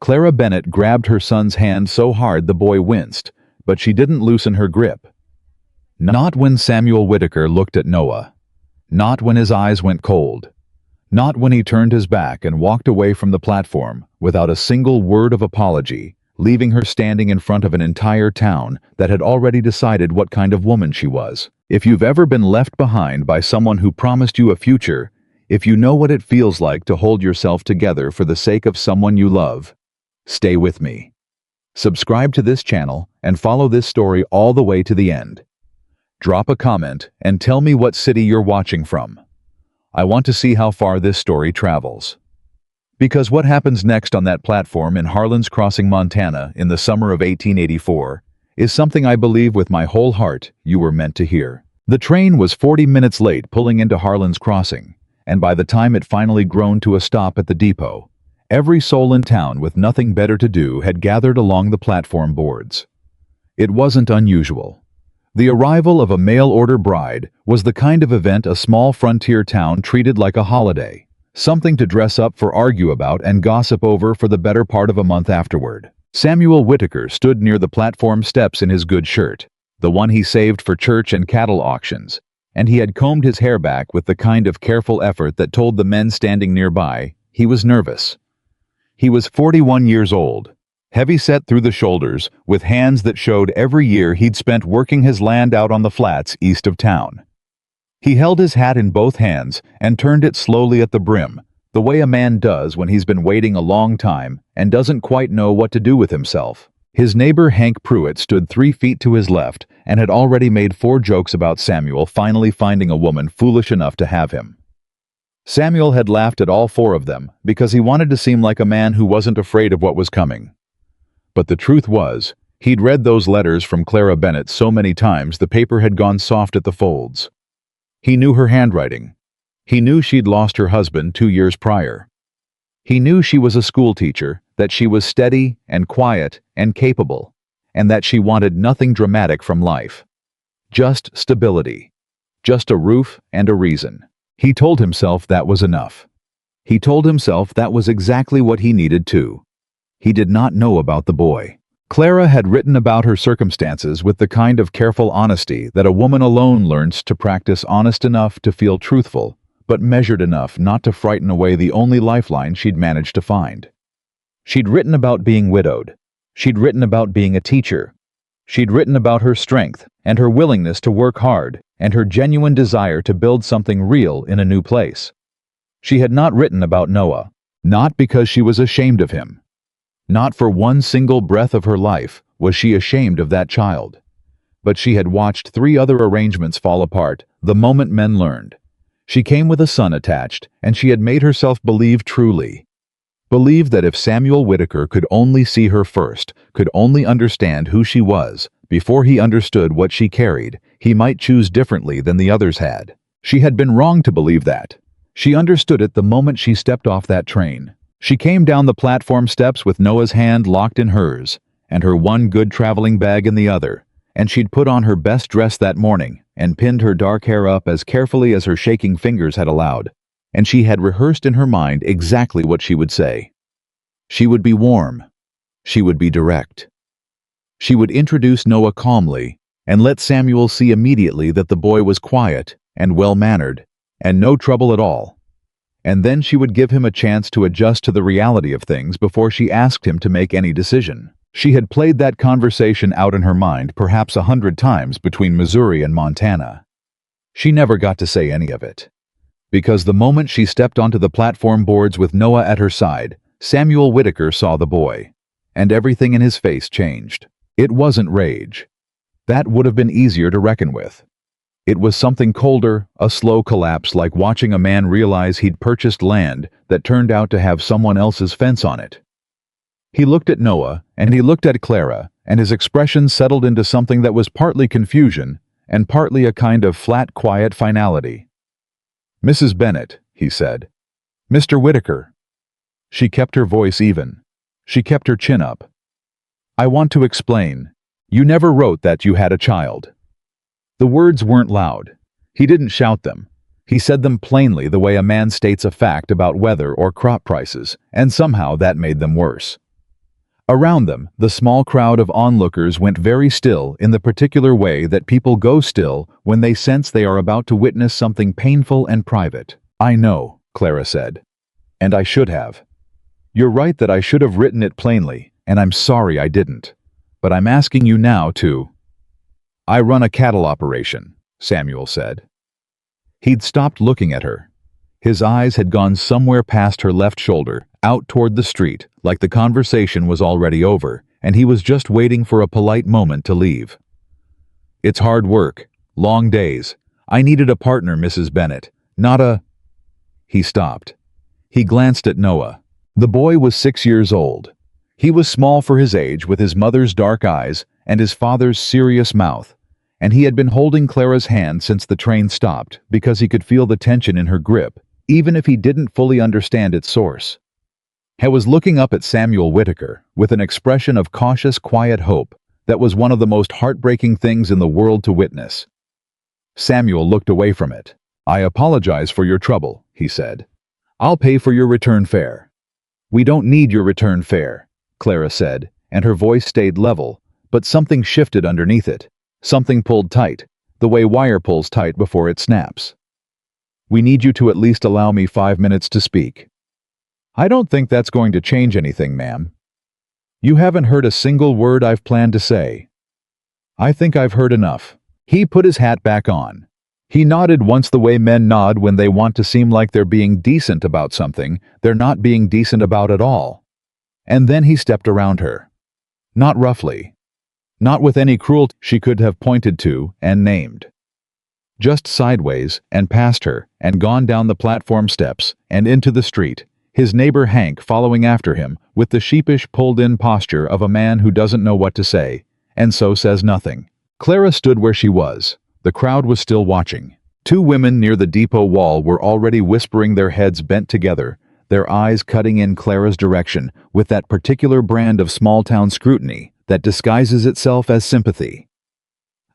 Clara Bennett grabbed her son's hand so hard the boy winced, but she didn't loosen her grip. Not when Samuel Whitaker looked at Noah. Not when his eyes went cold. Not when he turned his back and walked away from the platform without a single word of apology, leaving her standing in front of an entire town that had already decided what kind of woman she was. If you've ever been left behind by someone who promised you a future, if you know what it feels like to hold yourself together for the sake of someone you love, stay with me. Subscribe to this channel and follow this story all the way to the end. Drop a comment and tell me what city you're watching from. I want to see how far this story travels. Because what happens next on that platform in Harlan's Crossing, Montana in the summer of 1884 is something I believe with my whole heart you were meant to hear. The train was 40 minutes late pulling into Harlan's Crossing, and by the time it finally groaned to a stop at the depot, every soul in town with nothing better to do had gathered along the platform boards. It wasn't unusual. The arrival of a mail-order bride was the kind of event a small frontier town treated like a holiday, something to dress up for, argue about, and gossip over for the better part of a month afterward. Samuel Whitaker stood near the platform steps in his good shirt, the one he saved for church and cattle auctions, and he had combed his hair back with the kind of careful effort that told the men standing nearby he was nervous. He was 41 years old, heavy-set through the shoulders, with hands that showed every year he'd spent working his land out on the flats east of town. He held his hat in both hands and turned it slowly at the brim, the way a man does when he's been waiting a long time and doesn't quite know what to do with himself. His neighbor Hank Pruitt stood 3 feet to his left and had already made 4 jokes about Samuel finally finding a woman foolish enough to have him. Samuel had laughed at all 4 of them because he wanted to seem like a man who wasn't afraid of what was coming. But the truth was, he'd read those letters from Clara Bennett so many times the paper had gone soft at the folds. He knew her handwriting. He knew she'd lost her husband 2 years prior. He knew she was a schoolteacher, that she was steady and quiet and capable, and that she wanted nothing dramatic from life. Just stability. Just a roof and a reason. He told himself that was enough. He told himself that was exactly what he needed too. He did not know about the boy. Clara had written about her circumstances with the kind of careful honesty that a woman alone learns to practice, honest enough to feel truthful, but measured enough not to frighten away the only lifeline she'd managed to find. She'd written about being widowed. She'd written about being a teacher. She'd written about her strength and her willingness to work hard and her genuine desire to build something real in a new place. She had not written about Noah, not because she was ashamed of him. Not for one single breath of her life was she ashamed of that child. But she had watched 3 other arrangements fall apart the moment men learned. She came with a son attached, and she had made herself believe truly. Believe that if Samuel Whitaker could only see her first, could only understand who she was, before he understood what she carried, he might choose differently than the others had. She had been wrong to believe that. She understood it the moment she stepped off that train. She came down the platform steps with Noah's hand locked in hers, and her one good traveling bag in the other, and she'd put on her best dress that morning and pinned her dark hair up as carefully as her shaking fingers had allowed, and she had rehearsed in her mind exactly what she would say. She would be warm. She would be direct. She would introduce Noah calmly and let Samuel see immediately that the boy was quiet and well-mannered and no trouble at all. And then she would give him a chance to adjust to the reality of things before she asked him to make any decision. She had played that conversation out in her mind perhaps 100 times between Missouri and Montana. She never got to say any of it. Because the moment she stepped onto the platform boards with Noah at her side, Samuel Whitaker saw the boy, and everything in his face changed. It wasn't rage. That would have been easier to reckon with. It was something colder, a slow collapse like watching a man realize he'd purchased land that turned out to have someone else's fence on it. He looked at Noah, and he looked at Clara, and his expression settled into something that was partly confusion and partly a kind of flat, quiet finality. "Mrs. Bennett," he said. "Mr. Whitaker." She kept her voice even. She kept her chin up. "I want to explain. You never wrote that you had a child." The words weren't loud. He didn't shout them. He said them plainly the way a man states a fact about weather or crop prices, and somehow that made them worse. Around them, the small crowd of onlookers went very still in the particular way that people go still when they sense they are about to witness something painful and private. "I know," Clara said. "And I should have. You're right that I should have written it plainly, and I'm sorry I didn't. But I'm asking you now to—" "I run a cattle operation," Samuel said. He'd stopped looking at her. His eyes had gone somewhere past her left shoulder, out toward the street, like the conversation was already over, and he was just waiting for a polite moment to leave. "It's hard work, long days. I needed a partner, Mrs. Bennett, not a—" He stopped. He glanced at Noah. The boy was 6 years old. He was small for his age, with his mother's dark eyes and his father's serious mouth, and he had been holding Clara's hand since the train stopped because he could feel the tension in her grip, even if he didn't fully understand its source. He was looking up at Samuel Whitaker with an expression of cautious, quiet hope that was one of the most heartbreaking things in the world to witness. Samuel looked away from it. "I apologize for your trouble," he said. "I'll pay for your return fare." "We don't need your return fare," Clara said, and her voice stayed level, but something shifted underneath it. Something pulled tight, the way wire pulls tight before it snaps. "We need you to at least allow me 5 minutes to speak." "I don't think that's going to change anything, ma'am." "You haven't heard a single word I've planned to say." "I think I've heard enough." He put his hat back on. He nodded once the way men nod when they want to seem like they're being decent about something they're not being decent about at all. And then he stepped around her. Not roughly. Not with any cruelty she could have pointed to and named. Just sideways and past her and gone down the platform steps and into the street, his neighbor Hank following after him with the sheepish pulled-in posture of a man who doesn't know what to say, and so says nothing. Clara stood where she was. The crowd was still watching. 2 women near the depot wall were already whispering, their heads bent together, their eyes cutting in Clara's direction with that particular brand of small-town scrutiny that disguises itself as sympathy.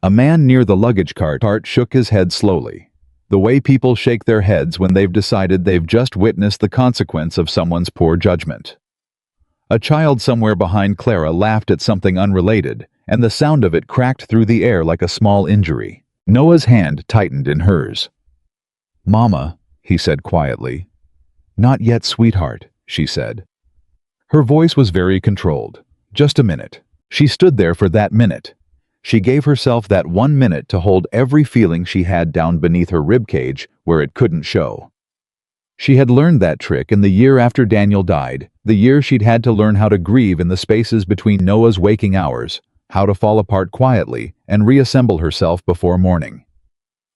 A man near the luggage cart shook his head slowly, the way people shake their heads when they've decided they've just witnessed the consequence of someone's poor judgment. A child somewhere behind Clara laughed at something unrelated, and the sound of it cracked through the air like a small injury. Noah's hand tightened in hers. "Mama," he said quietly. "Not yet, sweetheart," she said. Her voice was very controlled. Just a minute. She stood there for that minute. She gave herself that 1 minute to hold every feeling she had down beneath her ribcage where it couldn't show. She had learned that trick in the year after Daniel died, the year she'd had to learn how to grieve in the spaces between Noah's waking hours, how to fall apart quietly and reassemble herself before morning.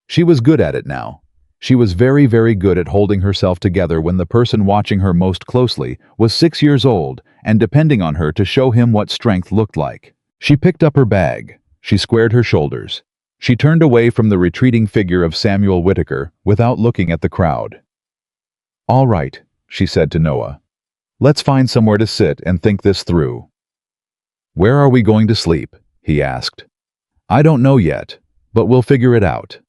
She was good at it now. She was very, very good at holding herself together when the person watching her most closely was 6 years old and depending on her to show him what strength looked like. She picked up her bag. She squared her shoulders. She turned away from the retreating figure of Samuel Whitaker without looking at the crowd. "All right," she said to Noah. "Let's find somewhere to sit and think this through." "Where are we going to sleep?" he asked. "I don't know yet, but we'll figure it out."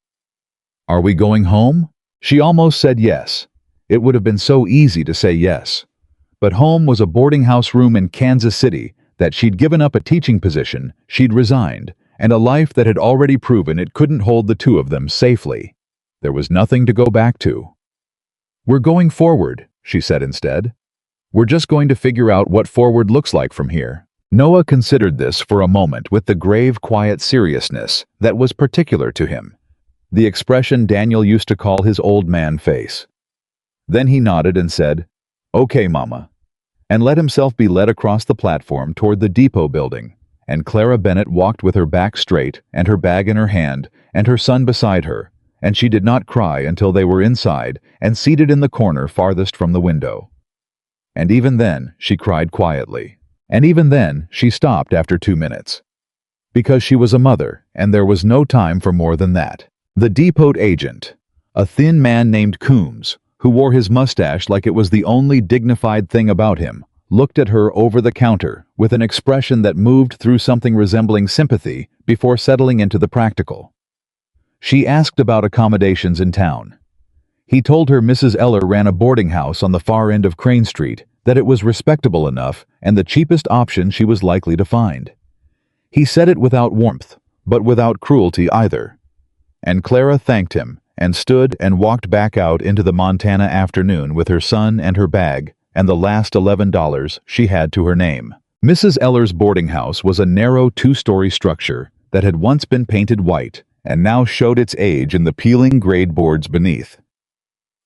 "Are we going home?" She almost said yes. It would have been so easy to say yes. But home was a boarding house room in Kansas City that she'd given up, a teaching position she'd resigned, and a life that had already proven it couldn't hold the two of them safely. There was nothing to go back to. "We're going forward," she said instead. "We're just going to figure out what forward looks like from here." Noah considered this for a moment with the grave, quiet seriousness that was particular to him, the expression Daniel used to call his old man face. Then he nodded and said, "Okay, Mama," and let himself be led across the platform toward the depot building, and Clara Bennett walked with her back straight and her bag in her hand and her son beside her, and she did not cry until they were inside and seated in the corner farthest from the window. And even then, she cried quietly. And even then, she stopped after 2 minutes. Because she was a mother, and there was no time for more than that. The depot agent, a thin man named Coombs, who wore his mustache like it was the only dignified thing about him, looked at her over the counter with an expression that moved through something resembling sympathy before settling into the practical. She asked about accommodations in town. He told her Mrs. Eller ran a boarding house on the far end of Crane Street that it was respectable enough and the cheapest option she was likely to find. He said it without warmth, but without cruelty either. And Clara thanked him and stood and walked back out into the Montana afternoon with her son and her bag and the last $11 she had to her name. Mrs. Eller's boarding house was a narrow two-story structure that had once been painted white and now showed its age in the peeling grade boards beneath.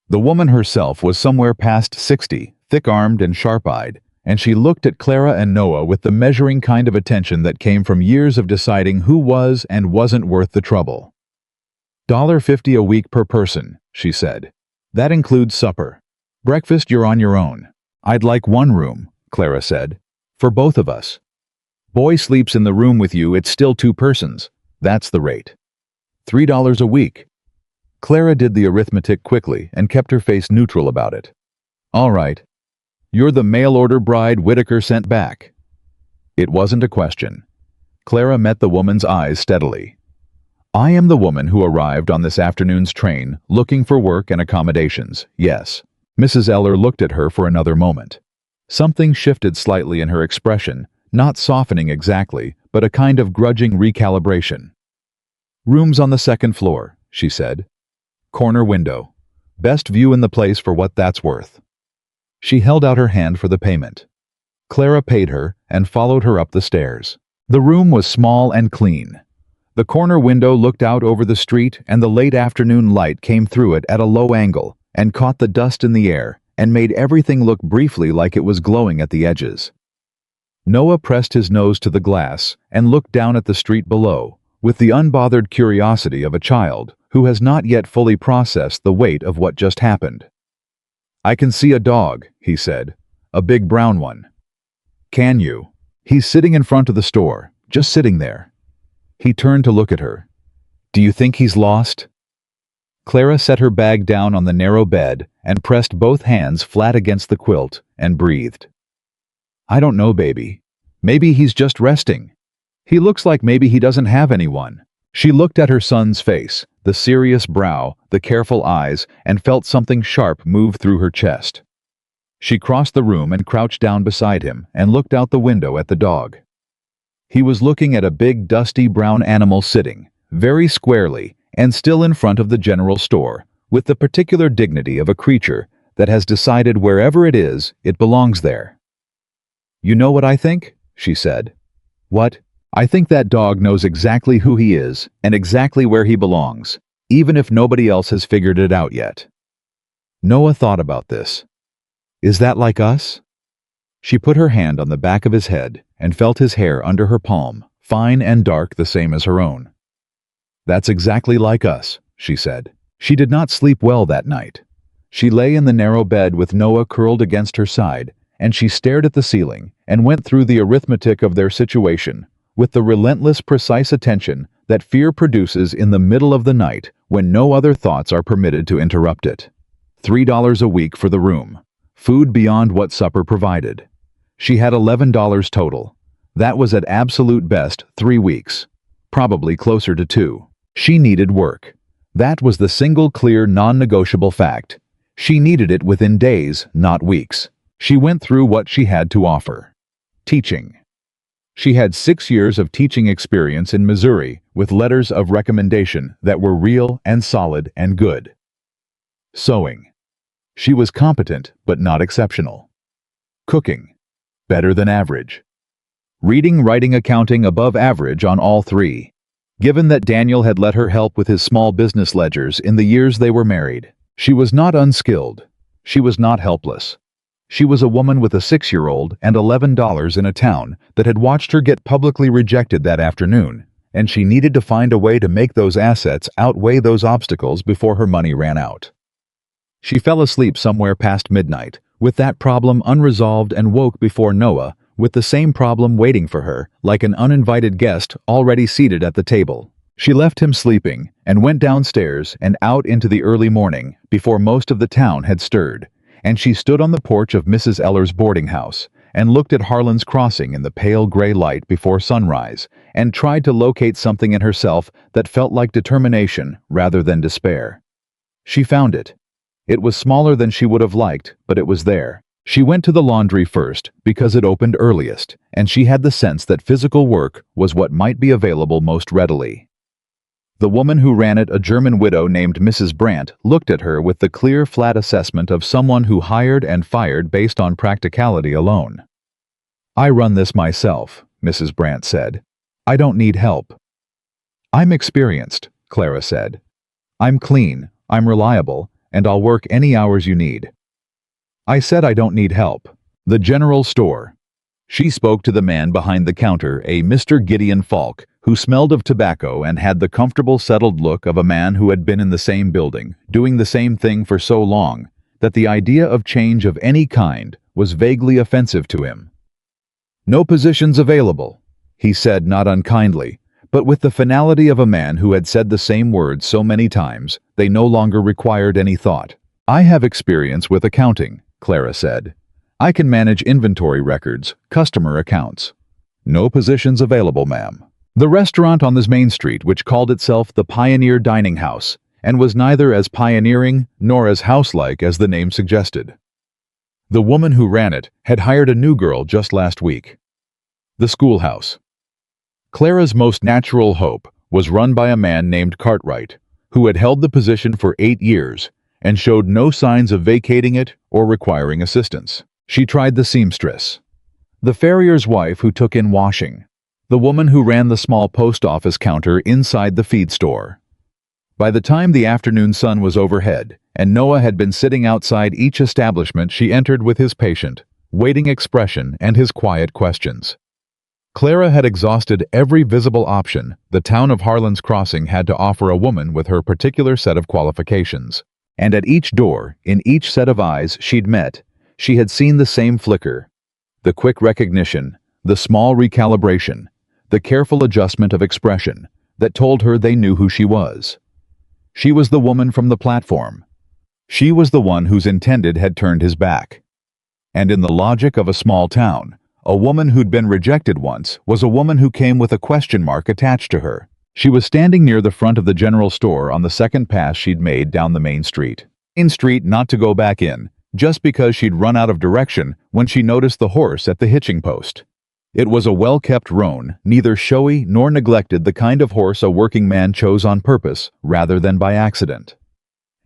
The woman herself was somewhere past 60, thick-armed and sharp-eyed, and she looked at Clara and Noah with the measuring kind of attention that came from years of deciding who was and wasn't worth the trouble. $1.50 a week per person, she said. That includes supper. Breakfast you're on your own. I'd like one room, Clara said. For both of us. Boy sleeps in the room with you, it's still 2 persons. That's the rate. $3 a week. Clara did the arithmetic quickly and kept her face neutral about it. All right. You're the mail-order bride Whitaker sent back. It wasn't a question. Clara met the woman's eyes steadily. I am the woman who arrived on this afternoon's train looking for work and accommodations, yes. Mrs. Eller looked at her for another moment. Something shifted slightly in her expression, not softening exactly, but a kind of grudging recalibration. Rooms on the 2nd floor, she said. Corner window. Best view in the place for what that's worth. She held out her hand for the payment. Clara paid her and followed her up the stairs. The room was small and clean. The corner window looked out over the street and the late afternoon light came through it at a low angle and caught the dust in the air and made everything look briefly like it was glowing at the edges. Noah pressed his nose to the glass and looked down at the street below with the unbothered curiosity of a child who has not yet fully processed the weight of what just happened. I can see a dog, he said, a big brown one. Can you? He's sitting in front of the store, just sitting there. He turned to look at her. Do you think he's lost? Clara set her bag down on the narrow bed and pressed both hands flat against the quilt and breathed. I don't know, baby. Maybe he's just resting. He looks like maybe he doesn't have anyone. She looked at her son's face, the serious brow, the careful eyes, and felt something sharp move through her chest. She crossed the room and crouched down beside him and looked out the window at the dog. He was looking at a big, dusty brown animal sitting, very squarely, and still in front of the general store, with the particular dignity of a creature that has decided wherever it is, it belongs there. You know what I think? She said. What? I think that dog knows exactly who he is and exactly where he belongs, even if nobody else has figured it out yet. Noah thought about this. Is that like us? She put her hand on the back of his head and felt his hair under her palm, fine and dark the same as her own. That's exactly like us, she said. She did not sleep well that night. She lay in the narrow bed with Noah curled against her side, and she stared at the ceiling and went through the arithmetic of their situation with the relentless, precise attention that fear produces in the middle of the night when no other thoughts are permitted to interrupt it. $3 a week for the room. Food beyond what supper provided. She had $11 total. That was at absolute best 3 weeks. Probably closer to 2. She needed work. That was the single clear non-negotiable fact. She needed it within days, not weeks. She went through what she had to offer. Teaching. She had 6 years of teaching experience in Missouri with letters of recommendation that were real and solid and good. Sewing. She was competent but not exceptional. Cooking. Better than average. Reading, writing, accounting above average on all 3. Given that Daniel had let her help with his small business ledgers in the years they were married, she was not unskilled. She was not helpless. She was a woman with a 6-year-old and $11 in a town that had watched her get publicly rejected that afternoon, and she needed to find a way to make those assets outweigh those obstacles before her money ran out. She fell asleep somewhere past midnight, with that problem unresolved, and woke before Noah, with the same problem waiting for her, like an uninvited guest already seated at the table. She left him sleeping and went downstairs and out into the early morning before most of the town had stirred, and she stood on the porch of Mrs. Eller's boarding house and looked at Harlan's Crossing in the pale gray light before sunrise and tried to locate something in herself that felt like determination rather than despair. She found it. It was smaller than she would have liked, but it was there. She went to the laundry first because it opened earliest, and she had the sense that physical work was what might be available most readily. The woman who ran it, a German widow named Mrs. Brandt, looked at her with the clear, flat assessment of someone who hired and fired based on practicality alone. "I run this myself," Mrs. Brandt said. "I don't need help." "I'm experienced," Clara said. "I'm clean, I'm reliable, and I'll work any hours you need." "I said I don't need help." The general store. She spoke to the man behind the counter, a Mr. Gideon Falk, who smelled of tobacco and had the comfortable, settled look of a man who had been in the same building, doing the same thing for so long, that the idea of change of any kind was vaguely offensive to him. "No positions available," he said, not unkindly, but with the finality of a man who had said the same words so many times, they no longer required any thought. "I have experience with accounting," Clara said. "I can manage inventory records, customer accounts." "No positions available, ma'am." The restaurant on this main street, which called itself the Pioneer Dining House, and was neither as pioneering nor as house-like as the name suggested. The woman who ran it had hired a new girl just last week. The schoolhouse. Clara's most natural hope was run by a man named Cartwright, who had held the position for 8 years and showed no signs of vacating it or requiring assistance. She tried the seamstress, the farrier's wife who took in washing, the woman who ran the small post office counter inside the feed store. By the time the afternoon sun was overhead and Noah had been sitting outside each establishment she entered with his patient, waiting expression and his quiet questions. Clara had exhausted every visible option the town of Harlan's Crossing had to offer a woman with her particular set of qualifications. And at each door, in each set of eyes she'd met, she had seen the same flicker, the quick recognition, the small recalibration, the careful adjustment of expression that told her they knew who she was. She was the woman from the platform. She was the one whose intended had turned his back. And in the logic of a small town, a woman who'd been rejected once was a woman who came with a question mark attached to her. She was standing near the front of the general store on the second pass she'd made down the main street. Not to go back in, just because she'd run out of direction when she noticed the horse at the hitching post. It was a well-kept roan, neither showy nor neglected, the kind of horse a working man chose on purpose rather than by accident.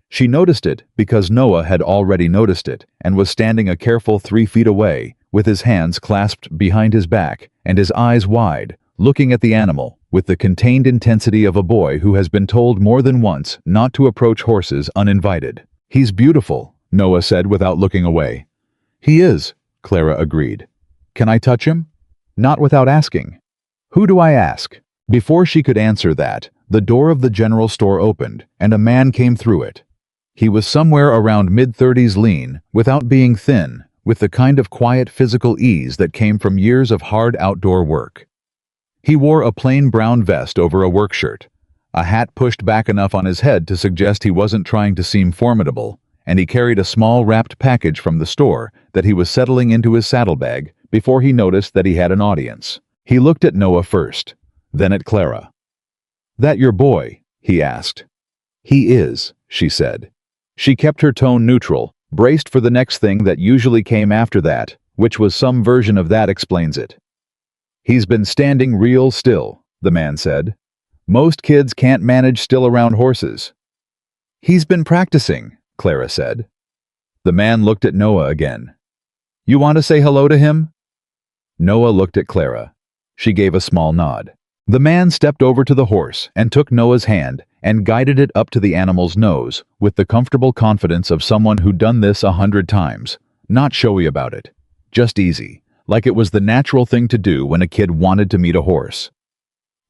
She noticed it because Noah had already noticed it and was standing a careful 3 feet away, with his hands clasped behind his back and his eyes wide, looking at the animal with the contained intensity of a boy who has been told more than once not to approach horses uninvited. "He's beautiful," Noah said without looking away. "He is," Clara agreed. "Can I touch him?" "Not without asking." "Who do I ask?" Before she could answer that, the door of the general store opened and a man came through it. He was somewhere around mid-30s, lean, without being thin, with the kind of quiet physical ease that came from years of hard outdoor work. He wore a plain brown vest over a work shirt, a hat pushed back enough on his head to suggest he wasn't trying to seem formidable, and he carried a small wrapped package from the store that he was settling into his saddlebag before he noticed that he had an audience. He looked at Noah first, then at Clara. "That your boy?" he asked. "He is," she said. She kept her tone neutral, braced for the next thing that usually came after that, which was some version of "that explains it." "He's been standing real still," the man said. "Most kids can't manage still around horses." "He's been practicing," Clara said. The man looked at Noah again. "You want to say hello to him?" Noah looked at Clara. She gave a small nod. The man stepped over to the horse and took Noah's hand and guided it up to the animal's nose with the comfortable confidence of someone who'd done this 100 times, not showy about it, just easy, like it was the natural thing to do when a kid wanted to meet a horse.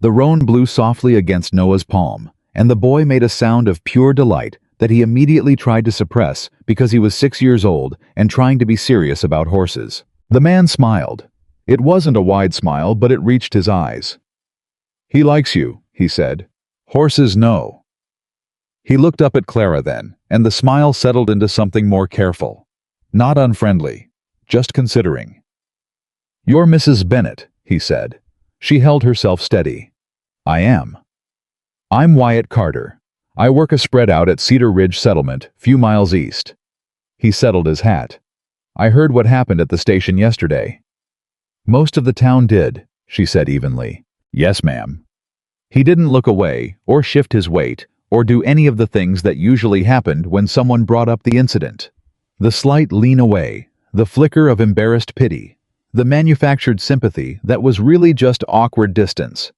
The roan blew softly against Noah's palm, and the boy made a sound of pure delight that he immediately tried to suppress because he was 6 years old and trying to be serious about horses. The man smiled. It wasn't a wide smile, but it reached his eyes. "He likes you," he said. "Horses know." He looked up at Clara then, and the smile settled into something more careful. Not unfriendly, just considering. "You're Mrs. Bennett," he said. She held herself steady. "I am." "I'm Wyatt Carter. I work a spread out at Cedar Ridge Settlement, few miles east." He settled his hat. I heard what happened at the station yesterday. Most of the town did, she said evenly. Yes, ma'am. He didn't look away, or shift his weight, or do any of the things that usually happened when someone brought up the incident. The slight lean away, the flicker of embarrassed pity, the manufactured sympathy that was really just awkward distance.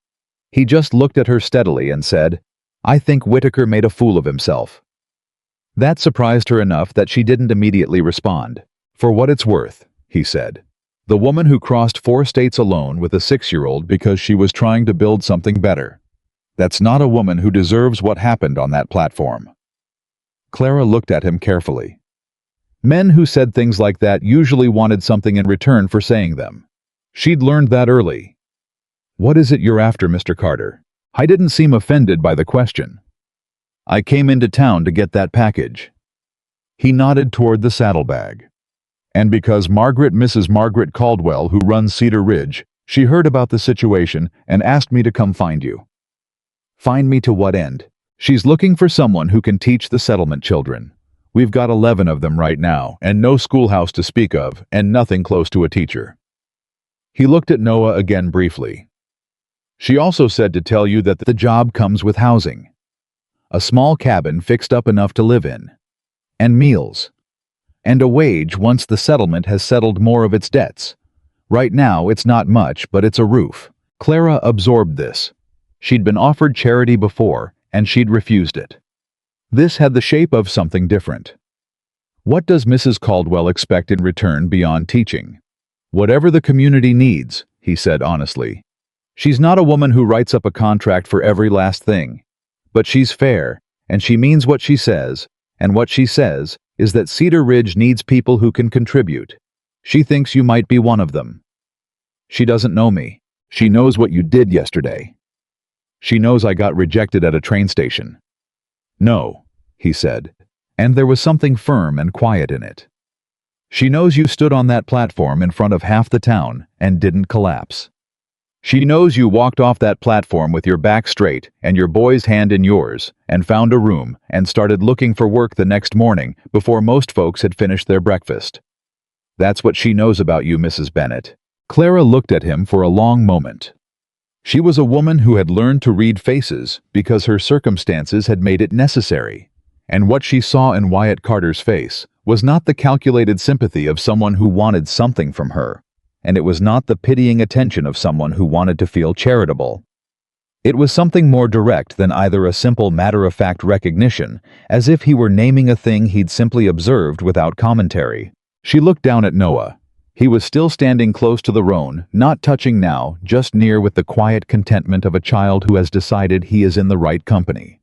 He just looked at her steadily and said, I think Whitaker made a fool of himself. That surprised her enough that she didn't immediately respond. For what it's worth, he said. The woman who crossed 4 states alone with a 6-year-old because she was trying to build something better. That's not a woman who deserves what happened on that platform. Clara looked at him carefully. Men who said things like that usually wanted something in return for saying them. She'd learned that early. What is it you're after, Mr. Carter? I didn't seem offended by the question. I came into town to get that package. He nodded toward the saddlebag. And because Mrs. Margaret Caldwell, who runs Cedar Ridge, she heard about the situation and asked me to come find you. Find me to what end? She's looking for someone who can teach the settlement children. We've got 11 of them right now, and no schoolhouse to speak of, and nothing close to a teacher. He looked at Noah again briefly. She also said to tell you that the job comes with housing. A small cabin fixed up enough to live in. And meals. And a wage once the settlement has settled more of its debts. Right now it's not much, but it's a roof. Clara absorbed this. She'd been offered charity before, and she'd refused it. This had the shape of something different. What does Mrs. Caldwell expect in return beyond teaching? Whatever the community needs, he said honestly. She's not a woman who writes up a contract for every last thing. But she's fair, and she means what she says, and what she says is that Cedar Ridge needs people who can contribute. She thinks you might be one of them. She doesn't know me. She knows what you did yesterday. She knows I got rejected at a train station. No, he said, and there was something firm and quiet in it. She knows you stood on that platform in front of half the town and didn't collapse. She knows you walked off that platform with your back straight and your boy's hand in yours and found a room and started looking for work the next morning before most folks had finished their breakfast. That's what she knows about you, Mrs. Bennett. Clara looked at him for a long moment. She was a woman who had learned to read faces because her circumstances had made it necessary, and what she saw in Wyatt Carter's face was not the calculated sympathy of someone who wanted something from her, and it was not the pitying attention of someone who wanted to feel charitable. It was something more direct than either a simple matter-of-fact recognition, as if he were naming a thing he'd simply observed without commentary. She looked down at Noah. He was still standing close to the roan, not touching now, just near with the quiet contentment of a child who has decided he is in the right company.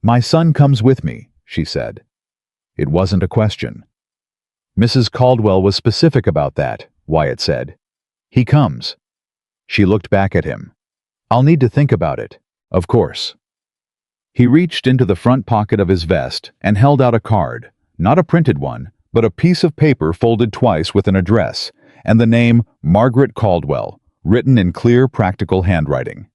My son comes with me, she said. It wasn't a question. Mrs. Caldwell was specific about that, Wyatt said. He comes. She looked back at him. I'll need to think about it, of course. He reached into the front pocket of his vest and held out a card, not a printed one, but a piece of paper folded twice with an address, and the name Margaret Caldwell, written in clear, practical handwriting.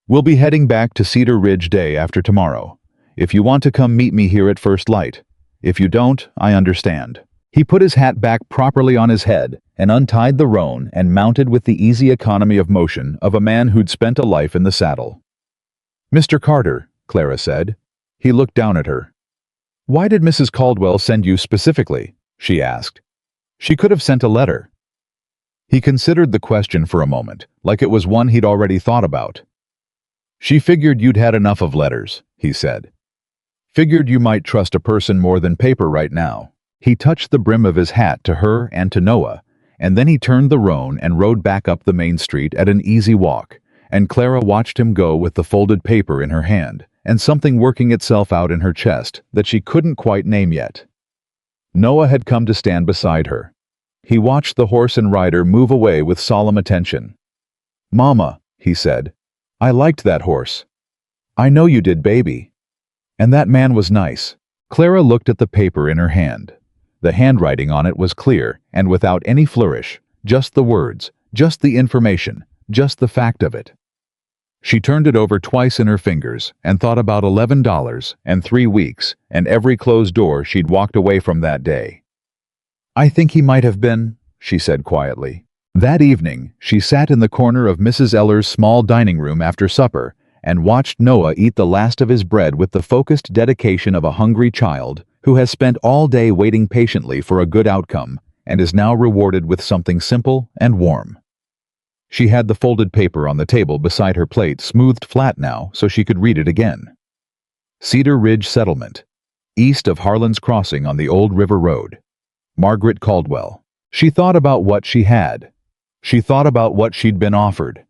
We'll be heading back to Cedar Ridge day after tomorrow. If you want to come meet me here at first light. If you don't, I understand. He put his hat back properly on his head and untied the roan and mounted with the easy economy of motion of a man who'd spent a life in the saddle. Mr. Carter, Clara said. He looked down at her. Why did Mrs. Caldwell send you specifically? She asked. She could have sent a letter. He considered the question for a moment, like it was one he'd already thought about. She figured you'd had enough of letters, he said. Figured you might trust a person more than paper right now. He touched the brim of his hat to her and to Noah, and then he turned the roan and rode back up the main street at an easy walk, and Clara watched him go with the folded paper in her hand, and something working itself out in her chest that she couldn't quite name yet. Noah had come to stand beside her. He watched the horse and rider move away with solemn attention. Mama, he said, I liked that horse. I know you did, baby. And that man was nice. Clara looked at the paper in her hand. The handwriting on it was clear and without any flourish, just the words, just the information, just the fact of it. She turned it over twice in her fingers and thought about $11 and 3 weeks and every closed door she'd walked away from that day. "I think he might have been," she said quietly. That evening, she sat in the corner of Mrs. Eller's small dining room after supper and watched Noah eat the last of his bread with the focused dedication of a hungry child who has spent all day waiting patiently for a good outcome and is now rewarded with something simple and warm. She had the folded paper on the table beside her plate smoothed flat now so she could read it again. Cedar Ridge Settlement, east of Harlan's Crossing on the Old River Road. Margaret Caldwell. She thought about what she had. She thought about what she'd been offered.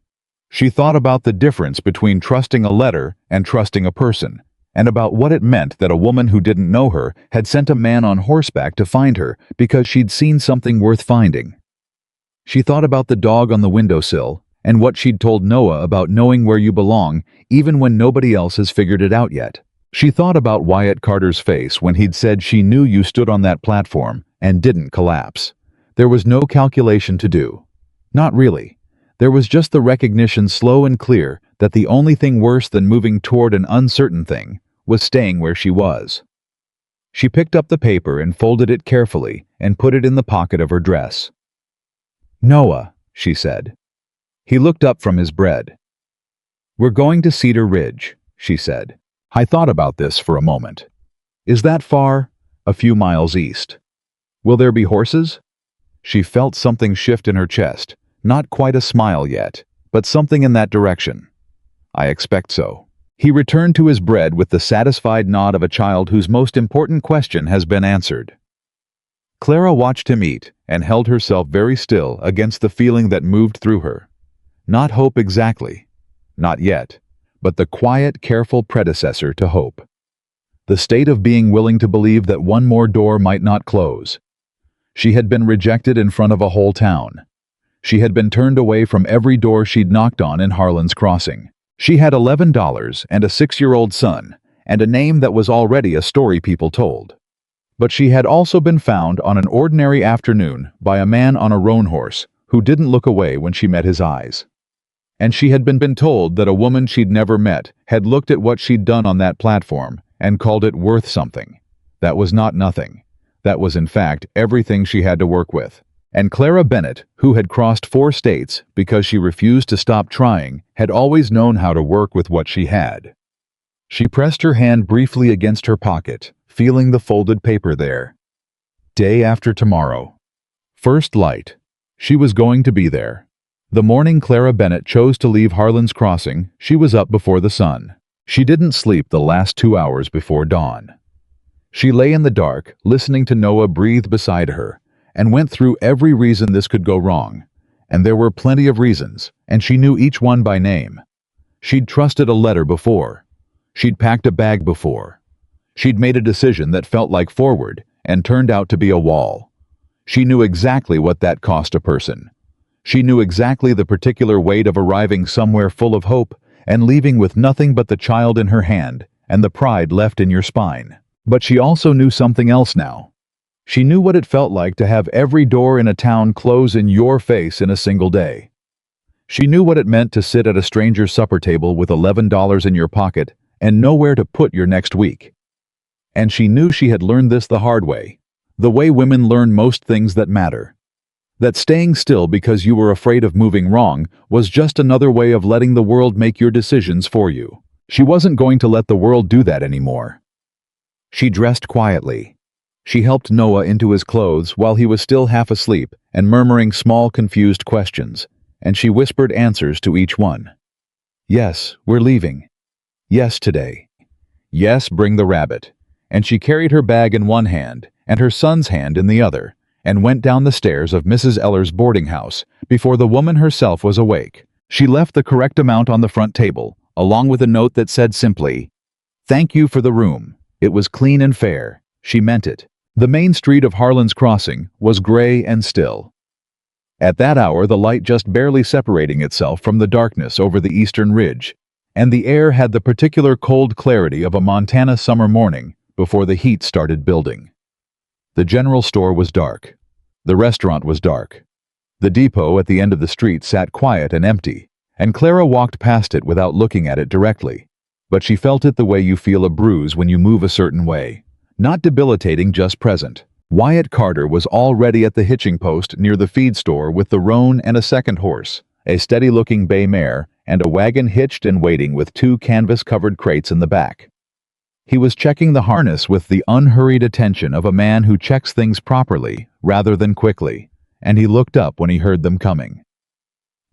She thought about the difference between trusting a letter and trusting a person, and about what it meant that a woman who didn't know her had sent a man on horseback to find her because she'd seen something worth finding. She thought about the dog on the windowsill and what she'd told Noah about knowing where you belong even when nobody else has figured it out yet. She thought about Wyatt Carter's face when he'd said she knew you stood on that platform and didn't collapse. There was no calculation to do. Not really. There was just the recognition, slow and clear, that the only thing worse than moving toward an uncertain thing was staying where she was. She picked up the paper and folded it carefully and put it in the pocket of her dress. "Noah," she said. He looked up from his bread. "We're going to Cedar Ridge," she said. "I thought about this for a moment. Is that far?" "A few miles east." "Will there be horses?" She felt something shift in her chest, not quite a smile yet, but something in that direction. "I expect so." He returned to his bread with the satisfied nod of a child whose most important question has been answered. Clara watched him eat and held herself very still against the feeling that moved through her. Not hope exactly. Not yet. But the quiet, careful predecessor to hope. The state of being willing to believe that one more door might not close. She had been rejected in front of a whole town. She had been turned away from every door she'd knocked on in Harlan's Crossing. She had $11 and a 6-year-old son, and a name that was already a story people told. But she had also been found on an ordinary afternoon by a man on a roan horse who didn't look away when she met his eyes. And she had been told that a woman she'd never met had looked at what she'd done on that platform and called it worth something. That was not nothing. That was in fact everything she had to work with. And Clara Bennett, who had crossed 4 states because she refused to stop trying, had always known how to work with what she had. She pressed her hand briefly against her pocket, feeling the folded paper there. Day after tomorrow. First light. She was going to be there. The morning Clara Bennett chose to leave Harlan's Crossing, she was up before the sun. She didn't sleep the last 2 hours before dawn. She lay in the dark, listening to Noah breathe beside her, and went through every reason this could go wrong. And there were plenty of reasons, and she knew each one by name. She'd trusted a letter before. She'd packed a bag before. She'd made a decision that felt like forward and turned out to be a wall. She knew exactly what that cost a person. She knew exactly the particular weight of arriving somewhere full of hope and leaving with nothing but the child in her hand and the pride left in your spine. But she also knew something else now. She knew what it felt like to have every door in a town close in your face in a single day. She knew what it meant to sit at a stranger's supper table with $11 in your pocket and nowhere to put your next week. And she knew she had learned this the hard way, the way women learn most things that matter. That staying still because you were afraid of moving wrong was just another way of letting the world make your decisions for you. She wasn't going to let the world do that anymore. She dressed quietly. She helped Noah into his clothes while he was still half asleep and murmuring small, confused questions, and she whispered answers to each one. Yes, we're leaving. Yes, today. Yes, bring the rabbit. And she carried her bag in one hand and her son's hand in the other, and went down the stairs of Mrs. Eller's boarding house before the woman herself was awake. She left the correct amount on the front table, along with a note that said simply, "Thank you for the room. It was clean and fair." She meant it. The main street of Harlan's Crossing was gray and still. At that hour, the light just barely separating itself from the darkness over the eastern ridge, and the air had the particular cold clarity of a Montana summer morning before the heat started building. The general store was dark. The restaurant was dark. The depot at the end of the street sat quiet and empty, and Clara walked past it without looking at it directly. But she felt it the way you feel a bruise when you move a certain way. Not debilitating, just present. Wyatt Carter was already at the hitching post near the feed store with the roan and a second horse, a steady-looking bay mare, and a wagon hitched and waiting with 2 canvas-covered crates in the back. He was checking the harness with the unhurried attention of a man who checks things properly rather than quickly, and he looked up when he heard them coming.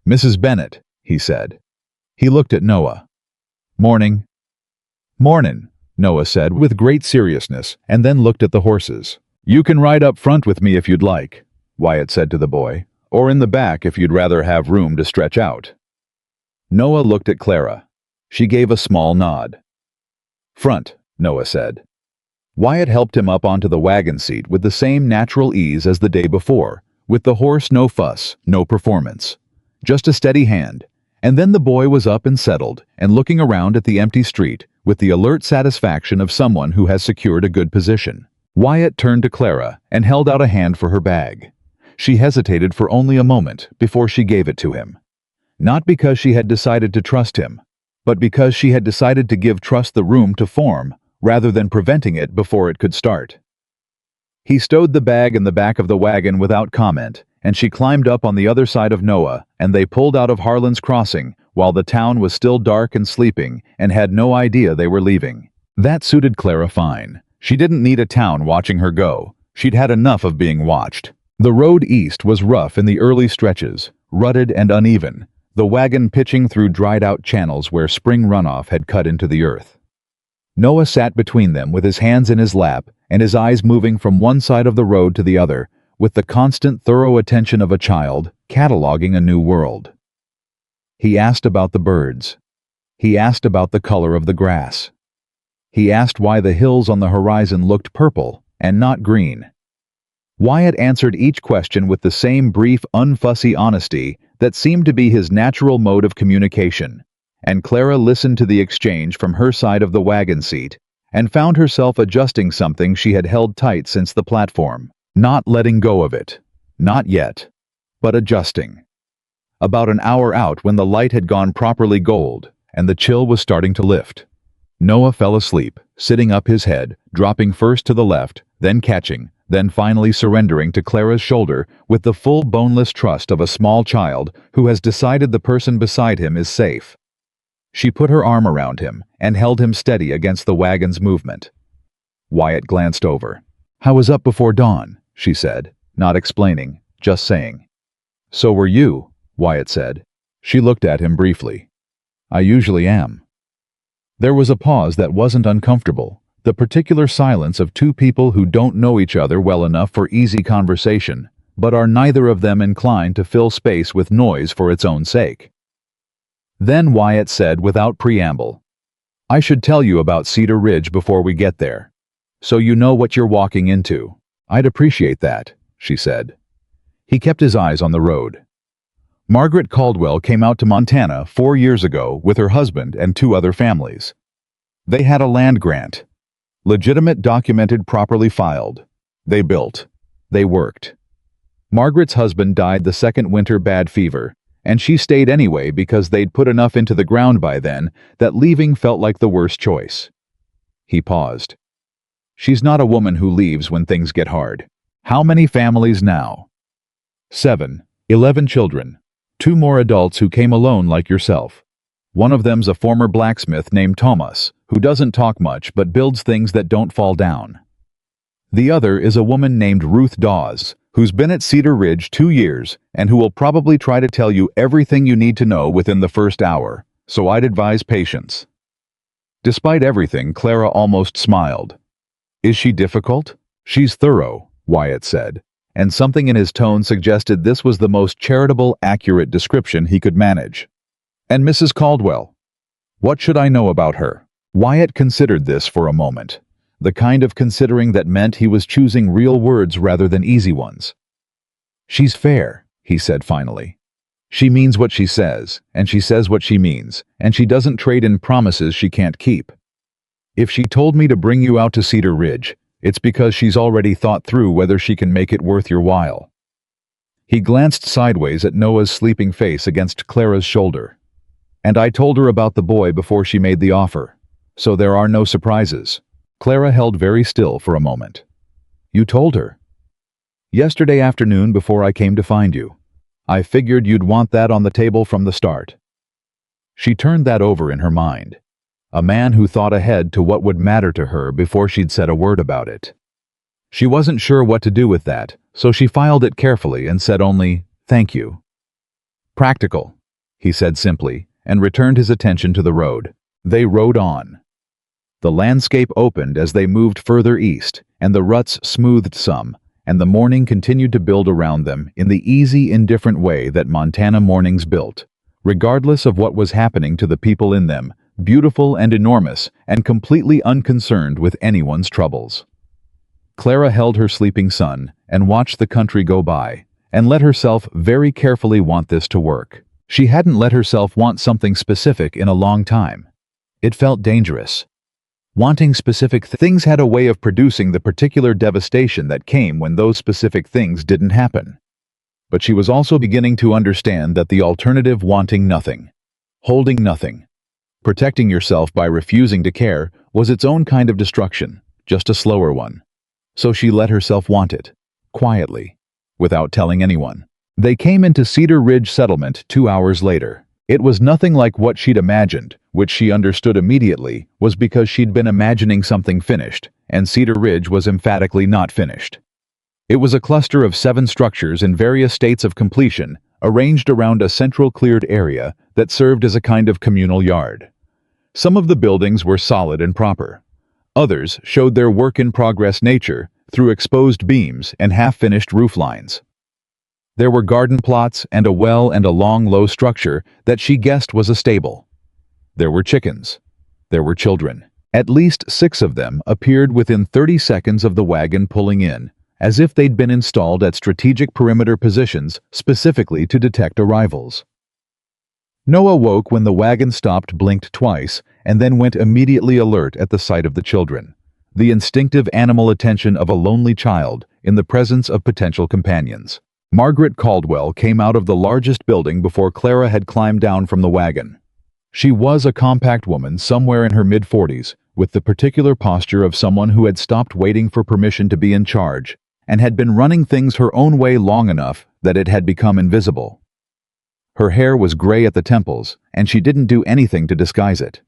"Mrs. Bennett," he said. He looked at Noah. "Morning." "Mornin'," Noah said with great seriousness, and then looked at the horses. "You can ride up front with me if you'd like," Wyatt said to the boy, "or in the back if you'd rather have room to stretch out." Noah looked at Clara. She gave a small nod. "Front," Noah said. Wyatt helped him up onto the wagon seat with the same natural ease as the day before, with the horse no fuss, no performance. Just a steady hand, and then the boy was up and settled and looking around at the empty street with the alert satisfaction of someone who has secured a good position. Wyatt turned to Clara and held out a hand for her bag. She hesitated for only a moment before she gave it to him. Not because she had decided to trust him, but because she had decided to give trust the room to form rather than preventing it before it could start. He stowed the bag in the back of the wagon without comment, and she climbed up on the other side of Noah, and they pulled out of Harlan's Crossing while the town was still dark and sleeping and had no idea they were leaving. That suited Clara fine. She didn't need a town watching her go. She'd had enough of being watched. The road east was rough in the early stretches, rutted and uneven, the wagon pitching through dried-out channels where spring runoff had cut into the earth. Noah sat between them with his hands in his lap and his eyes moving from one side of the road to the other, with the constant, thorough attention of a child cataloging a new world. He asked about the birds. He asked about the color of the grass. He asked why the hills on the horizon looked purple and not green. Wyatt answered each question with the same brief, unfussy honesty that seemed to be his natural mode of communication, and Clara listened to the exchange from her side of the wagon seat and found herself adjusting something she had held tight since the platform, not letting go of it, not yet, but adjusting. About an hour out, when the light had gone properly gold and the chill was starting to lift, Noah fell asleep, sitting up his head, dropping first to the left, then catching, then finally surrendering to Clara's shoulder with the full boneless trust of a small child who has decided the person beside him is safe. She put her arm around him and held him steady against the wagon's movement. Wyatt glanced over. "I was up before dawn," she said, not explaining, just saying. "So were you," Wyatt said. She looked at him briefly. "I usually am." There was a pause that wasn't uncomfortable, the particular silence of two people who don't know each other well enough for easy conversation, but are neither of them inclined to fill space with noise for its own sake. Then Wyatt said without preamble, "I should tell you about Cedar Ridge before we get there, so you know what you're walking into." "I'd appreciate that," she said. He kept his eyes on the road. Margaret Caldwell came out to Montana 4 years ago with her husband and 2 other families. They had a land grant. Legitimate, documented, properly filed. They built. They worked. Margaret's husband died the second winter bad fever, and she stayed anyway because they'd put enough into the ground by then that leaving felt like the worst choice. He paused. "She's not a woman who leaves when things get hard." "How many families now?" 7, 11 children. 2 more adults who came alone like yourself. One of them's a former blacksmith named Thomas, who doesn't talk much but builds things that don't fall down. The other is a woman named Ruth Dawes, who's been at Cedar Ridge 2 years and who will probably try to tell you everything you need to know within the first hour, so I'd advise patience. Despite everything, Clara almost smiled. "Is she difficult?" "She's thorough," Wyatt said, and something in his tone suggested this was the most charitable, accurate description he could manage. "And Mrs. Caldwell? What should I know about her?" Wyatt considered this for a moment, the kind of considering that meant he was choosing real words rather than easy ones. "She's fair," he said finally. "She means what she says, and she says what she means, and she doesn't trade in promises she can't keep. If she told me to bring you out to Cedar Ridge, it's because she's already thought through whether she can make it worth your while." He glanced sideways at Noah's sleeping face against Clara's shoulder. "And I told her about the boy before she made the offer, so there are no surprises." Clara held very still for a moment. "You told her?" Yesterday afternoon before I came to find you. I figured you'd want that on the table from the start." She turned that over in her mind. A man who thought ahead to what would matter to her before she'd said a word about it. She wasn't sure what to do with that, so she filed it carefully and said only, "Thank you." "Practical," he said simply, and returned his attention to the road. They rode on. The landscape opened as they moved further east, and the ruts smoothed some, and the morning continued to build around them in the easy, indifferent way that Montana mornings built, regardless of what was happening to the people in them, beautiful and enormous, and completely unconcerned with anyone's troubles. Clara held her sleeping son and watched the country go by, and let herself very carefully want this to work. She hadn't let herself want something specific in a long time. It felt dangerous. Wanting specific things had a way of producing the particular devastation that came when those specific things didn't happen. But she was also beginning to understand that the alternative, wanting nothing, holding nothing, protecting yourself by refusing to care, was its own kind of destruction, just a slower one. So she let herself want it, quietly, without telling anyone. They came into Cedar Ridge Settlement 2 hours later. It was nothing like what she'd imagined, which she understood immediately was because she'd been imagining something finished, and Cedar Ridge was emphatically not finished. It was a cluster of 7 structures in various states of completion, arranged around a central cleared area that served as a kind of communal yard. Some of the buildings were solid and proper. Others showed their work-in-progress nature through exposed beams and half-finished roof lines. There were garden plots and a well and a long, low structure that she guessed was a stable. There were chickens. There were children. At least 6 of them appeared within 30 seconds of the wagon pulling in, as if they'd been installed at strategic perimeter positions specifically to detect arrivals. Noah woke when the wagon stopped, blinked twice, and then went immediately alert at the sight of the children. The instinctive animal attention of a lonely child in the presence of potential companions. Margaret Caldwell came out of the largest building before Clara had climbed down from the wagon. She was a compact woman somewhere in her mid-40s, with the particular posture of someone who had stopped waiting for permission to be in charge, and had been running things her own way long enough that it had become invisible. Her hair was gray at the temples, and she didn't do anything to disguise it.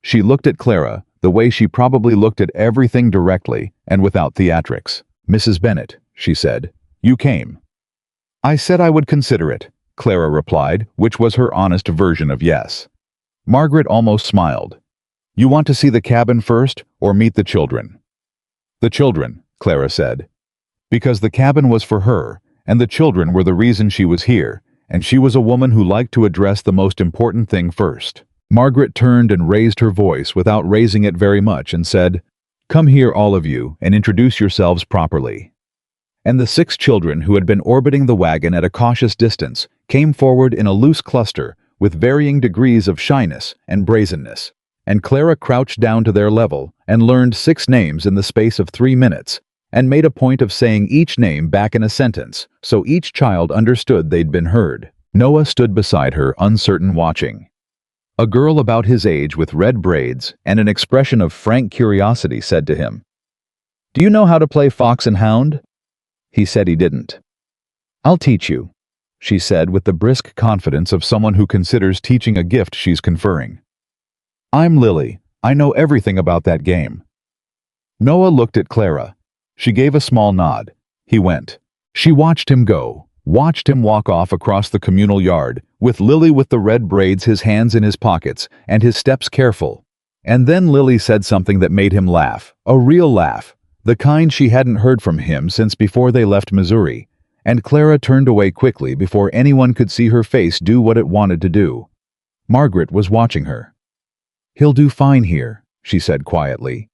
She looked at Clara the way she probably looked at everything, directly and without theatrics. "Mrs. Bennett," she said, "you came." "I said I would consider it," Clara replied, which was her honest version of yes. Margaret almost smiled. "You want to see the cabin first, or meet the children?" "The children," Clara said. Because the cabin was for her, and the children were the reason she was here, and she was a woman who liked to address the most important thing first. Margaret turned and raised her voice without raising it very much and said, "Come here, all of you, and introduce yourselves properly." And the 6 children who had been orbiting the wagon at a cautious distance came forward in a loose cluster with varying degrees of shyness and brazenness, and Clara crouched down to their level and learned 6 names in the space of 3 minutes, and made a point of saying each name back in a sentence, so each child understood they'd been heard. Noah stood beside her, uncertain, watching. A girl about his age with red braids and an expression of frank curiosity said to him, "Do you know how to play fox and hound?" He said he didn't. "I'll teach you," she said with the brisk confidence of someone who considers teaching a gift she's conferring. "I'm Lily. I know everything about that game." Noah looked at Clara. She gave a small nod. He went. She watched him go, watched him walk off across the communal yard, with Lily with the red braids, his hands in his pockets, and his steps careful. And then Lily said something that made him laugh, a real laugh, the kind she hadn't heard from him since before they left Missouri, and Clara turned away quickly before anyone could see her face do what it wanted to do. Margaret was watching her. "He'll do fine here," she said quietly.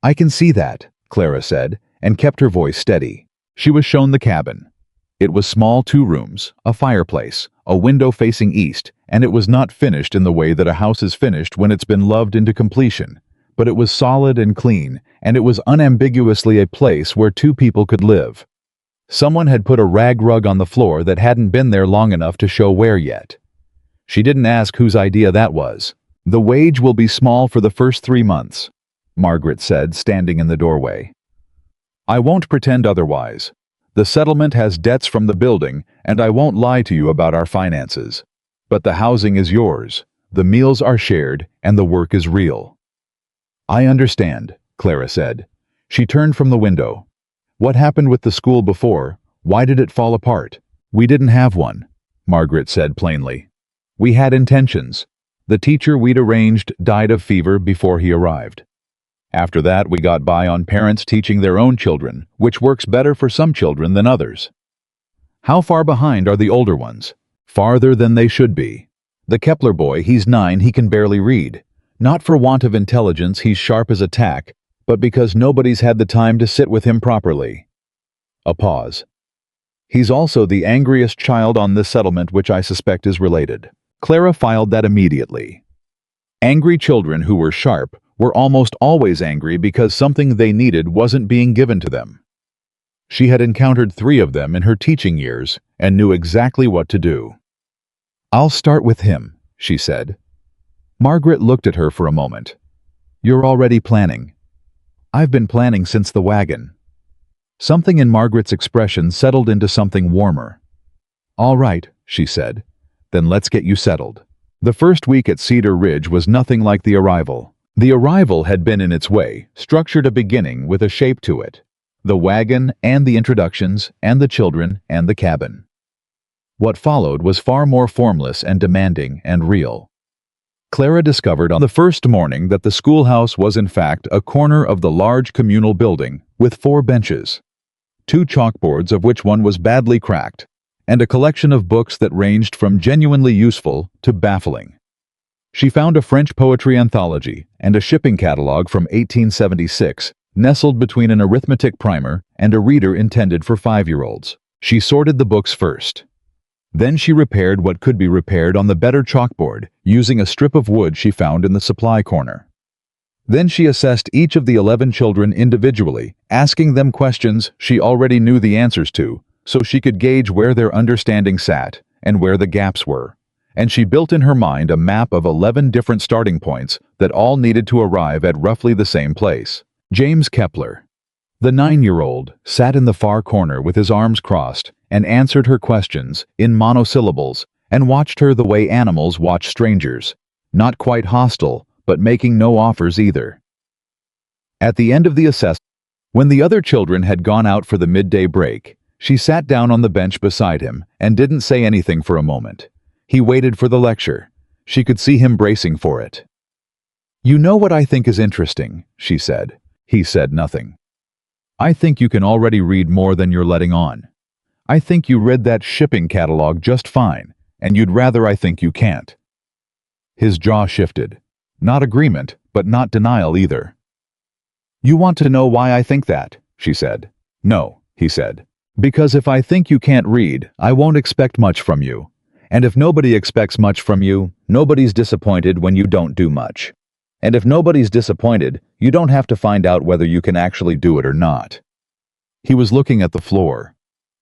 "I can see that," Clara said, and kept her voice steady. She was shown the cabin. It was small, 2 rooms, a fireplace, a window facing east, and it was not finished in the way that a house is finished when it's been loved into completion, but it was solid and clean, and it was unambiguously a place where 2 people could live. Someone had put a rag rug on the floor that hadn't been there long enough to show where yet. She didn't ask whose idea that was. "The wage will be small for the first 3 months," Margaret said, standing in the doorway. "I won't pretend otherwise. The settlement has debts from the building, and I won't lie to you about our finances. But the housing is yours, the meals are shared, and the work is real." "I understand," Clara said. She turned from the window. "What happened with the school before? Why did it fall apart?" "We didn't have one," Margaret said plainly. "We had intentions. The teacher we'd arranged died of fever before he arrived. After that, we got by on parents teaching their own children, which works better for some children than others." "How far behind are the older ones?" "Farther than they should be. The Kepler boy, he's 9, he can barely read. Not for want of intelligence, he's sharp as a tack, but because nobody's had the time to sit with him properly." A pause. "He's also the angriest child on this settlement, which I suspect is related." Clara filed that immediately. Angry children who were sharp were almost always angry because something they needed wasn't being given to them. She had encountered 3 of them in her teaching years and knew exactly what to do. "I'll start with him," she said. Margaret looked at her for a moment. "You're already planning." "I've been planning since the wagon." Something in Margaret's expression settled into something warmer. "All right," she said. "Then let's get you settled." The first week at Cedar Ridge was nothing like the arrival. The arrival had been in its way, structured a beginning with a shape to it. The wagon and the introductions and the children and the cabin. What followed was far more formless and demanding and real. Clara discovered on the first morning that the schoolhouse was in fact a corner of the large communal building with 4 benches, 2 chalkboards of which one was badly cracked, and a collection of books that ranged from genuinely useful to baffling. She found a French poetry anthology and a shipping catalog from 1876 nestled between an arithmetic primer and a reader intended for 5-year-olds. She sorted the books first. Then she repaired what could be repaired on the better chalkboard using a strip of wood she found in the supply corner. Then she assessed each of the 11 children individually, asking them questions she already knew the answers to, so she could gauge where their understanding sat and where the gaps were. And she built in her mind a map of 11 different starting points that all needed to arrive at roughly the same place. James Kepler, the 9-year-old, sat in the far corner with his arms crossed and answered her questions in monosyllables and watched her the way animals watch strangers, not quite hostile, but making no offers either. At the end of the assessment, when the other children had gone out for the midday break, she sat down on the bench beside him and didn't say anything for a moment. He waited for the lecture. She could see him bracing for it. "You know what I think is interesting," she said. He said nothing. "I think you can already read more than you're letting on. I think you read that shipping catalog just fine, and you'd rather I think you can't." His jaw shifted. Not agreement, but not denial either. "You want to know why I think that?" she said. "No," he said. "Because if I think you can't read, I won't expect much from you. And if nobody expects much from you, nobody's disappointed when you don't do much. And if nobody's disappointed, you don't have to find out whether you can actually do it or not." He was looking at the floor.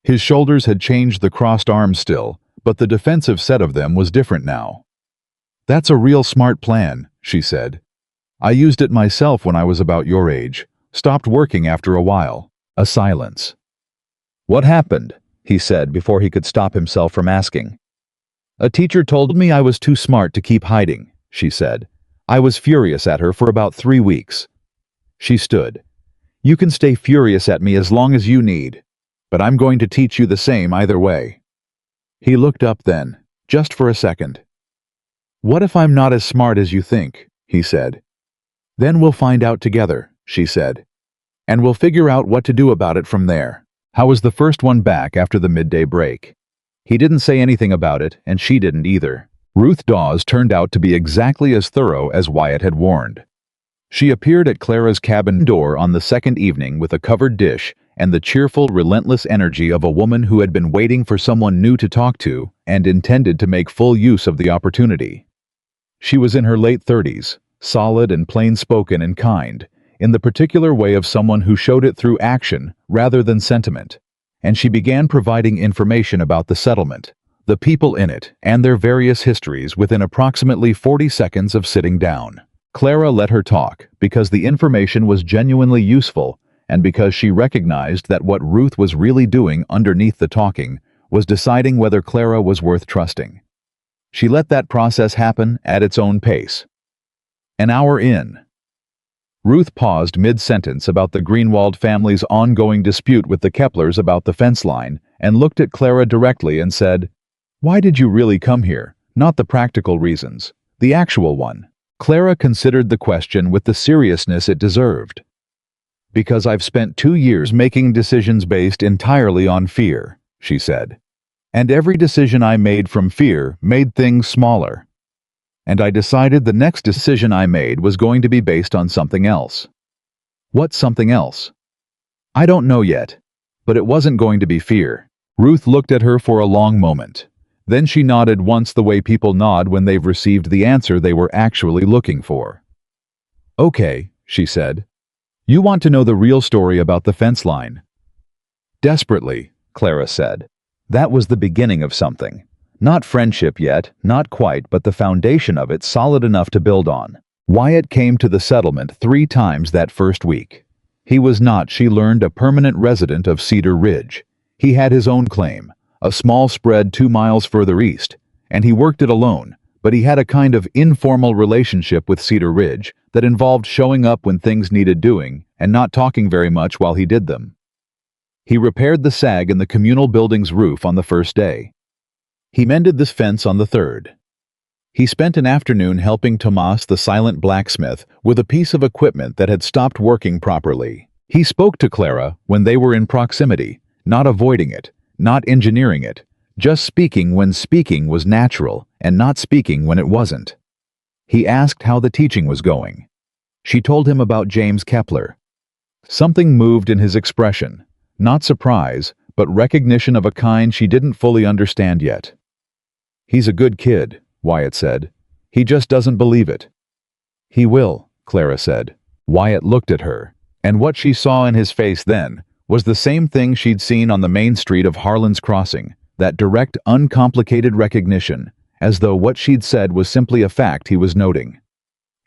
His shoulders had changed the crossed arms still, but the defensive set of them was different now. "That's a real smart plan," she said. "I used it myself when I was about your age. Stopped working after a while." A silence. "What happened?" he said before he could stop himself from asking. "A teacher told me I was too smart to keep hiding," she said. "I was furious at her for about 3 weeks." She stood. "You can stay furious at me as long as you need, but I'm going to teach you the same either way." He looked up then, just for a second. "What if I'm not as smart as you think?" he said. "Then we'll find out together," she said. "And we'll figure out what to do about it from there." How was the first one back after the midday break? He didn't say anything about it, and she didn't either. Ruth Dawes turned out to be exactly as thorough as Wyatt had warned. She appeared at Clara's cabin door on the second evening with a covered dish and the cheerful, relentless energy of a woman who had been waiting for someone new to talk to and intended to make full use of the opportunity. She was in her late 30s, solid and plain-spoken and kind, in the particular way of someone who showed it through action rather than sentiment, and she began providing information about the settlement, the people in it, and their various histories within approximately 40 seconds of sitting down. Clara let her talk because the information was genuinely useful and because she recognized that what Ruth was really doing underneath the talking was deciding whether Clara was worth trusting. She let that process happen at its own pace. An hour in, Ruth paused mid-sentence about the Greenwald family's ongoing dispute with the Keplers about the fence line and looked at Clara directly and said, "Why did you really come here? Not the practical reasons, the actual one." Clara considered the question with the seriousness it deserved. "Because I've spent 2 years making decisions based entirely on fear," she said. "And every decision I made from fear made things smaller. And I decided the next decision I made was going to be based on something else." "What something else?" "I don't know yet, but it wasn't going to be fear." Ruth looked at her for a long moment. Then she nodded once the way people nod when they've received the answer they were actually looking for. "Okay," she said. "You want to know the real story about the fence line?" "Desperately," Clara said. "That was the beginning of something. Not friendship yet, not quite, but the foundation of it solid enough to build on." Wyatt came to the settlement 3 times that first week. He was not, she learned, a permanent resident of Cedar Ridge. He had his own claim, a small spread 2 miles further east, and he worked it alone, but he had a kind of informal relationship with Cedar Ridge that involved showing up when things needed doing and not talking very much while he did them. He repaired the sag in the communal building's roof on the first day. He mended this fence on the 3rd. He spent an afternoon helping Tomas the silent blacksmith with a piece of equipment that had stopped working properly. He spoke to Clara when they were in proximity, not avoiding it, not engineering it, just speaking when speaking was natural and not speaking when it wasn't. He asked how the teaching was going. She told him about James Kepler. Something moved in his expression, not surprise, but recognition of a kind she didn't fully understand yet. "He's a good kid," Wyatt said. "He just doesn't believe it." "He will," Clara said. Wyatt looked at her, and what she saw in his face then was the same thing she'd seen on the main street of Harlan's Crossing, that direct, uncomplicated recognition, as though what she'd said was simply a fact he was noting.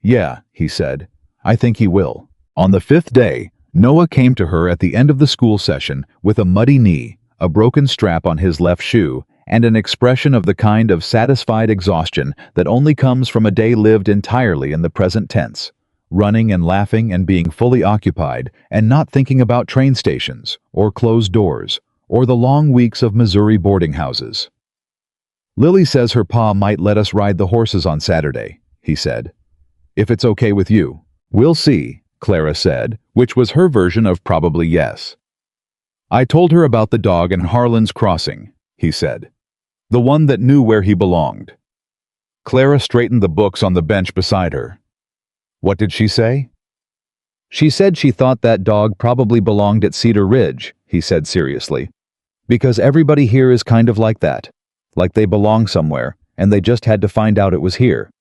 "Yeah," he said, "I think he will." On the 5th day, Noah came to her at the end of the school session with a muddy knee, a broken strap on his left shoe, and an expression of the kind of satisfied exhaustion that only comes from a day lived entirely in the present tense, running and laughing and being fully occupied and not thinking about train stations or closed doors or the long weeks of Missouri boarding houses. "Lily says her pa might let us ride the horses on Saturday," he said. "If it's okay with you." "We'll see," Clara said, which was her version of probably yes. "I told her about the dog in Harlan's Crossing," he said. "The one that knew where he belonged." Clara straightened the books on the bench beside her. "What did she say?" "She said she thought that dog probably belonged at Cedar Ridge," he said seriously. "Because everybody here is kind of like that. Like they belong somewhere, and they just had to find out it was here."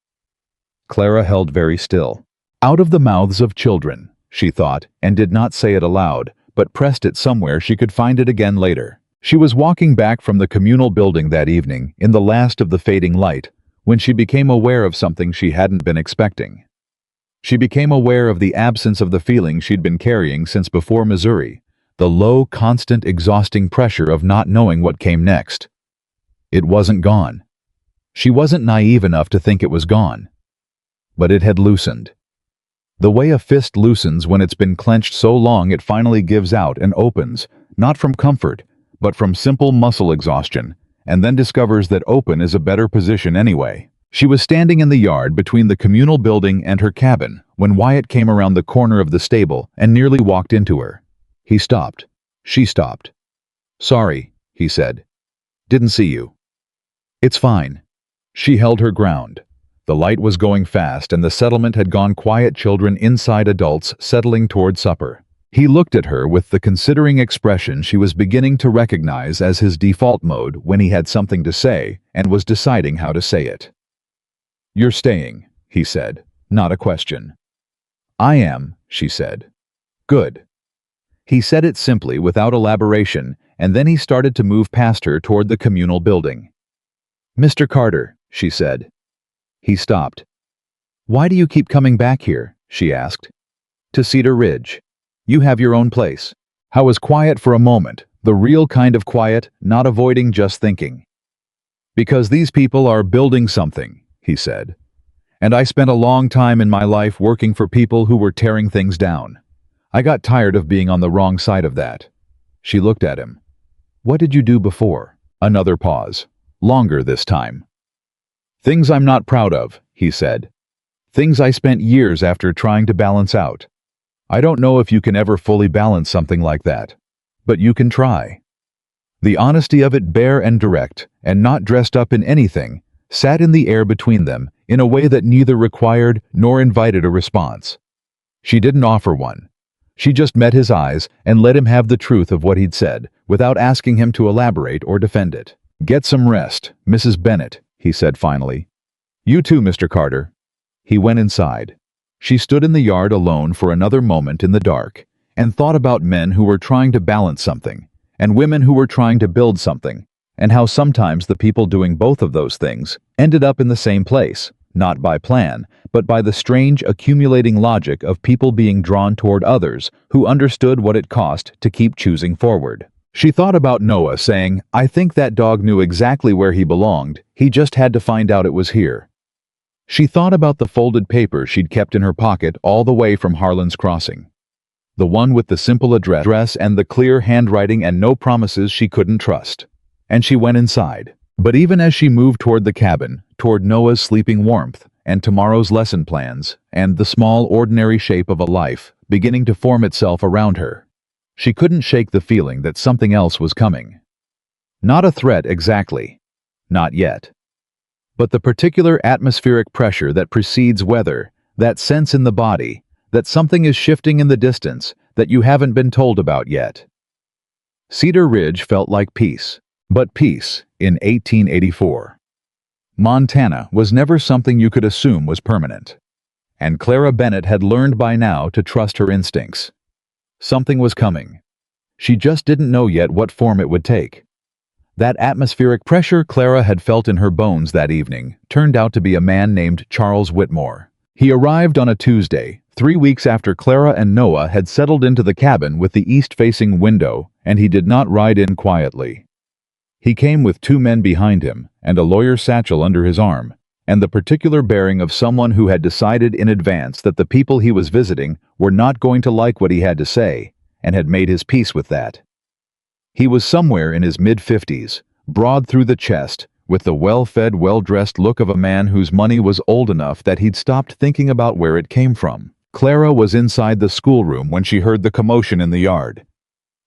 Clara held very still. Out of the mouths of children, she thought, and did not say it aloud, but pressed it somewhere she could find it again later. She was walking back from the communal building that evening, in the last of the fading light, when she became aware of something she hadn't been expecting. She became aware of the absence of the feeling she'd been carrying since before Missouri, the low, constant, exhausting pressure of not knowing what came next. It wasn't gone. She wasn't naive enough to think it was gone. But it had loosened. The way a fist loosens when it's been clenched so long it finally gives out and opens, not from comfort, but from simple muscle exhaustion, and then discovers that open is a better position anyway. She was standing in the yard between the communal building and her cabin when Wyatt came around the corner of the stable and nearly walked into her. He stopped. She stopped. "Sorry," he said. "Didn't see you." "It's fine." She held her ground. The light was going fast and the settlement had gone quiet, children inside, adults settling toward supper. He looked at her with the considering expression she was beginning to recognize as his default mode when he had something to say and was deciding how to say it. "You're staying," he said, not a question. "I am," she said. "Good." He said it simply, without elaboration, and then he started to move past her toward the communal building. "Mr. Carter," she said. He stopped. "Why do you keep coming back here?" she asked. "To Cedar Ridge." You have your own place." I was quiet for a moment, the real kind of quiet, not avoiding, just thinking. "Because these people are building something," he said. "And I spent a long time in my life working for people who were tearing things down. I got tired of being on the wrong side of that." She looked at him. "What did you do before?" Another pause. Longer this time. "Things I'm not proud of," he said. "Things I spent years after trying to balance out. I don't know if you can ever fully balance something like that. But you can try." The honesty of it, bare and direct, and not dressed up in anything, sat in the air between them in a way that neither required nor invited a response. She didn't offer one. She just met his eyes and let him have the truth of what he'd said, without asking him to elaborate or defend it. "Get some rest, Mrs. Bennett," he said finally. "You too, Mr. Carter." He went inside. She stood in the yard alone for another moment in the dark, and thought about men who were trying to balance something, and women who were trying to build something, and how sometimes the people doing both of those things ended up in the same place, not by plan, but by the strange accumulating logic of people being drawn toward others who understood what it cost to keep choosing forward. She thought about Noah saying, "I think that dog knew exactly where he belonged, he just had to find out it was here." She thought about the folded paper she'd kept in her pocket all the way from Harlan's Crossing. The one with the simple address and the clear handwriting and no promises she couldn't trust. And she went inside. But even as she moved toward the cabin, toward Noah's sleeping warmth, and tomorrow's lesson plans, and the small ordinary shape of a life beginning to form itself around her, she couldn't shake the feeling that something else was coming. Not a threat exactly. Not yet. But the particular atmospheric pressure that precedes weather, that sense in the body, that something is shifting in the distance that you haven't been told about yet. Cedar Ridge felt like peace, but peace in 1884. Montana was never something you could assume was permanent. And Clara Bennett had learned by now to trust her instincts. Something was coming. She just didn't know yet what form it would take. That atmospheric pressure Clara had felt in her bones that evening turned out to be a man named Charles Whitmore. He arrived on a Tuesday, 3 weeks after Clara and Noah had settled into the cabin with the east-facing window, and he did not ride in quietly. He came with 2 men behind him and a lawyer's satchel under his arm, and the particular bearing of someone who had decided in advance that the people he was visiting were not going to like what he had to say, and had made his peace with that. He was somewhere in his mid-50s, broad through the chest, with the well-fed, well-dressed look of a man whose money was old enough that he'd stopped thinking about where it came from. Clara was inside the schoolroom when she heard the commotion in the yard.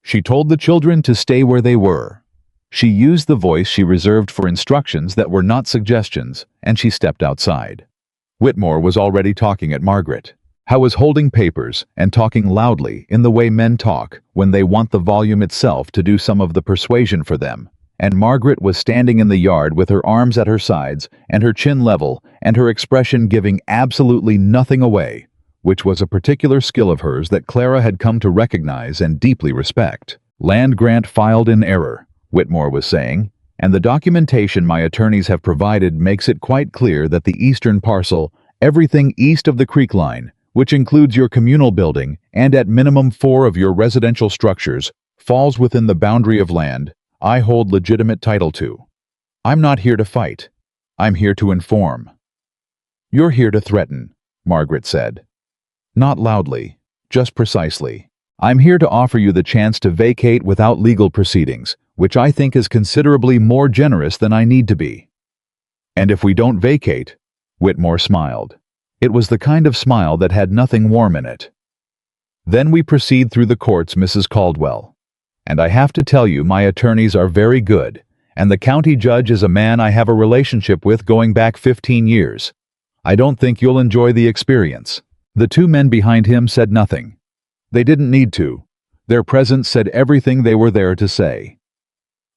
She told the children to stay where they were. She used the voice she reserved for instructions that were not suggestions, and she stepped outside. Whitmore was already talking at Margaret. Howe was holding papers and talking loudly in the way men talk when they want the volume itself to do some of the persuasion for them, and Margaret was standing in the yard with her arms at her sides and her chin level and her expression giving absolutely nothing away, which was a particular skill of hers that Clara had come to recognize and deeply respect. "Land grant filed in error," Whitmore was saying, "and the documentation my attorneys have provided makes it quite clear that the eastern parcel, everything east of the creek line, which includes your communal building and at minimum 4 of your residential structures, falls within the boundary of land I hold legitimate title to. I'm not here to fight. I'm here to inform." "You're here to threaten," Margaret said. "Not loudly, just precisely. I'm here to offer you the chance to vacate without legal proceedings, which I think is considerably more generous than I need to be." "And if we don't vacate," Whitmore smiled. It was the kind of smile that had nothing warm in it. "Then we proceed through the courts, Mrs. Caldwell. And I have to tell you my attorneys are very good, and the county judge is a man I have a relationship with going back 15 years. I don't think you'll enjoy the experience." The 2 men behind him said nothing. They didn't need to. Their presence said everything they were there to say.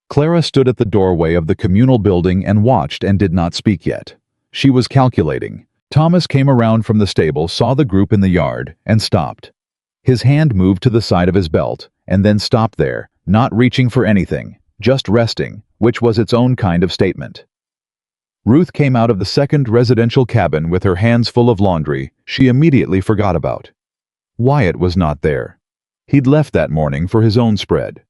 Clara stood at the doorway of the communal building and watched and did not speak yet. She was calculating. Thomas came around from the stable, saw the group in the yard, and stopped. His hand moved to the side of his belt, and then stopped there, not reaching for anything, just resting, which was its own kind of statement. Ruth came out of the second residential cabin with her hands full of laundry she immediately forgot about. Wyatt was not there. He'd left that morning for his own spread.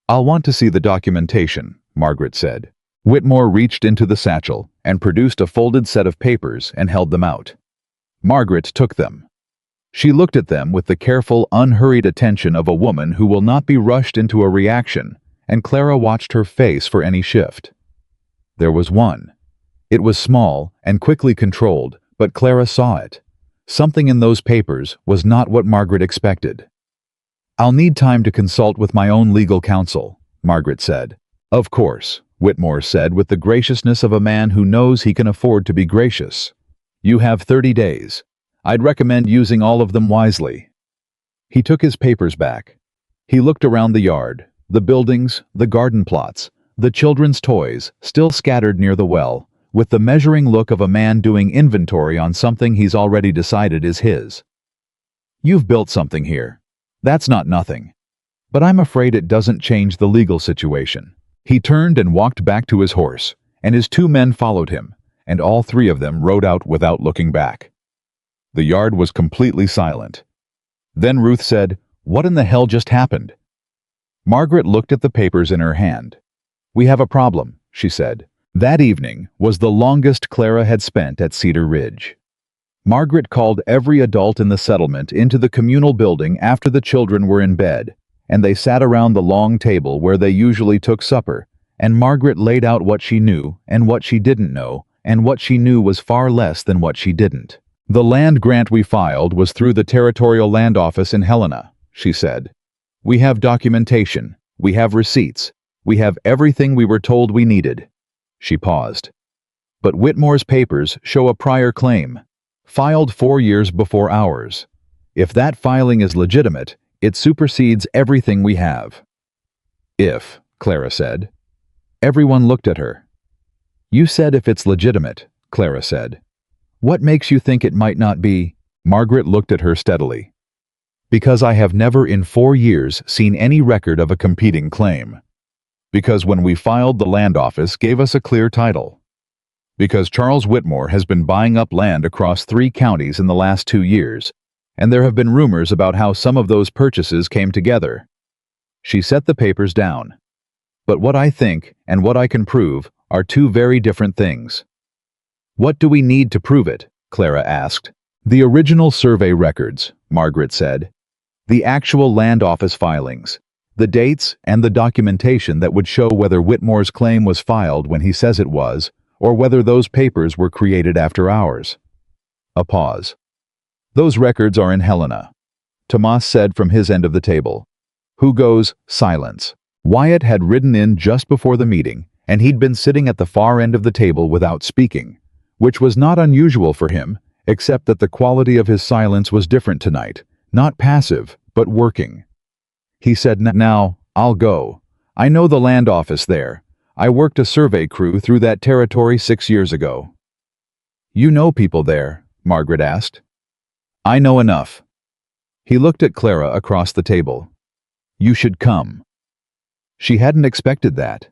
"I'll want to see the documentation," Margaret said. Whitmore reached into the satchel and produced a folded set of papers and held them out. Margaret took them. She looked at them with the careful, unhurried attention of a woman who will not be rushed into a reaction, and Clara watched her face for any shift. There was one. It was small and quickly controlled, but Clara saw it. Something in those papers was not what Margaret expected. "I'll need time to consult with my own legal counsel," Margaret said. "Of course," Whitmore said with the graciousness of a man who knows he can afford to be gracious. "You have 30 days. I'd recommend using all of them wisely." He took his papers back. He looked around the yard, the buildings, the garden plots, the children's toys still scattered near the well, with the measuring look of a man doing inventory on something he's already decided is his. "You've built something here. That's not nothing. But I'm afraid it doesn't change the legal situation." He turned and walked back to his horse, and his 2 men followed him, and all 3 of them rode out without looking back. The yard was completely silent. Then Ruth said, "What in the hell just happened?" Margaret looked at the papers in her hand. "We have a problem," she said. That evening was the longest Clara had spent at Cedar Ridge. Margaret called every adult in the settlement into the communal building after the children were in bed, and they sat around the long table where they usually took supper, and Margaret laid out what she knew and what she didn't know, and what she knew was far less than what she didn't. "The land grant we filed was through the Territorial Land Office in Helena," she said. "We have documentation, we have receipts, we have everything we were told we needed." She paused. "But Whitmore's papers show a prior claim, filed 4 years before ours. If that filing is legitimate, it supersedes everything we have." "If," Clara said. Everyone looked at her. "You said if it's legitimate," Clara said. "What makes you think it might not be?" Margaret looked at her steadily. "Because I have never in 4 years seen any record of a competing claim. Because when we filed, the land office gave us a clear title. Because Charles Whitmore has been buying up land across 3 counties in the last 2 years, and there have been rumors about how some of those purchases came together." She set the papers down. "But what I think and what I can prove are 2 very different things." "What do we need to prove it?" Clara asked. "The original survey records," Margaret said. "The actual land office filings, the dates and the documentation that would show whether Whitmore's claim was filed when he says it was, or whether those papers were created after ours." A pause. "Those records are in Helena," Tomas said from his end of the table. "Who goes?" Silence. Wyatt had ridden in just before the meeting, and he'd been sitting at the far end of the table without speaking, which was not unusual for him, except that the quality of his silence was different tonight, not passive, but working. He said, "Now, I'll go. I know the land office there. I worked a survey crew through that territory 6 years ago." "You know people there?" Margaret asked. "I know enough." He looked at Clara across the table. "You should come." She hadn't expected that.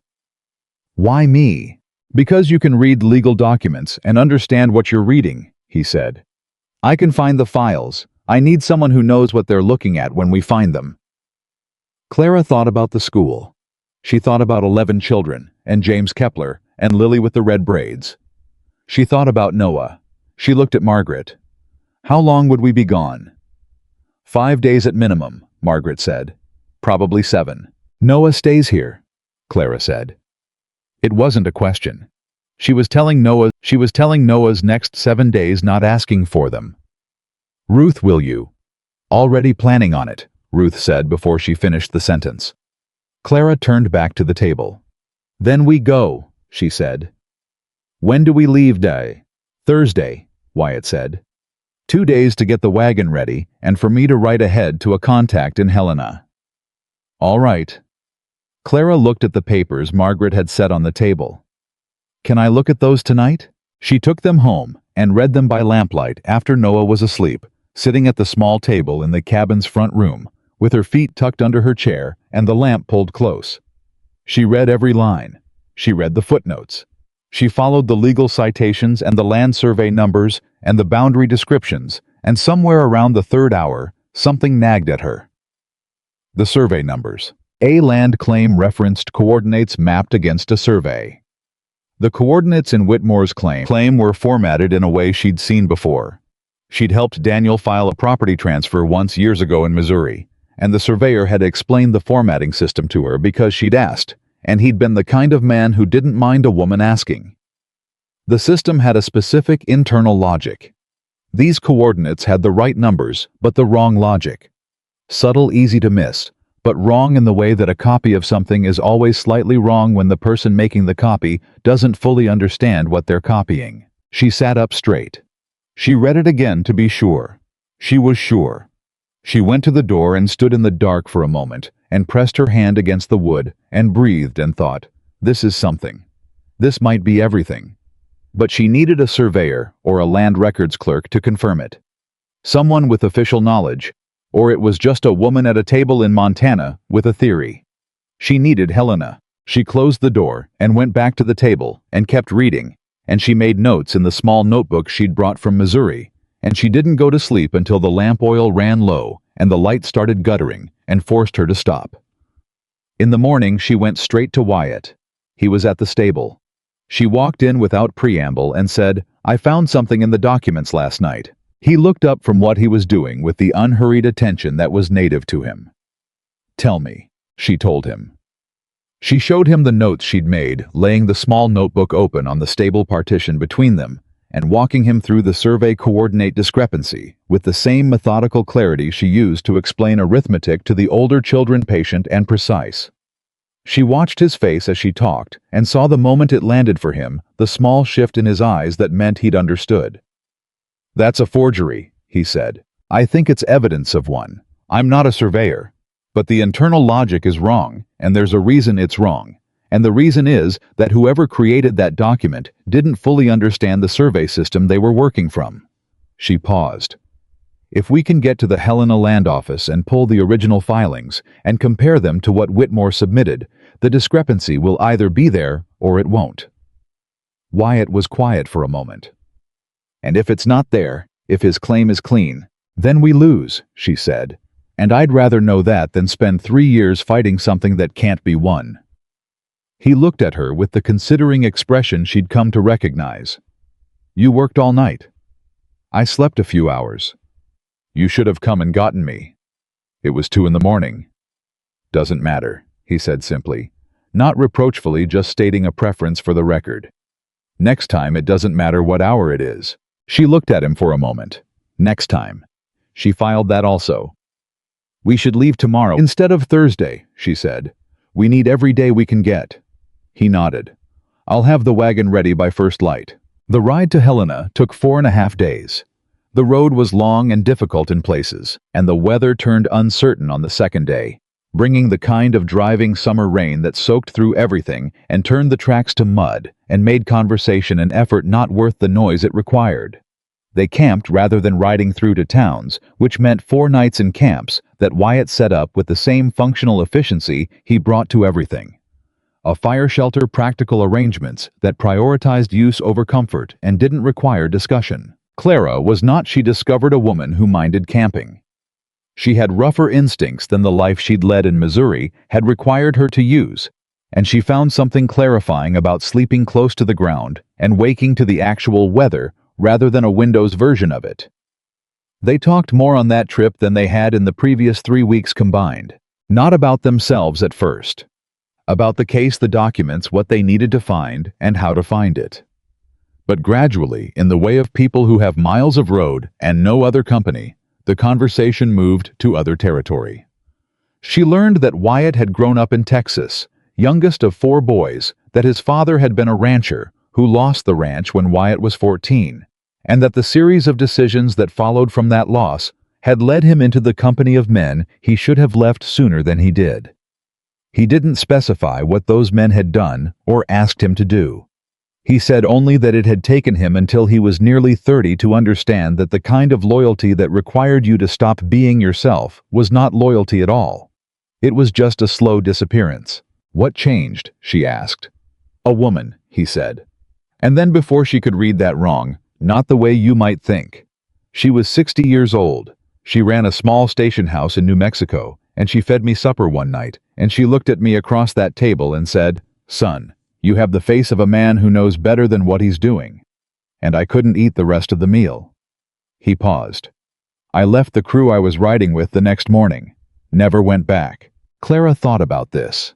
"Why me?" "Because you can read legal documents and understand what you're reading," he said. "I can find the files. I need someone who knows what they're looking at when we find them." Clara thought about the school. She thought about 11 children, and James Kepler, and Lily with the red braids. She thought about Noah. She looked at Margaret. "How long would we be gone?" 5 days at minimum," Margaret said. "Probably 7. "Noah stays here," Clara said. It wasn't a question. She was telling Noah's next 7 days, not asking for them. "Ruth, will you?" "Already planning on it," Ruth said before she finished the sentence. Clara turned back to the table. "Then we go," she said. "When do we leave day?" "Thursday," Wyatt said. 2 days to get the wagon ready and for me to write ahead to a contact in Helena." "All right." Clara looked at the papers Margaret had set on the table. "Can I look at those tonight?" She took them home and read them by lamplight after Noah was asleep, sitting at the small table in the cabin's front room, with her feet tucked under her chair and the lamp pulled close. She read every line. She read the footnotes. She followed the legal citations and the land survey numbers and the boundary descriptions, and somewhere around the 3rd hour, something nagged at her. The survey numbers. A land claim referenced coordinates mapped against a survey. The coordinates in Whitmore's claim were formatted in a way she'd seen before. She'd helped Daniel file a property transfer once years ago in Missouri, and the surveyor had explained the formatting system to her because she'd asked, and he'd been the kind of man who didn't mind a woman asking. The system had a specific internal logic. These coordinates had the right numbers, but the wrong logic. Subtle, easy to miss, but wrong in the way that a copy of something is always slightly wrong when the person making the copy doesn't fully understand what they're copying. She sat up straight. She read it again to be sure. She was sure. She went to the door and stood in the dark for a moment and pressed her hand against the wood and breathed and thought, this is something. This might be everything. But she needed a surveyor or a land records clerk to confirm it. Someone with official knowledge, or it was just a woman at a table in Montana with a theory. She needed Helena. She closed the door and went back to the table and kept reading, and she made notes in the small notebook she'd brought from Missouri, and she didn't go to sleep until the lamp oil ran low and the light started guttering and forced her to stop. In the morning, she went straight to Wyatt. He was at the stable. She walked in without preamble and said, I found something in the documents last night. He looked up from what he was doing with the unhurried attention that was native to him. Tell me, she told him. She showed him the notes she'd made, laying the small notebook open on the stable partition between them, and walking him through the survey coordinate discrepancy with the same methodical clarity she used to explain arithmetic to the older children, patient and precise. She watched his face as she talked and saw the moment it landed for him, the small shift in his eyes that meant he'd understood. That's a forgery, he said. I think it's evidence of one. I'm not a surveyor. But the internal logic is wrong, and there's a reason it's wrong. And the reason is that whoever created that document didn't fully understand the survey system they were working from. She paused. If we can get to the Helena Land Office and pull the original filings and compare them to what Whitmore submitted, the discrepancy will either be there or it won't. Wyatt was quiet for a moment. And if it's not there, if his claim is clean, then we lose, she said. And I'd rather know that than spend 3 years fighting something that can't be won. He looked at her with the considering expression she'd come to recognize. You worked all night. I slept a few hours. You should have come and gotten me. It was 2 a.m. Doesn't matter, he said simply, not reproachfully, just stating a preference for the record. Next time it doesn't matter what hour it is. She looked at him for a moment. Next time. She filed that also. We should leave tomorrow instead of Thursday, she said. We need every day we can get. He nodded. I'll have the wagon ready by first light. The ride to Helena took 4.5 days. The road was long and difficult in places, and the weather turned uncertain on the second day, bringing the kind of driving summer rain that soaked through everything and turned the tracks to mud and made conversation an effort not worth the noise it required. They camped rather than riding through to towns, which meant 4 nights in camps that Wyatt set up with the same functional efficiency he brought to everything. A fire shelter, practical arrangements that prioritized use over comfort and didn't require discussion. Clara was not. She discovered a woman who minded camping. She had rougher instincts than the life she'd led in Missouri had required her to use, and she found something clarifying about sleeping close to the ground and waking to the actual weather rather than a Windows version of it. They talked more on that trip than they had in the previous 3 weeks combined. Not about themselves at first. About the case, the documents, what they needed to find, and how to find it. But gradually, in the way of people who have miles of road and no other company, the conversation moved to other territory. She learned that Wyatt had grown up in Texas, youngest of 4 boys, that his father had been a rancher who lost the ranch when Wyatt was 14, and that the series of decisions that followed from that loss had led him into the company of men he should have left sooner than he did. He didn't specify what those men had done or asked him to do. He said only that it had taken him until he was nearly 30 to understand that the kind of loyalty that required you to stop being yourself was not loyalty at all. It was just a slow disappearance. What changed? She asked. A woman, he said. And then before she could read that wrong, not the way you might think. She was 60 years old. She ran a small station house in New Mexico and she fed me supper one night, and she looked at me across that table and said, "Son, you have the face of a man who knows better than what he's doing." And I couldn't eat the rest of the meal. He paused. I left the crew I was riding with the next morning. Never went back. Clara thought about this.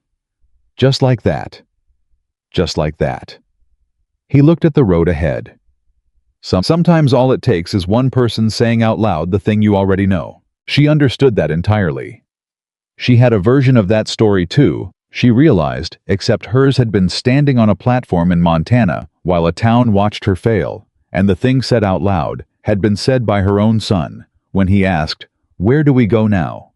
Just like that. Just like that. He looked at the road ahead. Sometimes all it takes is one person saying out loud the thing you already know. She understood that entirely. She had a version of that story too, she realized, except hers had been standing on a platform in Montana while a town watched her fail, and the thing said out loud had been said by her own son when he asked, "Where do we go now?"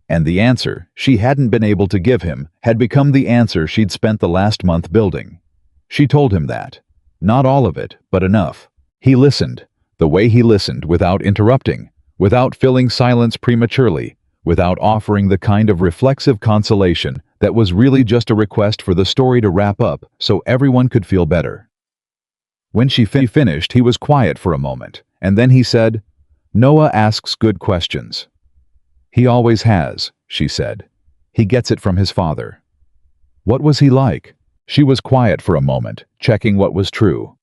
And the answer she hadn't been able to give him had become the answer she'd spent the last month building. She told him that. Not all of it, but enough. He listened, the way he listened, without interrupting, without filling silence prematurely, without offering the kind of reflexive consolation that was really just a request for the story to wrap up so everyone could feel better. When she finished, he was quiet for a moment, and then he said, "Noah asks good questions." "He always has," she said. "He gets it from his father." "What was he like?" She was quiet for a moment, checking what was true.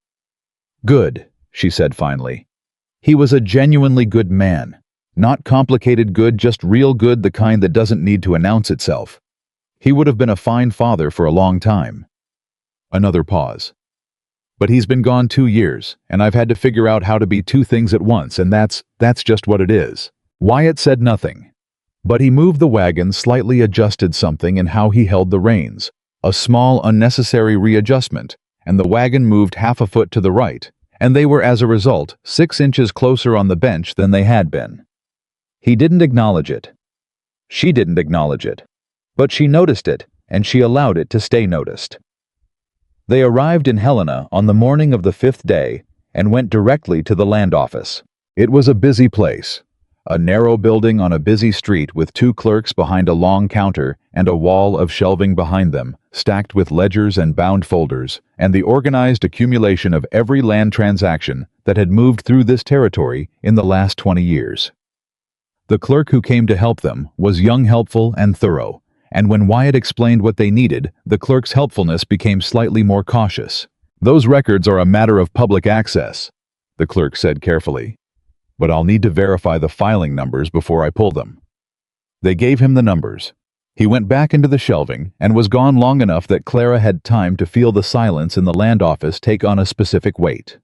"Good," she said finally. "He was a genuinely good man. Not complicated good, just real good, the kind that doesn't need to announce itself. He would have been a fine father for a long time." Another pause. "But he's been gone 2 years, and I've had to figure out how to be two things at once, and that's just what it is." Wyatt said nothing, but he moved the wagon, slightly adjusted something in how he held the reins. A small, unnecessary readjustment, and the wagon moved half a foot to the right, and they were as a result 6 inches closer on the bench than they had been. He didn't acknowledge it. She didn't acknowledge it. But she noticed it, and she allowed it to stay noticed. They arrived in Helena on the morning of the 5th day and went directly to the land office. It was a busy place. A narrow building on a busy street with 2 clerks behind a long counter and a wall of shelving behind them, stacked with ledgers and bound folders, and the organized accumulation of every land transaction that had moved through this territory in the last 20 years. The clerk who came to help them was young, helpful, and thorough, and when Wyatt explained what they needed, the clerk's helpfulness became slightly more cautious. "Those records are a matter of public access," the clerk said carefully. "But I'll need to verify the filing numbers before I pull them." They gave him the numbers. He went back into the shelving and was gone long enough that Clara had time to feel the silence in the land office take on a specific weight.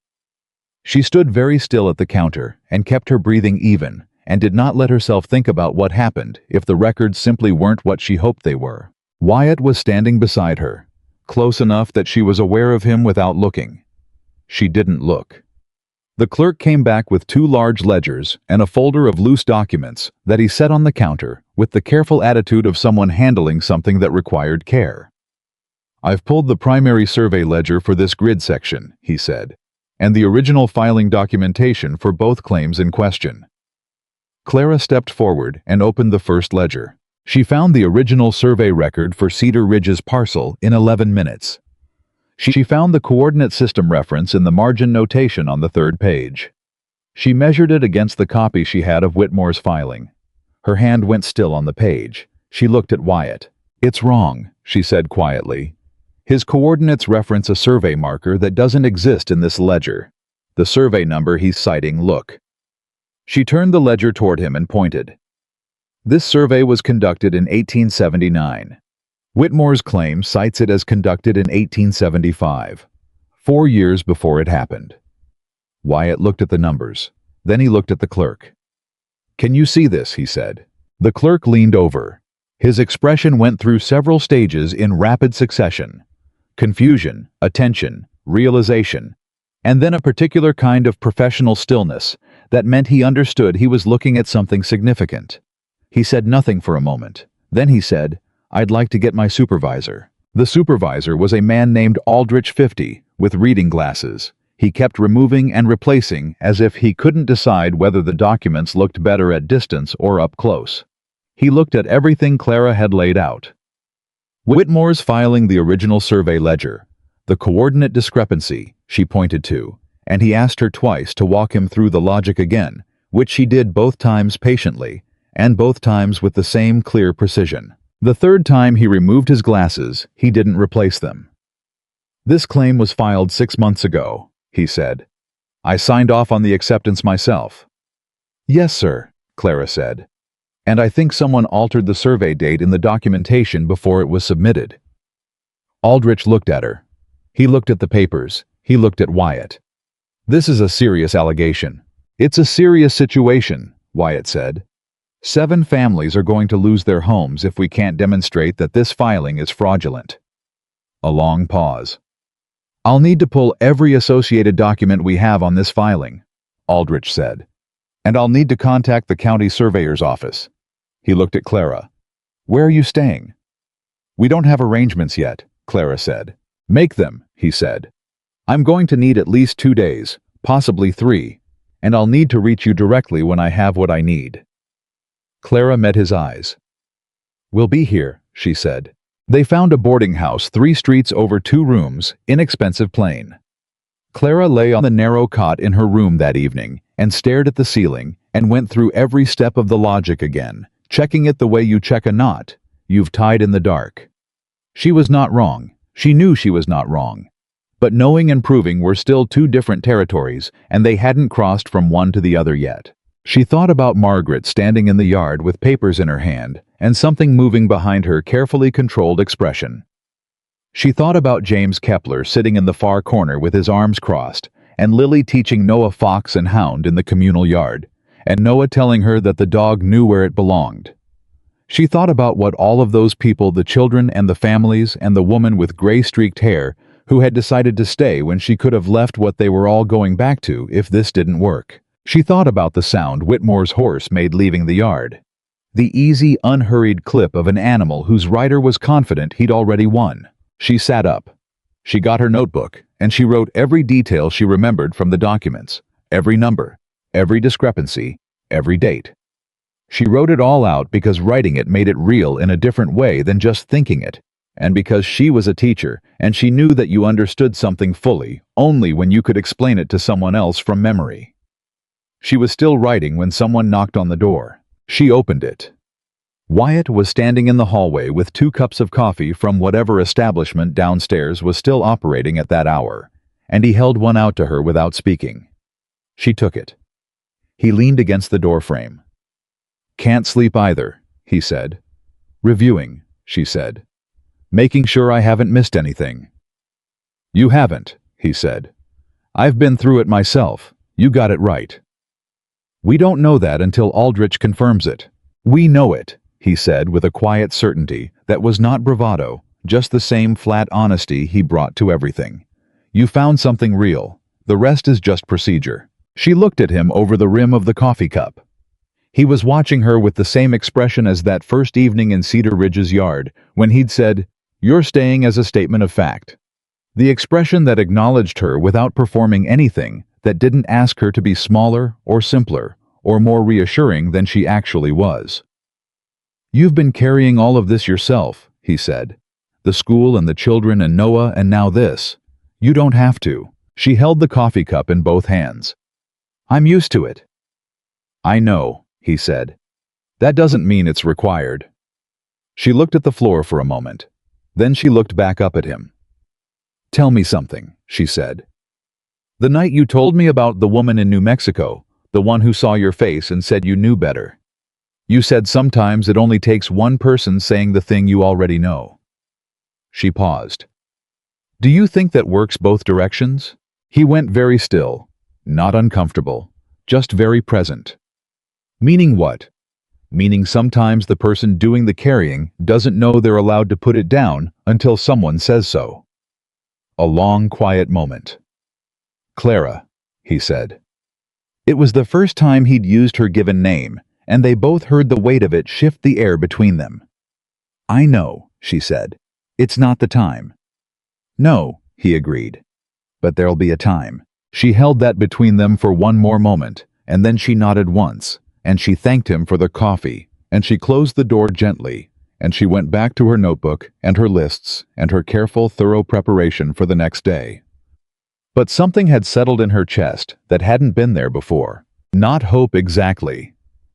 She stood very still at the counter and kept her breathing even, and did not let herself think about what happened if the records simply weren't what she hoped they were. Wyatt was standing beside her, close enough that she was aware of him without looking. She didn't look. The clerk came back with 2 large ledgers and a folder of loose documents that he set on the counter with the careful attitude of someone handling something that required care. "I've pulled the primary survey ledger for this grid section," he said, "and the original filing documentation for both claims in question." Clara stepped forward and opened the first ledger. She found the original survey record for Cedar Ridge's parcel in 11 minutes. She found the coordinate system reference in the margin notation on the 3rd page. She measured it against the copy she had of Whitmore's filing. Her hand went still on the page. She looked at Wyatt. "It's wrong," she said quietly. "His coordinates reference a survey marker that doesn't exist in this ledger. The survey number he's citing, look." She turned the ledger toward him and pointed. "This survey was conducted in 1879. Whitmore's claim cites it as conducted in 1875, 4 years before it happened." Wyatt looked at the numbers. Then he looked at the clerk. "Can you see this?" he said. The clerk leaned over. His expression went through several stages in rapid succession. Confusion, attention, realization, and then a particular kind of professional stillness that meant he understood he was looking at something significant. He said nothing for a moment. Then he said, "I'd like to get my supervisor." The supervisor was a man named Aldrich 50, with reading glasses. He kept removing and replacing as if he couldn't decide whether the documents looked better at distance or up close. He looked at everything Clara had laid out. Whitmore's filing the original survey ledger, the coordinate discrepancy, she pointed to, and he asked her twice to walk him through the logic again, which she did both times patiently, and both times with the same clear precision. The third time he removed his glasses, he didn't replace them. "This claim was filed 6 months ago," he said. "I signed off on the acceptance myself." "Yes, sir," Clara said. "And I think someone altered the survey date in the documentation before it was submitted." Aldrich looked at her. He looked at the papers. He looked at Wyatt. "This is a serious allegation." "It's a serious situation," Wyatt said. 7 families are going to lose their homes if we can't demonstrate that this filing is fraudulent." A long pause. "I'll need to pull every associated document we have on this filing," Aldrich said. "And I'll need to contact the county surveyor's office." He looked at Clara. "Where are you staying?" "We don't have arrangements yet," Clara said. "Make them," he said. "I'm going to need at least 2 days, possibly 3, and I'll need to reach you directly when I have what I need." Clara met his eyes. "We'll be here," she said. They found a boarding house 3 streets over 2 rooms, inexpensive plain. Clara lay on the narrow cot in her room that evening and stared at the ceiling and went through every step of the logic again, checking it the way you check a knot you've tied in the dark. She was not wrong. She knew she was not wrong. But knowing and proving were still 2 different territories, and they hadn't crossed from one to the other yet. She thought about Margaret standing in the yard with papers in her hand and something moving behind her carefully controlled expression. She thought about James Kepler sitting in the far corner with his arms crossed, and Lily teaching Noah fox and hound in the communal yard, and Noah telling her that the dog knew where it belonged. She thought about what all of those people, the children and the families and the woman with gray-streaked hair, who had decided to stay when she could have left what they were all going back to if this didn't work. She thought about the sound Whitmore's horse made leaving the yard. The easy, unhurried clip of an animal whose rider was confident he'd already won. She sat up. She got her notebook, and she wrote every detail she remembered from the documents, every number, every discrepancy, every date. She wrote it all out because writing it made it real in a different way than just thinking it, and because she was a teacher, and she knew that you understood something fully only when you could explain it to someone else from memory. She was still writing when someone knocked on the door. She opened it. Wyatt was standing in the hallway with 2 cups of coffee from whatever establishment downstairs was still operating at that hour, and he held one out to her without speaking. She took it. He leaned against the doorframe. "Can't sleep either," he said. "Reviewing," she said. "Making sure I haven't missed anything." "You haven't," he said. "I've been through it myself. You got it right." "We don't know that until Aldrich confirms it." "We know it," he said with a quiet certainty that was not bravado, just the same flat honesty he brought to everything. "You found something real. The rest is just procedure." She looked at him over the rim of the coffee cup. He was watching her with the same expression as that first evening in Cedar Ridge's yard, when he'd said, "You're staying as a statement of fact." The expression that acknowledged her without performing anything, that didn't ask her to be smaller or simpler or more reassuring than she actually was. "You've been carrying all of this yourself," he said. "The school and the children and Noah and now this. You don't have to." She held the coffee cup in both hands. "I'm used to it." "I know," he said. "That doesn't mean it's required." She looked at the floor for a moment. Then she looked back up at him. "Tell me something," she said. "The night you told me about the woman in New Mexico, the one who saw your face and said you knew better. You said sometimes it only takes one person saying the thing you already know." She paused. "Do you think that works both directions?" He went very still, not uncomfortable, just very present. "Meaning what?" "Meaning sometimes the person doing the carrying doesn't know they're allowed to put it down until someone says so." A long, quiet moment. "Clara," he said. It was the first time he'd used her given name, and they both heard the weight of it shift the air between them. "I know," she said. "It's not the time." "No," he agreed. "But there'll be a time." She held that between them for one more moment, and then she nodded once, and she thanked him for the coffee, and she closed the door gently, and she went back to her notebook and her lists and her careful, thorough preparation for the next day. But something had settled in her chest that hadn't been there before. Not hope exactly.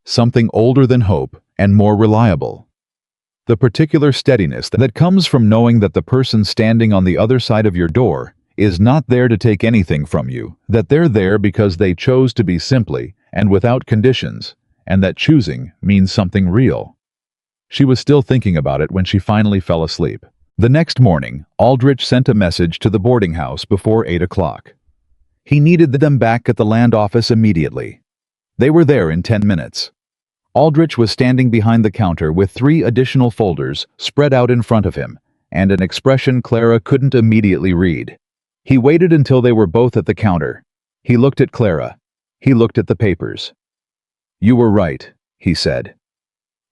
something older than hope and more reliable. The particular steadiness that comes from knowing that the person standing on the other side of your door is not there to take anything from you, that they're there because they chose to be simply and without conditions, and that choosing means something real. She was still thinking about it when she finally fell asleep. The next morning, Aldrich sent a message to the boarding house before 8 o'clock. He needed them back at the land office immediately. They were there in 10 minutes. Aldrich was standing behind the counter with 3 additional folders spread out in front of him, and an expression Clara couldn't immediately read. He waited until they were both at the counter. He looked at Clara. He looked at the papers. "You were right," he said.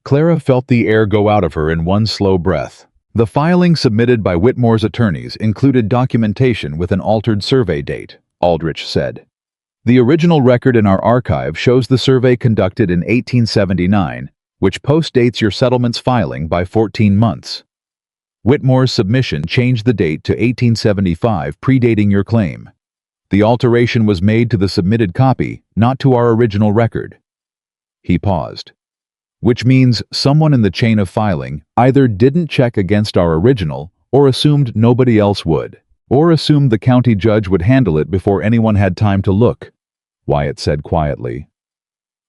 Clara felt the air go out of her in one slow breath. The filing submitted by Whitmore's attorneys included documentation with an altered survey date, Aldrich said. The original record in our archive shows the survey conducted in 1879, which postdates your settlement's filing by 14 months. Whitmore's submission changed the date to 1875, predating your claim. The alteration was made to the submitted copy, not to our original record. He paused. Which means someone in the chain of filing either didn't check against our original or assumed nobody else would, or assumed the county judge would handle it before anyone had time to look, Wyatt said quietly.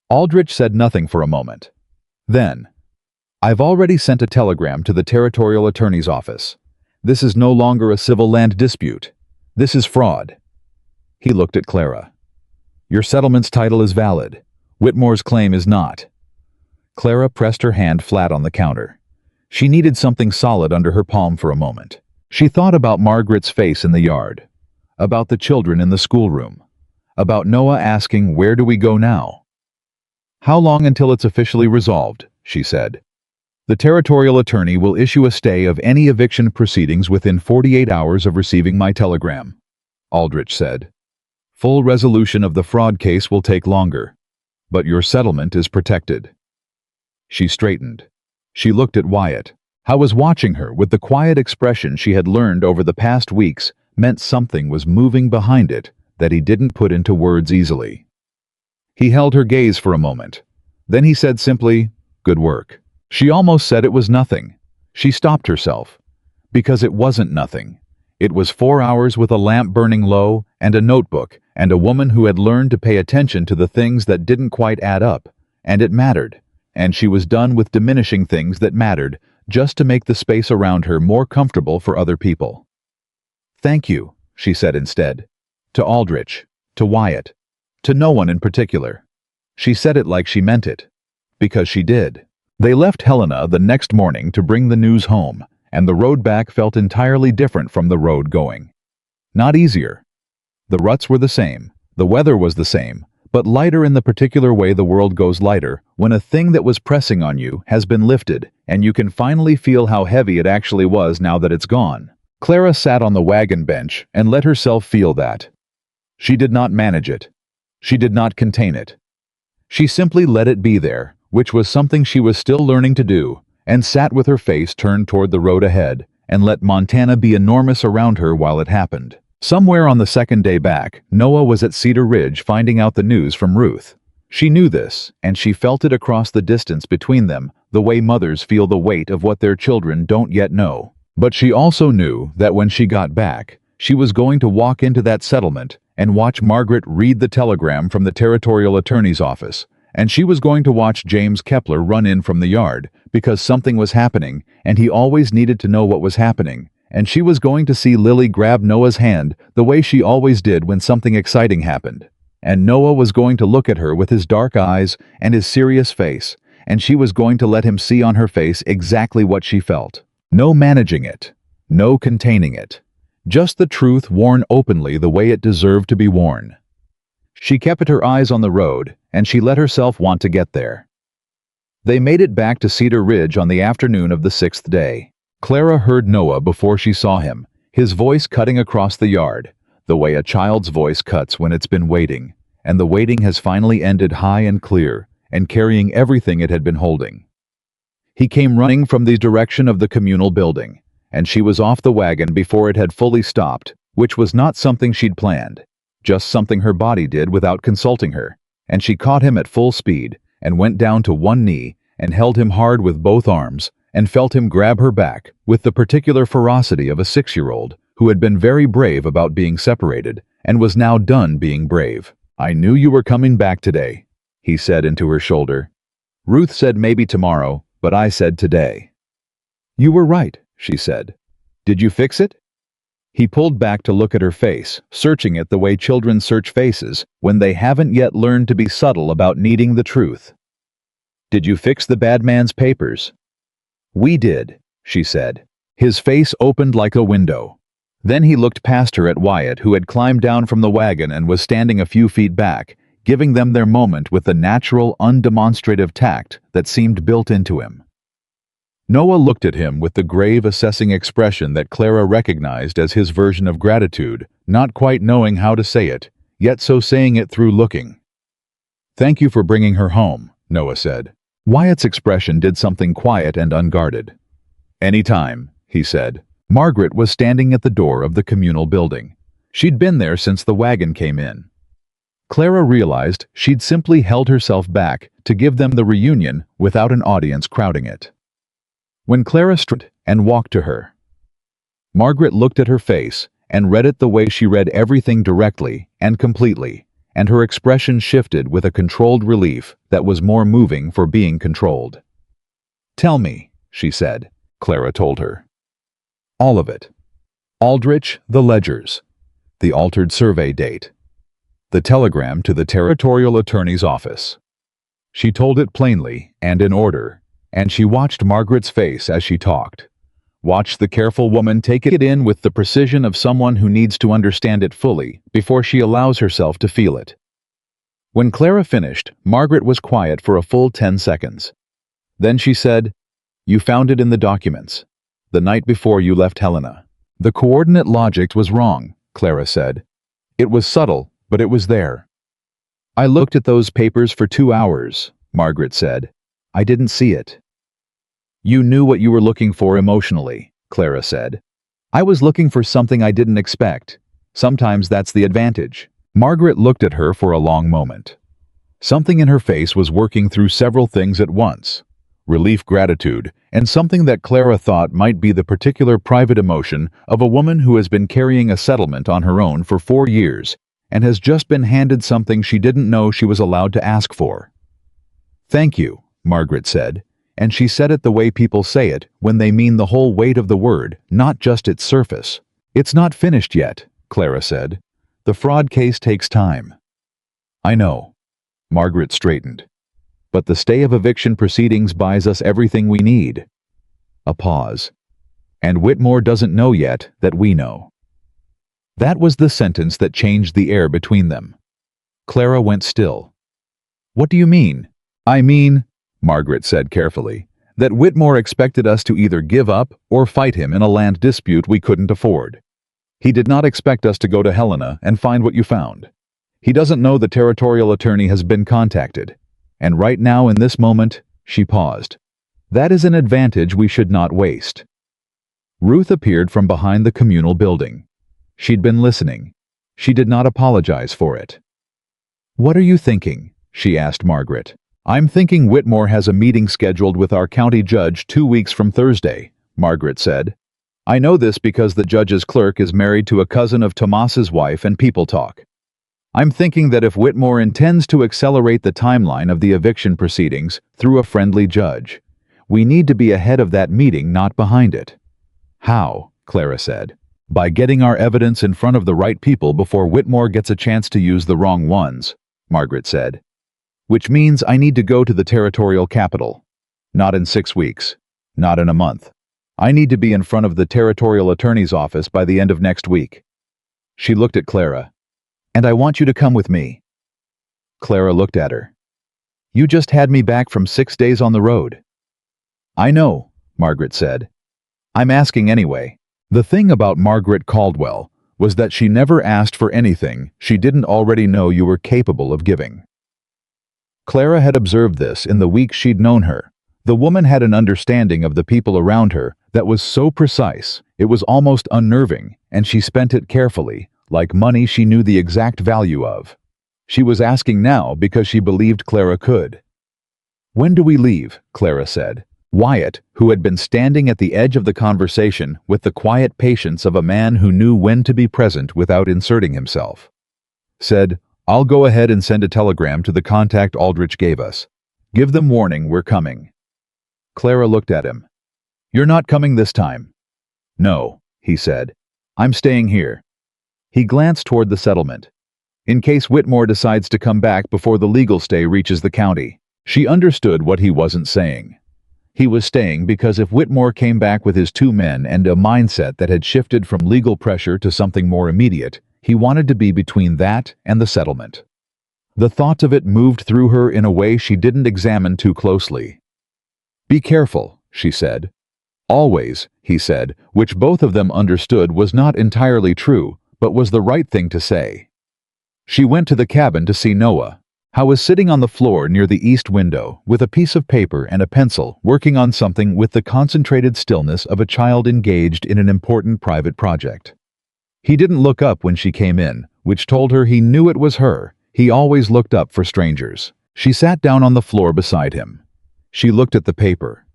Aldrich said nothing for a moment. Then, "I've already sent a telegram to the territorial attorney's office. This is no longer a civil land dispute. This is fraud." He looked at Clara. "Your settlement's title is valid. Whitmore's claim is not." Clara pressed her hand flat on the counter. She needed something solid under her palm for a moment. She thought about Margaret's face in the yard, about the children in the schoolroom, about Noah asking, "Where do we go now?" "How long until it's officially resolved?" she said. "The territorial attorney will issue a stay of any eviction proceedings within 48 hours of receiving my telegram," Aldrich said. "Full resolution of the fraud case will take longer, but your settlement is protected." She straightened. She looked at Wyatt. How was watching her with the quiet expression she had learned over the past weeks meant something was moving behind it that he didn't put into words easily. He held her gaze for a moment. Then he said simply, "Good work." She almost said it was nothing. She stopped herself. Because it wasn't nothing. It was 4 hours with a lamp burning low and a notebook and a woman who had learned to pay attention to the things that didn't quite add up, and it mattered. And she was done with diminishing things that mattered just to make the space around her more comfortable for other people. "Thank you," she said instead. To Aldrich, to Wyatt, to no one in particular. She said it like she meant it. Because she did. They left Helena the next morning to bring the news home, and the road back felt entirely different from the road going. Not easier. The ruts were the same, the weather was the same, but lighter in the particular way the world goes lighter when a thing that was pressing on you has been lifted, and you can finally feel how heavy it actually was now that it's gone. Clara sat on the wagon bench and let herself feel that. She did not manage it. She did not contain it. She simply let it be there, which was something she was still learning to do, and sat with her face turned toward the road ahead, and let Montana be enormous around her while it happened. Somewhere on the second day back, Noah was at Cedar Ridge finding out the news from Ruth. She knew this, and she felt it across the distance between them, the way mothers feel the weight of what their children don't yet know. But she also knew that when she got back, she was going to walk into that settlement and watch Margaret read the telegram from the territorial attorney's office, and she was going to watch James Kepler run in from the yard, because something was happening, and he always needed to know what was happening. And she was going to see Lily grab Noah's hand the way she always did when something exciting happened. And Noah was going to look at her with his dark eyes and his serious face, and she was going to let him see on her face exactly what she felt. No managing it. No containing it. Just the truth worn openly the way it deserved to be worn. She kept her eyes on the road, and she let herself want to get there. They made it back to Cedar Ridge on the afternoon of the 6th day. Clara heard Noah before she saw him, his voice cutting across the yard, the way a child's voice cuts when it's been waiting, and the waiting has finally ended high and clear, and carrying everything it had been holding. He came running from the direction of the communal building, and she was off the wagon before it had fully stopped, which was not something she'd planned, just something her body did without consulting her, and she caught him at full speed, and went down to one knee and held him hard with both arms and felt him grab her back with the particular ferocity of a 6-year-old who had been very brave about being separated and was now done being brave. "I knew you were coming back today," he said into her shoulder. "Ruth said maybe tomorrow, but I said today." "You were right," she said. "Did you fix it?" He pulled back to look at her face, searching it the way children search faces when they haven't yet learned to be subtle about needing the truth. "Did you fix the bad man's papers?" "We did," she said. His face opened like a window. Then he looked past her at Wyatt, who had climbed down from the wagon and was standing a few feet back, giving them their moment with the natural, undemonstrative tact that seemed built into him. Noah looked at him with the grave, assessing expression that Clara recognized as his version of gratitude, not quite knowing how to say it, yet so saying it through looking. "Thank you for bringing her home," Noah said. Wyatt's expression did something quiet and unguarded. "Any time," he said. Margaret was standing at the door of the communal building. She'd been there since the wagon came in. Clara realized she'd simply held herself back to give them the reunion without an audience crowding it. When Clara stood and walked to her, Margaret looked at her face and read it the way she read everything directly and completely, and her expression shifted with a controlled relief that was more moving for being controlled. "Tell me," she said. Clara told her. "All of it. Aldrich, the ledgers, the altered survey date, the telegram to the territorial attorney's office." She told it plainly and in order, and she watched Margaret's face as she talked. Watched the careful woman take it in with the precision of someone who needs to understand it fully before she allows herself to feel it. When Clara finished, Margaret was quiet for a full 10 seconds. Then she said, "You found it in the documents, the night before you left Helena." "The coordinate logic was wrong," Clara said. "It was subtle, but it was there." "I looked at those papers for 2 hours," Margaret said. "I didn't see it." "You knew what you were looking for emotionally," Clara said. "I was looking for something I didn't expect. Sometimes that's the advantage." Margaret looked at her for a long moment. Something in her face was working through several things at once: relief, gratitude, and something that Clara thought might be the particular private emotion of a woman who has been carrying a settlement on her own for 4 years and has just been handed something she didn't know she was allowed to ask for. "Thank you," Margaret said, and she said it the way people say it when they mean the whole weight of the word, not just its surface. "It's not finished yet," Clara said. "The fraud case takes time." "I know." Margaret straightened. "But the stay of eviction proceedings buys us everything we need." A pause. "And Whitmore doesn't know yet that we know." That was the sentence that changed the air between them. Clara went still. "What do you mean?" "I mean," Margaret said carefully, "that Whitmore expected us to either give up or fight him in a land dispute we couldn't afford. He did not expect us to go to Helena and find what you found. He doesn't know the territorial attorney has been contacted. And right now in this moment," she paused, "that is an advantage we should not waste." Ruth appeared from behind the communal building. She'd been listening. She did not apologize for it. "What are you thinking?" she asked Margaret. "I'm thinking Whitmore has a meeting scheduled with our county judge 2 weeks from Thursday," Margaret said. "I know this because the judge's clerk is married to a cousin of Tomas's wife and people talk. I'm thinking that if Whitmore intends to accelerate the timeline of the eviction proceedings through a friendly judge, we need to be ahead of that meeting, not behind it." "How?" Clara said. "By getting our evidence in front of the right people before Whitmore gets a chance to use the wrong ones," Margaret said. "Which means I need to go to the territorial capital. Not in 6 weeks. Not in a month. I need to be in front of the territorial attorney's office by the end of next week." She looked at Clara. "And I want you to come with me." Clara looked at her. "You just had me back from 6 days on the road." "I know," Margaret said. "I'm asking anyway." The thing about Margaret Caldwell was that she never asked for anything she didn't already know you were capable of giving. Clara had observed this in the weeks she'd known her. The woman had an understanding of the people around her that was so precise, it was almost unnerving, and she spent it carefully, like money she knew the exact value of. She was asking now because she believed Clara could. "When do we leave?" Clara said. Wyatt, who had been standing at the edge of the conversation with the quiet patience of a man who knew when to be present without inserting himself, said, "I'll go ahead and send a telegram to the contact Aldrich gave us. Give them warning we're coming." Clara looked at him. "You're not coming this time." "No," he said. "I'm staying here." He glanced toward the settlement. "In case Whitmore decides to come back before the legal stay reaches the county." She understood what he wasn't saying. He was staying because if Whitmore came back with his 2 men and a mindset that had shifted from legal pressure to something more immediate, he wanted to be between that and the settlement. The thought of it moved through her in a way she didn't examine too closely. "Be careful," she said. "Always," he said, which both of them understood was not entirely true, but was the right thing to say. She went to the cabin to see Noah. Howe was sitting on the floor near the east window, with a piece of paper and a pencil, working on something with the concentrated stillness of a child engaged in an important private project. He didn't look up when she came in, which told her he knew it was her. He always looked up for strangers. She sat down on the floor beside him. She looked at the paper.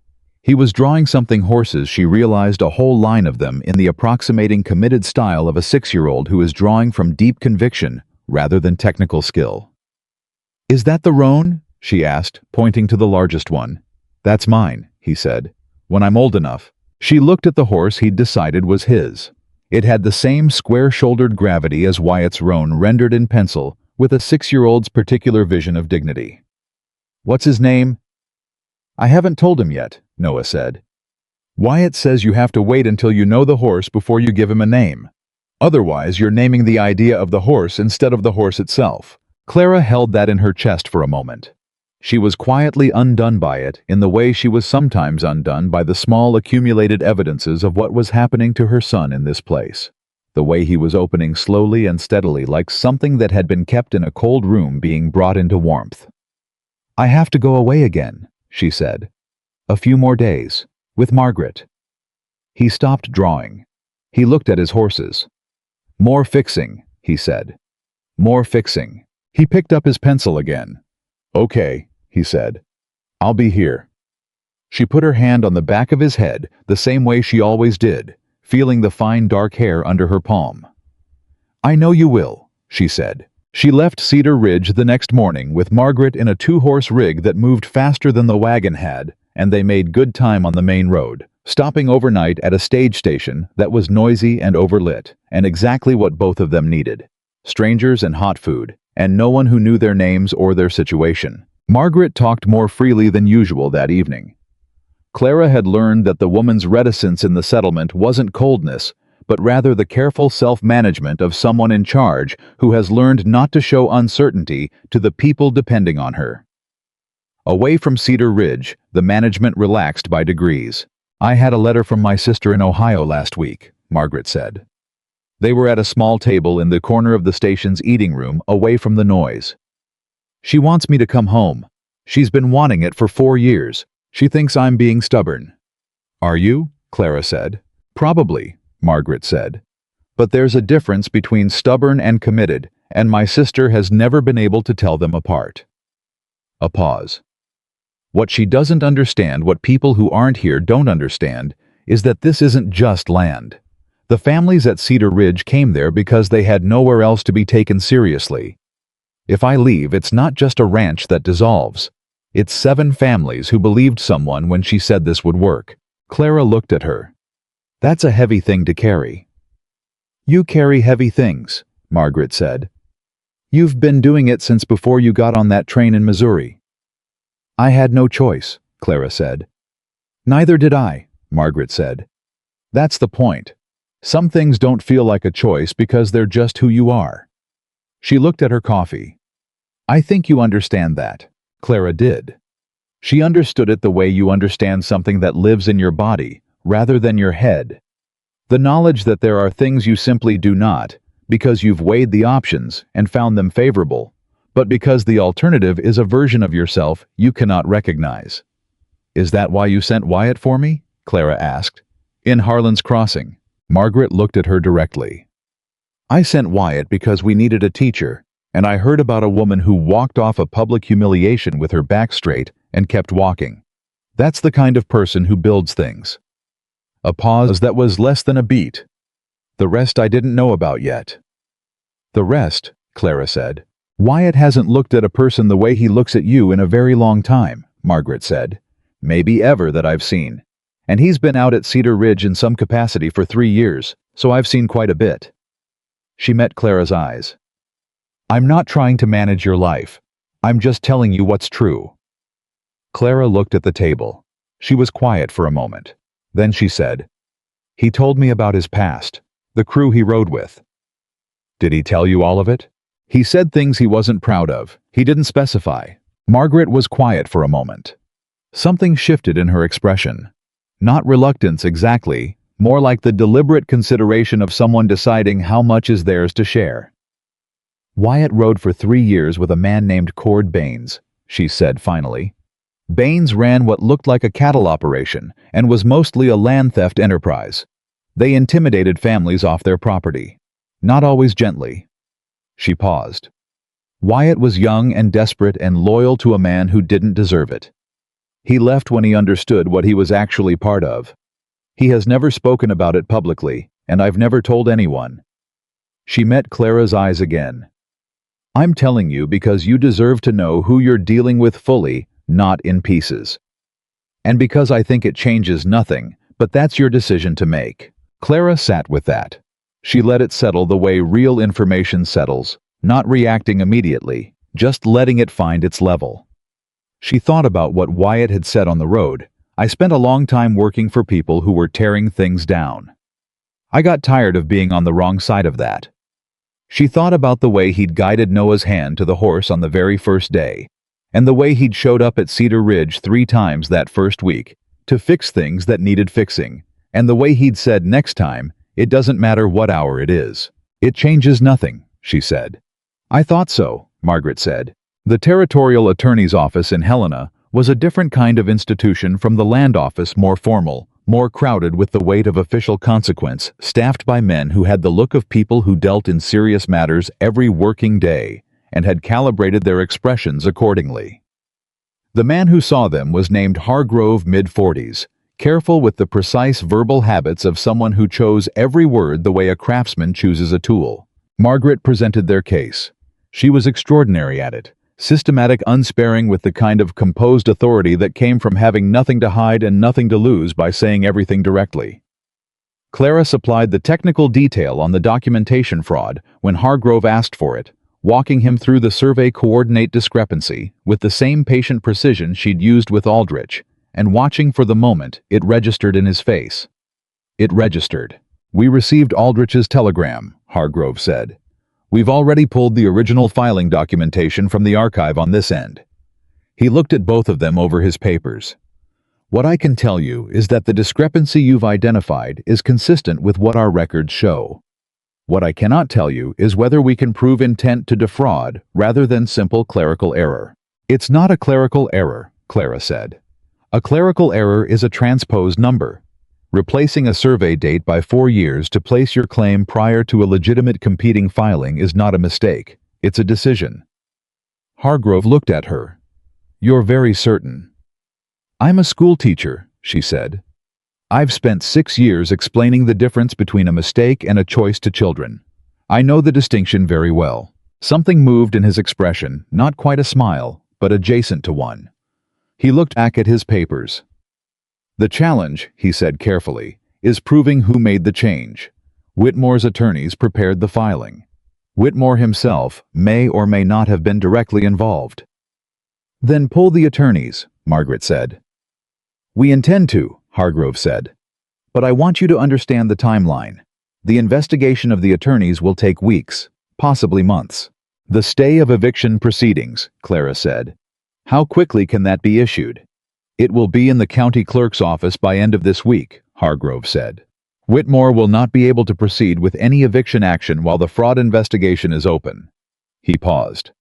He was drawing something horses. She realized a whole line of them in the approximating committed style of a 6-year-old who is drawing from deep conviction rather than technical skill. "Is that the roan?" she asked, pointing to the largest one. "That's mine," he said. "When I'm old enough." She looked at the horse he'd decided was his. It had the same square-shouldered gravity as Wyatt's roan rendered in pencil, with a 6-year-old's particular vision of dignity. "What's his name?" "I haven't told him yet," Noah said. "Wyatt says you have to wait until you know the horse before you give him a name. Otherwise, you're naming the idea of the horse instead of the horse itself." Clara held that in her chest for a moment. She was quietly undone by it in the way she was sometimes undone by the small accumulated evidences of what was happening to her son in this place. The way he was opening slowly and steadily like something that had been kept in a cold room being brought into warmth. "I have to go away again," she said. "A few more days, with Margaret." He stopped drawing. He looked at his horses. "More fixing," he said. "More fixing." He picked up his pencil again. "Okay," he said. "I'll be here." She put her hand on the back of his head, the same way she always did, feeling the fine dark hair under her palm. "I know you will," she said. She left Cedar Ridge the next morning with Margaret in a 2-horse rig that moved faster than the wagon had, and they made good time on the main road, stopping overnight at a stage station that was noisy and overlit, and exactly what both of them needed: strangers and hot food, and no one who knew their names or their situation. Margaret talked more freely than usual that evening. Clara had learned that the woman's reticence in the settlement wasn't coldness, but rather the careful self-management of someone in charge who has learned not to show uncertainty to the people depending on her. Away from Cedar Ridge, the management relaxed by degrees. "I had a letter from my sister in Ohio last week," Margaret said. They were at a small table in the corner of the station's eating room, away from the noise. "She wants me to come home. She's been wanting it for 4 years. She thinks I'm being stubborn." "Are you?" Clara said. "Probably," Margaret said. "But there's a difference between stubborn and committed, and my sister has never been able to tell them apart." A pause. "What she doesn't understand, what people who aren't here don't understand, is that this isn't just land. The families at Cedar Ridge came there because they had nowhere else to be taken seriously. If I leave, it's not just a ranch that dissolves. It's 7 families who believed someone when she said this would work." Clara looked at her. "That's a heavy thing to carry." "You carry heavy things," Margaret said. "You've been doing it since before you got on that train in Missouri." "I had no choice," Clara said. "Neither did I," Margaret said. "That's the point. Some things don't feel like a choice because they're just who you are." She looked at her coffee. "I think you understand that." Clara did. She understood it the way you understand something that lives in your body, rather than your head. The knowledge that there are things you simply do not, because you've weighed the options and found them favorable, but because the alternative is a version of yourself you cannot recognize. "Is that why you sent Wyatt for me?" Clara asked. "In Harlan's Crossing." Margaret looked at her directly. "I sent Wyatt because we needed a teacher, and I heard about a woman who walked off a public humiliation with her back straight and kept walking. That's the kind of person who builds things. A pause that was less than a beat. The rest I didn't know about yet. The rest, Clara said. Wyatt hasn't looked at a person the way he looks at you in a very long time, Margaret said. Maybe ever that I've seen. And he's been out at Cedar Ridge in some capacity for 3 years, so I've seen quite a bit. She met Clara's eyes. I'm not trying to manage your life. I'm just telling you what's true. Clara looked at the table. She was quiet for a moment. Then she said, He told me about his past, the crew he rode with. Did he tell you all of it? He said things he wasn't proud of. He didn't specify. Margaret was quiet for a moment. Something shifted in her expression. Not reluctance exactly, more like the deliberate consideration of someone deciding how much is theirs to share. Wyatt rode for 3 years with a man named Cord Baines, she said finally. Baines ran what looked like a cattle operation and was mostly a land theft enterprise. They intimidated families off their property. Not always gently. She paused. Wyatt was young and desperate and loyal to a man who didn't deserve it. He left when he understood what he was actually part of. He has never spoken about it publicly, and I've never told anyone. She met Clara's eyes again. I'm telling you because you deserve to know who you're dealing with fully, not in pieces. And because I think it changes nothing, but that's your decision to make. Clara sat with that. She let it settle the way real information settles, not reacting immediately, just letting it find its level. She thought about what Wyatt had said on the road. I spent a long time working for people who were tearing things down. I got tired of being on the wrong side of that. She thought about the way he'd guided Noah's hand to the horse on the very first day, and the way he'd showed up at Cedar Ridge 3 times that first week to fix things that needed fixing, and the way he'd said next time, it doesn't matter what hour it is. It changes nothing, she said. I thought so, Margaret said. The territorial attorney's office in Helena was a different kind of institution from the land office, more formal, more crowded with the weight of official consequence, staffed by men who had the look of people who dealt in serious matters every working day and had calibrated their expressions accordingly. The man who saw them was named Hargrove, mid-40s, careful with the precise verbal habits of someone who chose every word the way a craftsman chooses a tool. Margaret presented their case. She was extraordinary at it. Systematic, unsparing, with the kind of composed authority that came from having nothing to hide and nothing to lose by saying everything directly. Clara supplied the technical detail on the documentation fraud when Hargrove asked for it, walking him through the survey coordinate discrepancy with the same patient precision she'd used with Aldrich, and watching for the moment it registered in his face. It registered. We received Aldrich's telegram, Hargrove said. We've already pulled the original filing documentation from the archive on this end. He looked at both of them over his papers. What I can tell you is that the discrepancy you've identified is consistent with what our records show. What I cannot tell you is whether we can prove intent to defraud rather than simple clerical error. It's not a clerical error, Clara said. A clerical error is a transposed number. Replacing a survey date by 4 years to place your claim prior to a legitimate competing filing is not a mistake. It's a decision. Hargrove looked at her. You're very certain. I'm a school teacher, she said. I've spent 6 years explaining the difference between a mistake and a choice to children. I know the distinction very well. Something moved in his expression, not quite a smile, but adjacent to one. He looked back at his papers. The challenge, he said carefully, is proving who made the change. Whitmore's attorneys prepared the filing. Whitmore himself may or may not have been directly involved. Then pull the attorneys, Margaret said. We intend to, Hargrove said. But I want you to understand the timeline. The investigation of the attorneys will take weeks, possibly months. The stay of eviction proceedings, Clara said. How quickly can that be issued? It will be in the county clerk's office by end of this week, Hargrove said. Whitmore will not be able to proceed with any eviction action while the fraud investigation is open. He paused.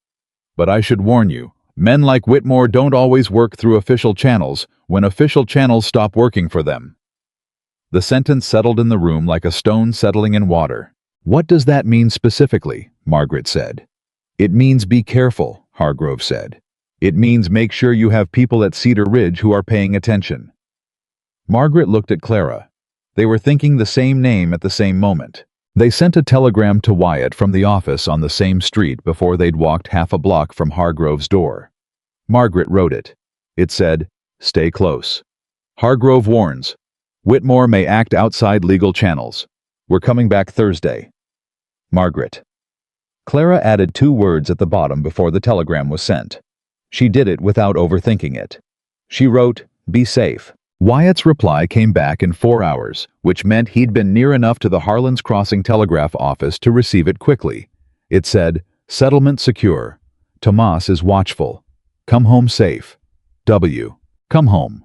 But I should warn you, men like Whitmore don't always work through official channels when official channels stop working for them. The sentence settled in the room like a stone settling in water. What does that mean specifically? Margaret said. It means be careful, Hargrove said. It means make sure you have people at Cedar Ridge who are paying attention." Margaret looked at Clara. They were thinking the same name at the same moment. They sent a telegram to Wyatt from the office on the same street before they'd walked half a block from Hargrove's door. Margaret wrote it. It said, "Stay close. Hargrove warns. Whitmore may act outside legal channels. We're coming back Thursday. Margaret." Clara added 2 words at the bottom before the telegram was sent. She did it without overthinking it. She wrote, "Be safe." Wyatt's reply came back in 4 hours, which meant he'd been near enough to the Harlan's Crossing telegraph office to receive it quickly. It said, "Settlement secure. Tomas is watchful. Come home safe. W. Come home."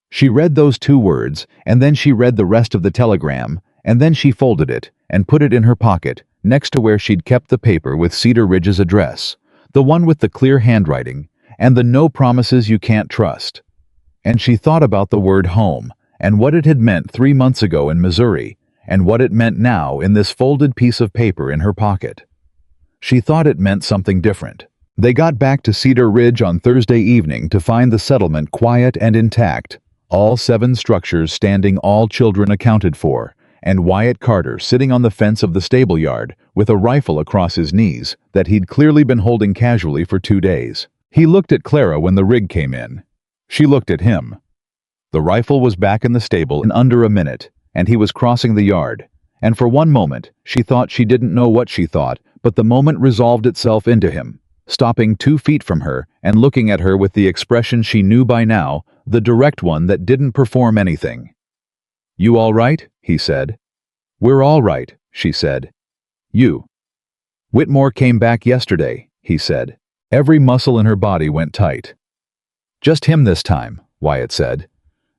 She read those 2 words, and then she read the rest of the telegram, and then she folded it and put it in her pocket, next to where she'd kept the paper with Cedar Ridge's address, the one with the clear handwriting, and the "no promises you can't trust." And she thought about the word home, and what it had meant 3 months ago in Missouri, and what it meant now in this folded piece of paper in her pocket. She thought it meant something different. They got back to Cedar Ridge on Thursday evening to find the settlement quiet and intact, all 7 structures standing, all children accounted for, and Wyatt Carter sitting on the fence of the stable yard with a rifle across his knees that he'd clearly been holding casually for 2 days. He looked at Clara when the rig came in. She looked at him. The rifle was back in the stable in under a minute, and he was crossing the yard, and for one moment she thought she didn't know what she thought, but the moment resolved itself into him, stopping 2 feet from her and looking at her with the expression she knew by now, the direct one that didn't perform anything. "You all right?" he said. "We're all right," she said. "You." "Whitmore came back yesterday," he said. Every muscle in her body went tight. "Just him this time," Wyatt said.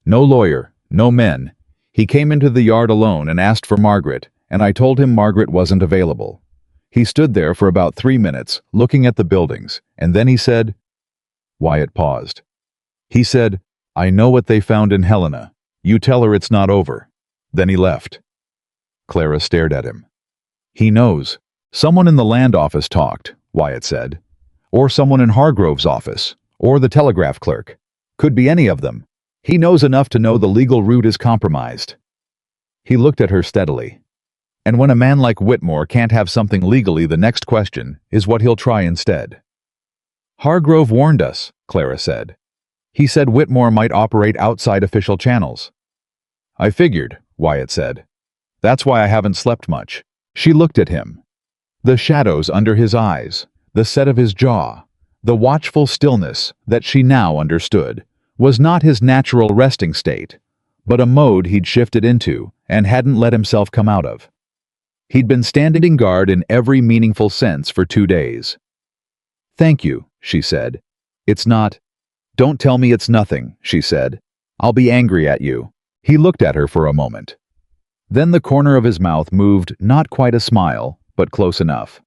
"No lawyer, no men. He came into the yard alone and asked for Margaret, and I told him Margaret wasn't available. He stood there for about 3 minutes, looking at the buildings, and then he said—" Wyatt paused. "He said, 'I know what they found in Helena. You tell her it's not over.' Then he left." Clara stared at him. "He knows. Someone in the land office talked," Wyatt said. "Or someone in Hargrove's office, or the telegraph clerk. Could be any of them. He knows enough to know the legal route is compromised." He looked at her steadily. "And when a man like Whitmore can't have something legally, the next question is what he'll try instead." "Hargrove warned us," Clara said. "He said Whitmore might operate outside official channels." "I figured," Wyatt said. "That's why I haven't slept much." She looked at him. The shadows under his eyes, the set of his jaw, the watchful stillness that she now understood was not his natural resting state, but a mode he'd shifted into and hadn't let himself come out of. He'd been standing guard in every meaningful sense for 2 days. "Thank you," she said. "It's not—" "Don't tell me it's nothing," she said. "I'll be angry at you." He looked at her for a moment. Then the corner of his mouth moved, not quite a smile, but close enough.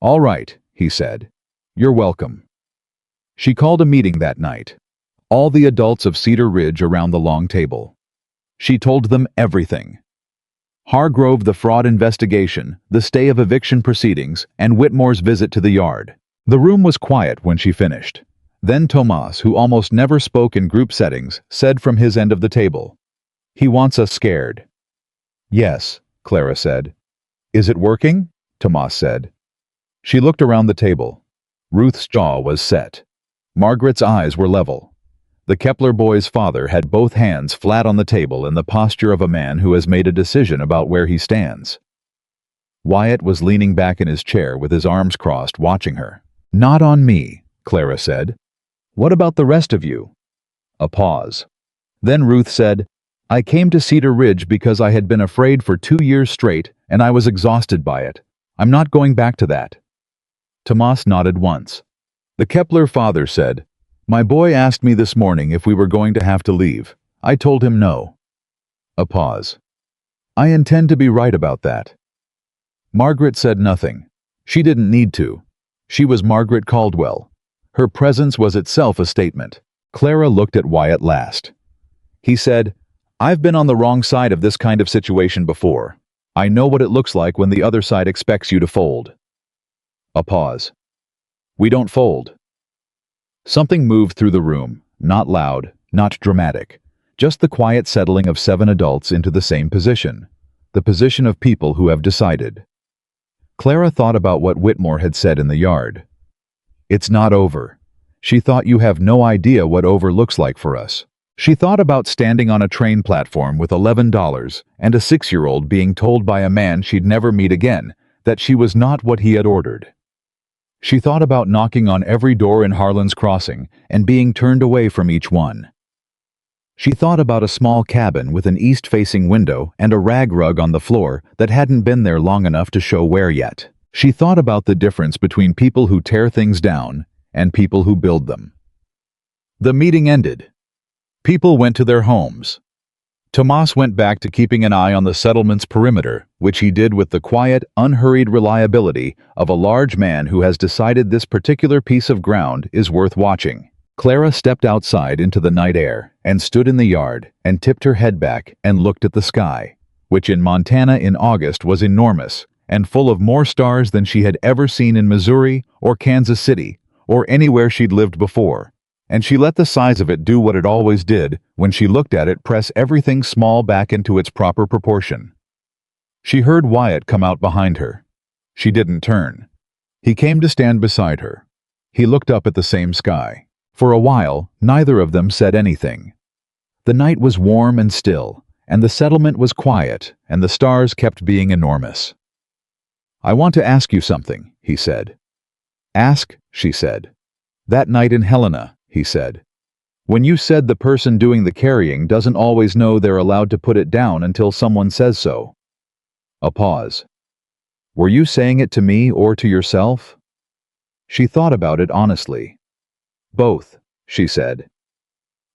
"All right," he said. "You're welcome." She called a meeting that night. All the adults of Cedar Ridge around the long table. She told them everything. Hargrove, the fraud investigation, the stay of eviction proceedings, and Whitmore's visit to the yard. The room was quiet when she finished. Then Tomas, who almost never spoke in group settings, said from his end of the table, "He wants us scared." "Yes," Clara said. "Is it working?" Tomas said. She looked around the table. Ruth's jaw was set. Margaret's eyes were level. The Kepler boy's father had both hands flat on the table in the posture of a man who has made a decision about where he stands. Wyatt was leaning back in his chair with his arms crossed, watching her. "Not on me," Clara said. "What about the rest of you?" A pause. Then Ruth said, "I came to Cedar Ridge because I had been afraid for 2 years straight, and I was exhausted by it. I'm not going back to that." Tomas nodded once. The Kepler father said, "My boy asked me this morning if we were going to have to leave. I told him no." A pause. "I intend to be right about that." Margaret said nothing. She didn't need to. She was Margaret Caldwell. Her presence was itself a statement. Clara looked at Wyatt last. He said, "I've been on the wrong side of this kind of situation before. I know what it looks like when the other side expects you to fold." A pause. "We don't fold." Something moved through the room, not loud, not dramatic, just the quiet settling of 7 adults into the same position, the position of people who have decided. Clara thought about what Whitmore had said in the yard. It's not over. She thought you have no idea what over looks like for us. She thought about standing on a train platform with $11 and a 6-year-old being told by a man she'd never meet again that she was not what he had ordered. She thought about knocking on every door in Harlan's Crossing and being turned away from each one. She thought about a small cabin with an east-facing window and a rag rug on the floor that hadn't been there long enough to show wear yet. She thought about the difference between people who tear things down and people who build them. The meeting ended. People went to their homes. Tomas went back to keeping an eye on the settlement's perimeter, which he did with the quiet, unhurried reliability of a large man who has decided this particular piece of ground is worth watching. Clara stepped outside into the night air and stood in the yard and tipped her head back and looked at the sky, which in Montana in August was enormous and full of more stars than she had ever seen in Missouri or Kansas City or anywhere she'd lived before. And she let the size of it do what it always did when she looked at it, press everything small back into its proper proportion. She heard Wyatt come out behind her. She didn't turn. He came to stand beside her. He looked up at the same sky. For a while, neither of them said anything. The night was warm and still, and the settlement was quiet, and the stars kept being enormous. "I want to ask you something," he said. "Ask," she said. "That night in Helena," he said. "When you said the person doing the carrying doesn't always know they're allowed to put it down until someone says so." A pause. "Were you saying it to me or to yourself?" She thought about it honestly. "Both," she said.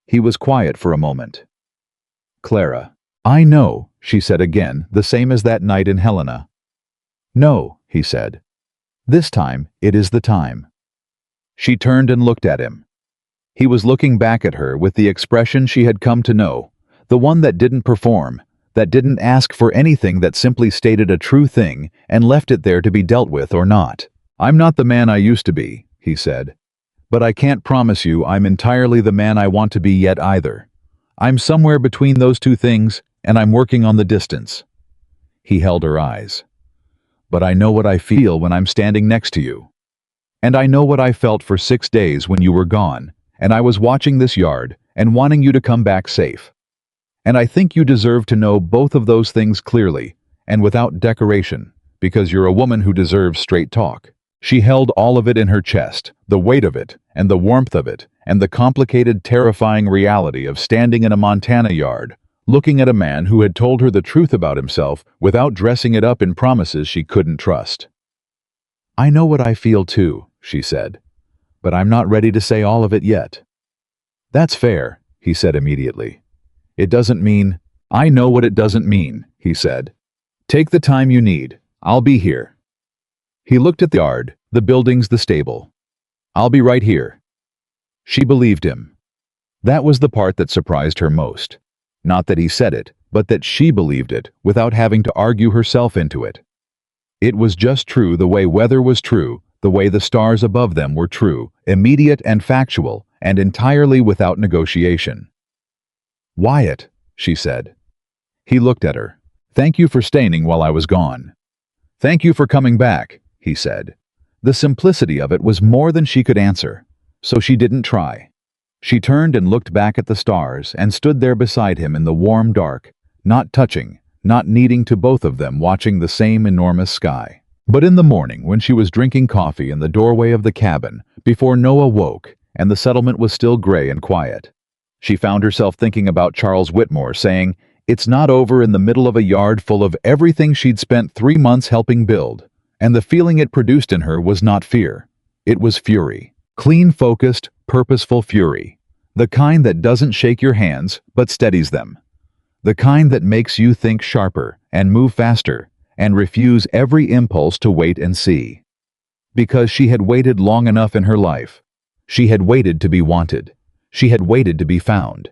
He was quiet for a moment. "Clara, I know," she said again, the same as that night in Helena. "No," he said. "This time, it is the time." She turned and looked at him. He was looking back at her with the expression she had come to know, the one that didn't perform, that didn't ask for anything, that simply stated a true thing and left it there to be dealt with or not. "I'm not the man I used to be," he said. "But I can't promise you I'm entirely the man I want to be yet either. I'm somewhere between those two things, and I'm working on the distance." He held her eyes. "But I know what I feel when I'm standing next to you. And I know what I felt for 6 days when you were gone, and I was watching this yard and wanting you to come back safe. And I think you deserve to know both of those things clearly and without decoration, because you're a woman who deserves straight talk." She held all of it in her chest, the weight of it, and the warmth of it, and the complicated, terrifying reality of standing in a Montana yard, looking at a man who had told her the truth about himself without dressing it up in promises she couldn't trust. "I know what I feel too," she said, "but I'm not ready to say all of it yet." "That's fair," he said immediately. "It doesn't mean—" "I know what it doesn't mean," he said. "Take the time you need. I'll be here." He looked at the yard, the buildings, the stable. "I'll be right here." She believed him. That was the part that surprised her most. Not that he said it, but that she believed it without having to argue herself into it. It was just true the way weather was true, the way the stars above them were true, immediate and factual, and entirely without negotiation. "Wyatt," she said. He looked at her. "Thank you for staying while I was gone." "Thank you for coming back," he said. The simplicity of it was more than she could answer, so she didn't try. She turned and looked back at the stars and stood there beside him in the warm dark, not touching, not needing to, both of them watching the same enormous sky. But in the morning, when she was drinking coffee in the doorway of the cabin, before Noah woke, and the settlement was still gray and quiet, she found herself thinking about Charles Whitmore saying, "It's not over," in the middle of a yard full of everything she'd spent 3 months helping build. And the feeling it produced in her was not fear. It was fury. Clean, focused, purposeful fury. The kind that doesn't shake your hands, but steadies them. The kind that makes you think sharper, and move faster, and refuse every impulse to wait and see. Because she had waited long enough in her life. She had waited to be wanted. She had waited to be found.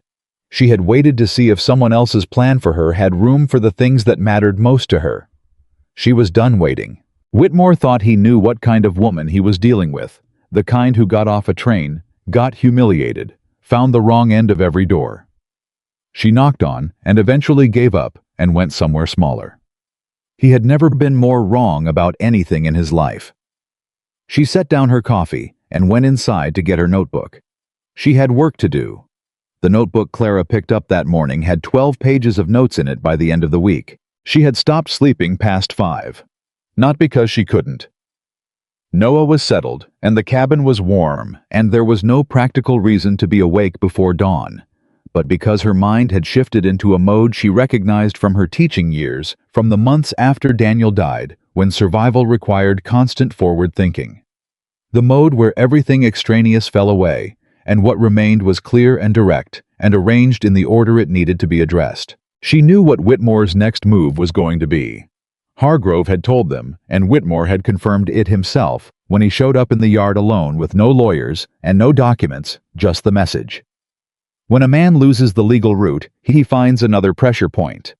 She had waited to see if someone else's plan for her had room for the things that mattered most to her. She was done waiting. Whitmore thought he knew what kind of woman he was dealing with, the kind who got off a train, got humiliated, found the wrong end of every door. She knocked on and eventually gave up and went somewhere smaller. He had never been more wrong about anything in his life. She set down her coffee and went inside to get her notebook. She had work to do. The notebook Clara picked up that morning had 12 pages of notes in it by the end of the week. She had stopped sleeping past 5. Not because she couldn't. Noah was settled, and the cabin was warm, and there was no practical reason to be awake before dawn, but because her mind had shifted into a mode she recognized from her teaching years, from the months after Daniel died, when survival required constant forward thinking. The mode where everything extraneous fell away, and what remained was clear and direct, and arranged in the order it needed to be addressed. She knew what Whitmore's next move was going to be. Hargrove had told them, and Whitmore had confirmed it himself when he showed up in the yard alone with no lawyers and no documents, just the message. When a man loses the legal route, he finds another pressure point.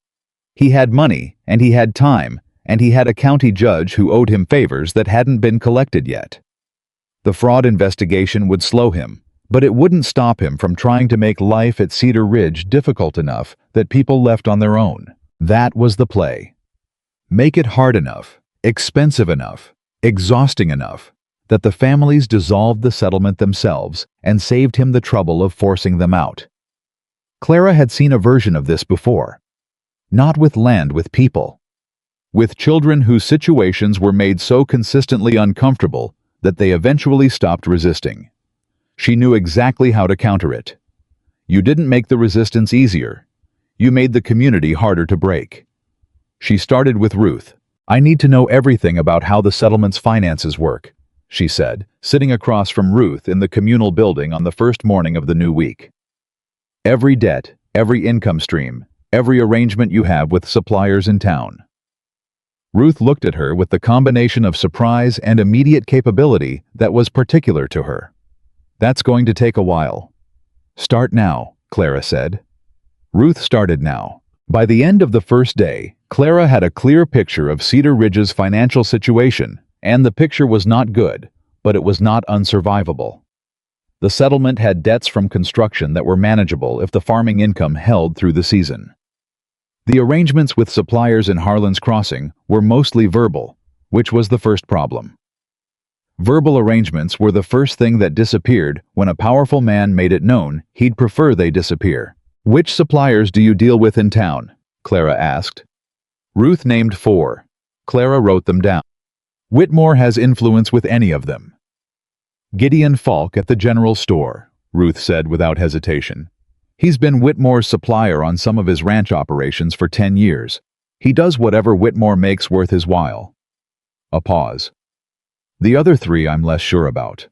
He had money, and he had time, and he had a county judge who owed him favors that hadn't been collected yet. The fraud investigation would slow him, but it wouldn't stop him from trying to make life at Cedar Ridge difficult enough that people left on their own. That was the play. Make it hard enough, expensive enough, exhausting enough, that the families dissolved the settlement themselves and saved him the trouble of forcing them out. Clara had seen a version of this before. Not with land, with people. With children whose situations were made so consistently uncomfortable that they eventually stopped resisting. She knew exactly how to counter it. You didn't make the resistance easier. You made the community harder to break. She started with Ruth. "I need to know everything about how the settlement's finances work," she said, sitting across from Ruth in the communal building on the first morning of the new week. "Every debt, every income stream, every arrangement you have with suppliers in town." Ruth looked at her with the combination of surprise and immediate capability that was particular to her. "That's going to take a while." "Start now," Clara said. Ruth started now. By the end of the first day, Clara had a clear picture of Cedar Ridge's financial situation, and the picture was not good, but it was not unsurvivable. The settlement had debts from construction that were manageable if the farming income held through the season. The arrangements with suppliers in Harlan's Crossing were mostly verbal, which was the first problem. Verbal arrangements were the first thing that disappeared when a powerful man made it known he'd prefer they disappear. "Which suppliers do you deal with in town?" Clara asked. Ruth named 4. Clara wrote them down. "Whitmore has influence with any of them." "Gideon Falk at the general store," Ruth said without hesitation. "He's been Whitmore's supplier on some of his ranch operations for 10 years. He does whatever Whitmore makes worth his while." A pause. "The other 3 I'm less sure about."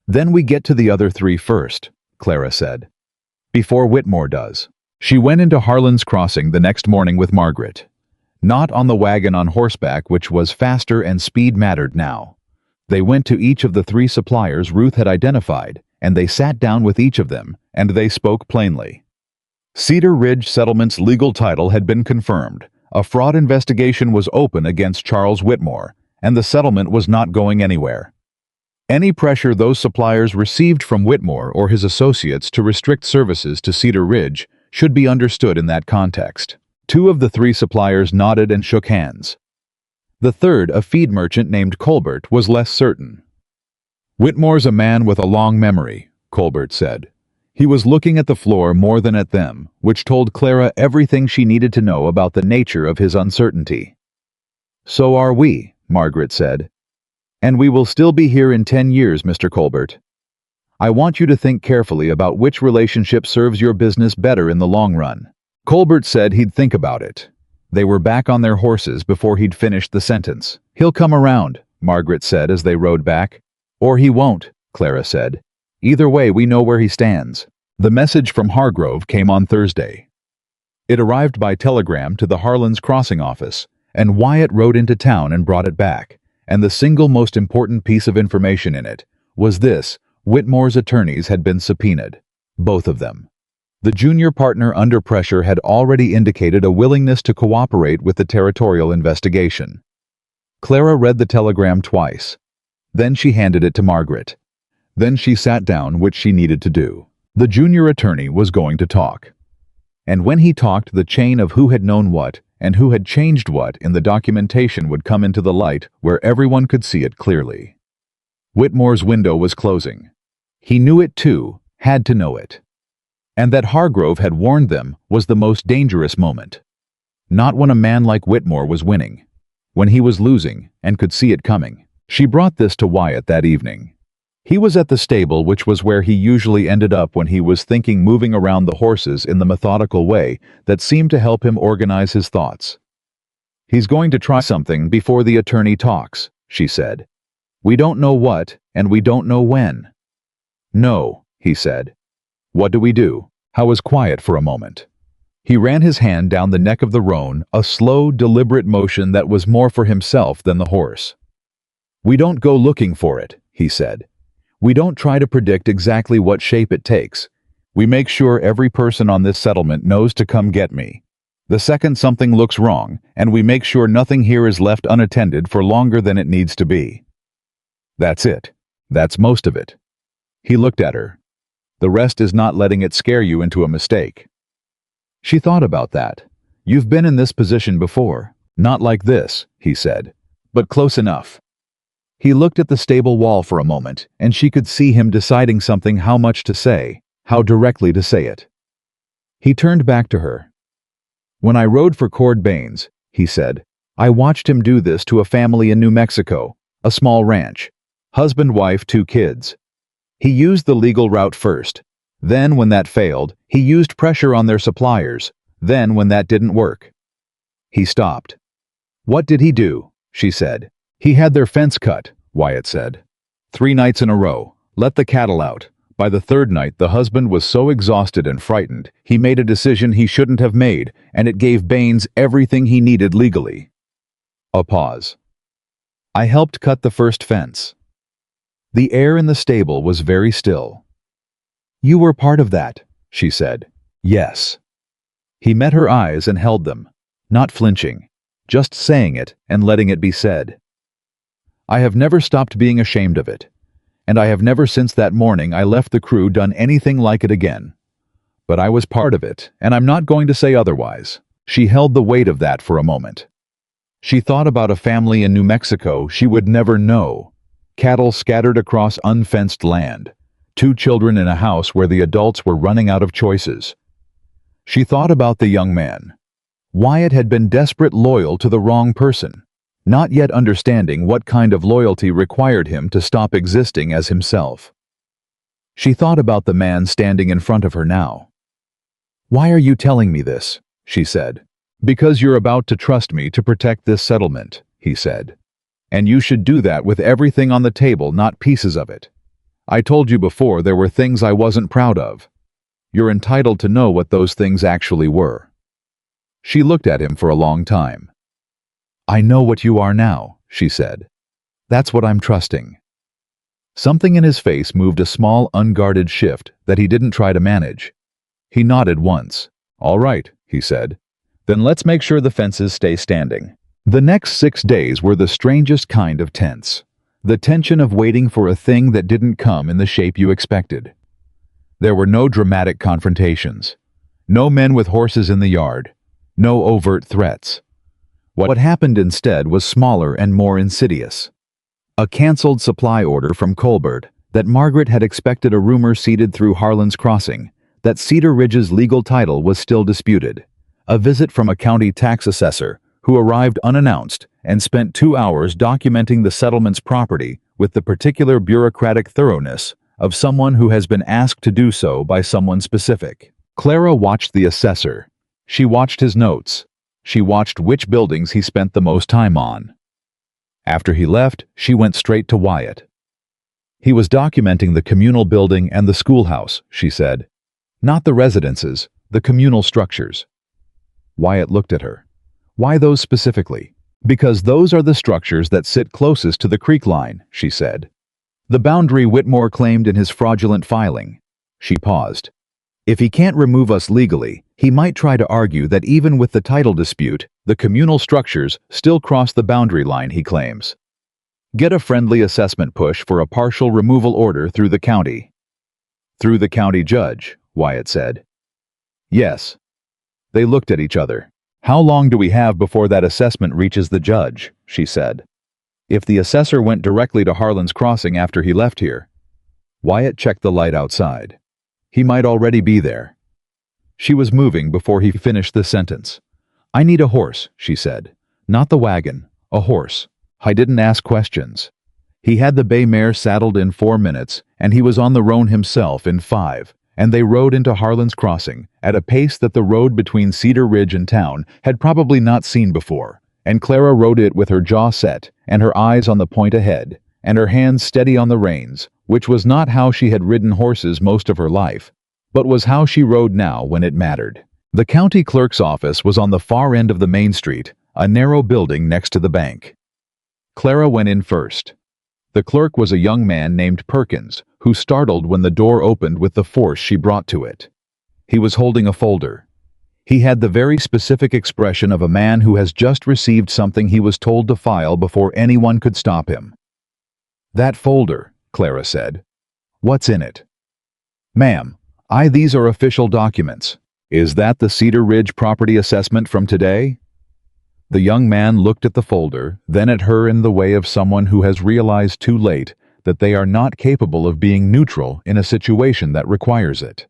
"Then we get to the other 3 first," Clara said. "Before Whitmore does." She went into Harlan's Crossing the next morning with Margaret. Not on the wagon on horseback, which was faster and speed mattered now. They went to each of the 3 suppliers Ruth had identified, and they sat down with each of them, and they spoke plainly. Cedar Ridge Settlement's legal title had been confirmed. A fraud investigation was open against Charles Whitmore, and the settlement was not going anywhere. Any pressure those suppliers received from Whitmore or his associates to restrict services to Cedar Ridge should be understood in that context. 2 of the 3 suppliers nodded and shook hands. The third, a feed merchant named Colbert, was less certain. "Whitmore's a man with a long memory," Colbert said. He was looking at the floor more than at them, which told Clara everything she needed to know about the nature of his uncertainty. "So are we," Margaret said. "And we will still be here in 10 years, Mr. Colbert. I want you to think carefully about which relationship serves your business better in the long run." Colbert said he'd think about it. They were back on their horses before he'd finished the sentence. "He'll come around," Margaret said as they rode back. "Or he won't," Clara said. "Either way, we know where he stands." The message from Hargrove came on Thursday. It arrived by telegram to the Harlan's Crossing office, and Wyatt rode into town and brought it back. And the single most important piece of information in it was this: Whitmore's attorneys had been subpoenaed. Both of them. The junior partner under pressure had already indicated a willingness to cooperate with the territorial investigation. Clara read the telegram twice. Then she handed it to Margaret. Then she sat down, which she needed to do. The junior attorney was going to talk. And when he talked, the chain of who had known what and who had changed what in the documentation would come into the light where everyone could see it clearly. Whitmore's window was closing. He knew it too, had to know it. And that Hargrove had warned them was the most dangerous moment. Not when a man like Whitmore was winning. When he was losing and could see it coming. She brought this to Wyatt that evening. He was at the stable, which was where he usually ended up when he was thinking, moving around the horses in the methodical way that seemed to help him organize his thoughts. "He's going to try something before the attorney talks," she said. "We don't know what, and we don't know when." "No," he said. "What do we do?" Howe was quiet for a moment. He ran his hand down the neck of the roan, a slow, deliberate motion that was more for himself than the horse. "We don't go looking for it," he said. "We don't try to predict exactly what shape it takes. We make sure every person on this settlement knows to come get me. The second something looks wrong, and we make sure nothing here is left unattended for longer than it needs to be. That's it. That's most of it." He looked at her. "The rest is not letting it scare you into a mistake." She thought about that. "You've been in this position before. Not like this," he said, "but close enough." He looked at the stable wall for a moment, and she could see him deciding something, how much to say, how directly to say it. He turned back to her. "When I rode for Cord Baines," he said, "I watched him do this to a family in New Mexico, a small ranch. Husband, wife, 2 kids. He used the legal route first. Then, when that failed, he used pressure on their suppliers. Then, when that didn't work." He stopped. "What did he do?" she said. "He had their fence cut," Wyatt said. 3 nights in a row. Let the cattle out. By the 3rd night, the husband was so exhausted and frightened, he made a decision he shouldn't have made, and it gave Baines everything he needed legally." A pause. "I helped cut the first fence." The air in the stable was very still. "You were part of that," she said. "Yes." He met her eyes and held them, not flinching, just saying it and letting it be said. "I have never stopped being ashamed of it, and I have never since that morning I left the crew done anything like it again. But I was part of it, and I'm not going to say otherwise." She held the weight of that for a moment. She thought about a family in New Mexico she would never know, cattle scattered across unfenced land, 2 children in a house where the adults were running out of choices. She thought about the young man. Wyatt had been desperate, loyal to the wrong person, not yet understanding what kind of loyalty required him to stop existing as himself. She thought about the man standing in front of her now. "Why are you telling me this?" she said. "Because you're about to trust me to protect this settlement," he said. "And you should do that with everything on the table, not pieces of it. I told you before there were things I wasn't proud of. You're entitled to know what those things actually were." She looked at him for a long time. "I know what you are now," she said. "That's what I'm trusting." Something in his face moved, a small, unguarded shift that he didn't try to manage. He nodded once. "All right," he said. "Then let's make sure the fences stay standing." The next 6 days were the strangest kind of tense. The tension of waiting for a thing that didn't come in the shape you expected. There were no dramatic confrontations. No men with horses in the yard. No overt threats. What happened instead was smaller and more insidious. A canceled supply order from Colbert, that Margaret had expected, a rumor seeded through Harlan's Crossing, that Cedar Ridge's legal title was still disputed, a visit from a county tax assessor who arrived unannounced and spent 2 hours documenting the settlement's property with the particular bureaucratic thoroughness of someone who has been asked to do so by someone specific. Clara watched the assessor. She watched his notes. She watched which buildings he spent the most time on. After he left, she went straight to Wyatt. He was documenting the communal building and the schoolhouse, she said. Not the residences, the communal structures. Wyatt looked at her. Why those specifically? Because those are the structures that sit closest to the creek line, she said. The boundary Whitmore claimed in his fraudulent filing. She paused. If he can't remove us legally, he might try to argue that even with the title dispute, the communal structures still cross the boundary line, he claims. Get a friendly assessment push for a partial removal order through the county. Through the county judge, Wyatt said. Yes. They looked at each other. How long do we have before that assessment reaches the judge? She said. If the assessor went directly to Harlan's Crossing after he left here. Wyatt checked the light outside. He might already be there. She was moving before he finished the sentence. I need a horse, she said. Not the wagon, a horse. I didn't ask questions. He had the bay mare saddled in 4 minutes, and he was on the roan himself in 5, and they rode into Harlan's Crossing at a pace that the road between Cedar Ridge and town had probably not seen before, and Clara rode it with her jaw set and her eyes on the point ahead, and her hands steady on the reins, which was not how she had ridden horses most of her life, but was how she rode now when it mattered. The county clerk's office was on the far end of the main street, a narrow building next to the bank. Clara went in first. The clerk was a young man named Perkins, who startled when the door opened with the force she brought to it. He was holding a folder. He had the very specific expression of a man who has just received something he was told to file before anyone could stop him. That folder, Clara said. What's in it? Ma'am, these are official documents. Is that the Cedar Ridge property assessment from today? The young man looked at the folder, then at her in the way of someone who has realized too late that they are not capable of being neutral in a situation that requires it.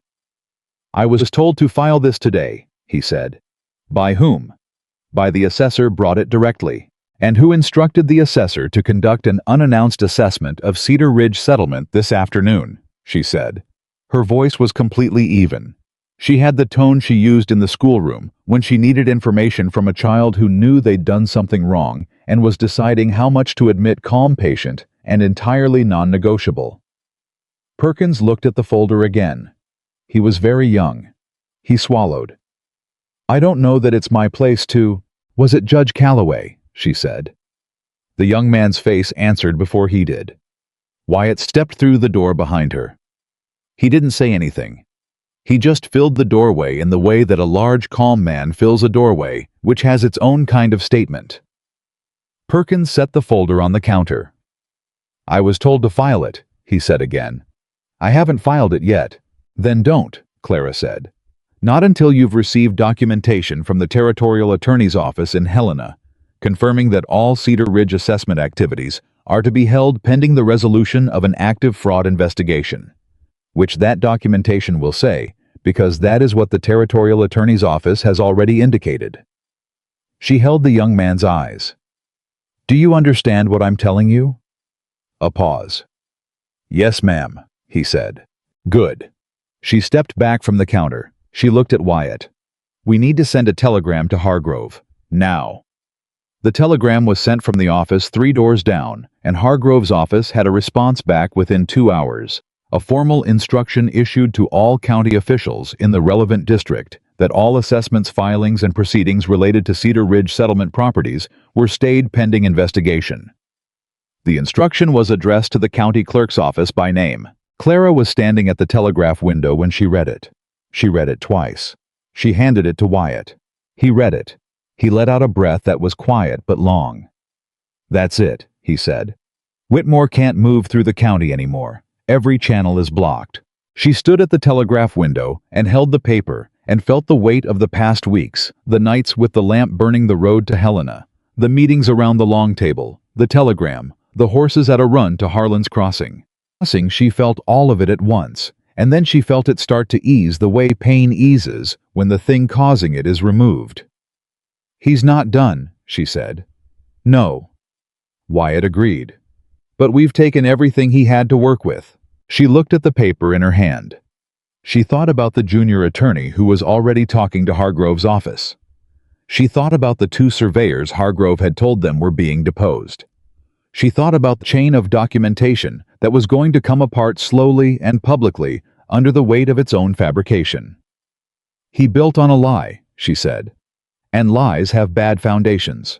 I was told to file this today, he said. By whom? By the assessor brought it directly. And who instructed the assessor to conduct an unannounced assessment of Cedar Ridge Settlement this afternoon, she said. Her voice was completely even. She had the tone she used in the schoolroom when she needed information from a child who knew they'd done something wrong and was deciding how much to admit calm, patient, and entirely non-negotiable. Perkins looked at the folder again. He was very young. He swallowed. I don't know that it's my place to... Was it Judge Calloway? She said. The young man's face answered before he did. Wyatt stepped through the door behind her. He didn't say anything. He just filled the doorway in the way that a large, calm man fills a doorway, which has its own kind of statement. Perkins set the folder on the counter. I was told to file it, he said again. I haven't filed it yet. Then don't, Clara said. Not until you've received documentation from the Territorial Attorney's Office in Helena, confirming that all Cedar Ridge assessment activities are to be held pending the resolution of an active fraud investigation. Which that documentation will say, because that is what the Territorial Attorney's Office has already indicated. She held the young man's eyes. Do you understand what I'm telling you? A pause. Yes, ma'am, he said. Good. She stepped back from the counter. She looked at Wyatt. We need to send a telegram to Hargrove. Now. The telegram was sent from the office 3 doors down, and Hargrove's office had a response back within 2 hours. A formal instruction issued to all county officials in the relevant district that all assessments, filings, and proceedings related to Cedar Ridge Settlement properties were stayed pending investigation. The instruction was addressed to the county clerk's office by name. Clara was standing at the telegraph window when she read it. She read it twice. She handed it to Wyatt. He read it. He let out a breath that was quiet but long. That's it, he said. Whitmore can't move through the county anymore. Every channel is blocked. She stood at the telegraph window and held the paper and felt the weight of the past weeks, the nights with the lamp burning the road to Helena, the meetings around the long table, the telegram, the horses at a run to Harlan's Crossing. She felt all of it at once, and then she felt it start to ease the way pain eases when the thing causing it is removed. He's not done, she said. No. Wyatt agreed. But we've taken everything he had to work with. She looked at the paper in her hand. She thought about the junior attorney who was already talking to Hargrove's office. She thought about the 2 surveyors Hargrove had told them were being deposed. She thought about the chain of documentation that was going to come apart slowly and publicly under the weight of its own fabrication. He built on a lie, she said. And lies have bad foundations.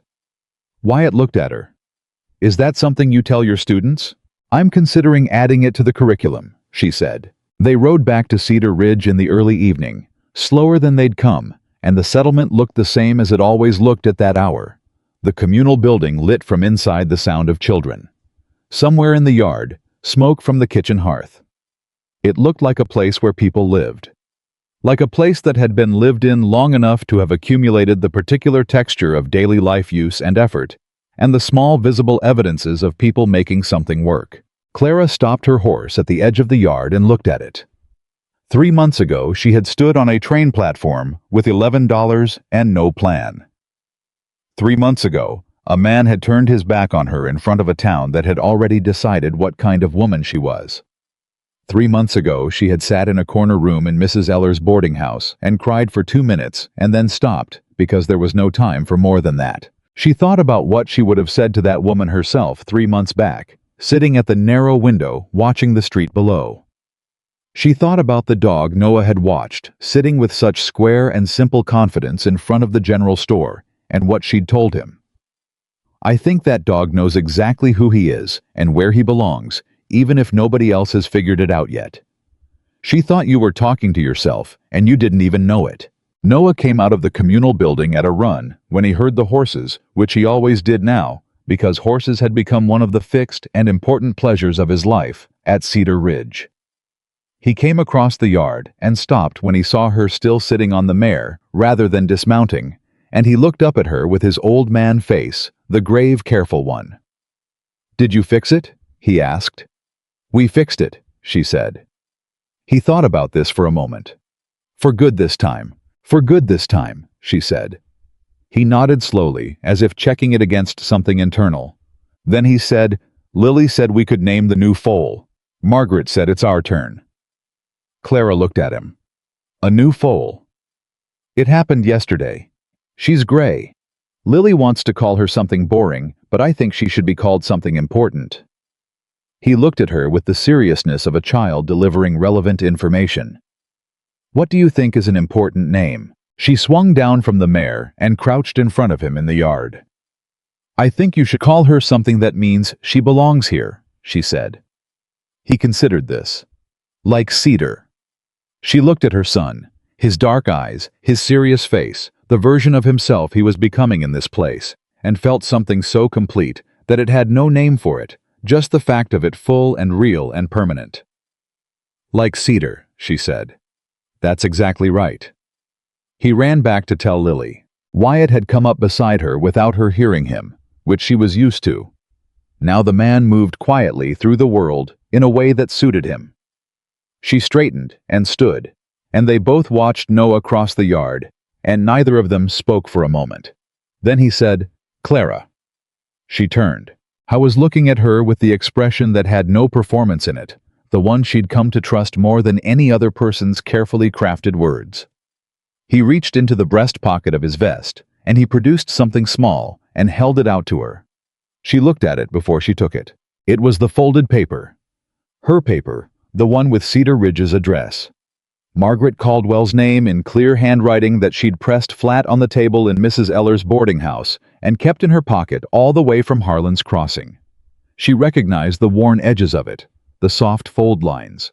Wyatt looked at her. Is that something you tell your students? I'm considering adding it to the curriculum, she said. They rode back to Cedar Ridge in the early evening, slower than they'd come, and the settlement looked the same as it always looked at that hour. The communal building lit from inside the sound of children. Somewhere in the yard, smoke from the kitchen hearth. It looked like a place where people lived. Like a place that had been lived in long enough to have accumulated the particular texture of daily life use and effort, and the small visible evidences of people making something work. Clara stopped her horse at the edge of the yard and looked at it. 3 months ago, she had stood on a train platform with $11 and no plan. 3 months ago, a man had turned his back on her in front of a town that had already decided what kind of woman she was. 3 months ago, she had sat in a corner room in Mrs. Eller's boarding house and cried for 2 minutes and then stopped because there was no time for more than that. She thought about what she would have said to that woman herself 3 months back, sitting at the narrow window watching the street below. She thought about the dog Noah had watched, sitting with such square and simple confidence in front of the general store, and what she'd told him. I think that dog knows exactly who he is and where he belongs, even if nobody else has figured it out yet. She thought you were talking to yourself, and you didn't even know it. Noah came out of the communal building at a run when he heard the horses, which he always did now, because horses had become one of the fixed and important pleasures of his life at Cedar Ridge. He came across the yard and stopped when he saw her still sitting on the mare rather than dismounting, and he looked up at her with his old man face, the grave, careful one. "Did you fix it?" he asked. "We fixed it," she said. He thought about this for a moment. "For good this time. For good this time," she said. He nodded slowly, as if checking it against something internal. Then he said, "Lily said we could name the new foal. Margaret said it's our turn." Clara looked at him. "A new foal? It happened yesterday. She's gray. Lily wants to call her something boring, but I think she should be called something important." He looked at her with the seriousness of a child delivering relevant information. "What do you think is an important name?" She swung down from the mare and crouched in front of him in the yard. "I think you should call her something that means she belongs here," she said. He considered this. "Like Cedar." She looked at her son, his dark eyes, his serious face, the version of himself he was becoming in this place, and felt something so complete that it had no name for it, just the fact of it full and real and permanent. "Like Cedar," she said. "That's exactly right." He ran back to tell Lily. Wyatt had come up beside her without her hearing him, which she was used to. Now the man moved quietly through the world in a way that suited him. She straightened and stood, and they both watched Noah cross the yard, and neither of them spoke for a moment. Then he said, "Clara." She turned. I was looking at her with the expression that had no performance in it, the one she'd come to trust more than any other person's carefully crafted words. He reached into the breast pocket of his vest, and he produced something small and held it out to her. She looked at it before she took it. It was the folded paper. Her paper, the one with Cedar Ridge's address. Margaret Caldwell's name in clear handwriting that she'd pressed flat on the table in Mrs. Eller's boarding house and kept in her pocket all the way from Harlan's Crossing. She recognized the worn edges of it, the soft fold lines.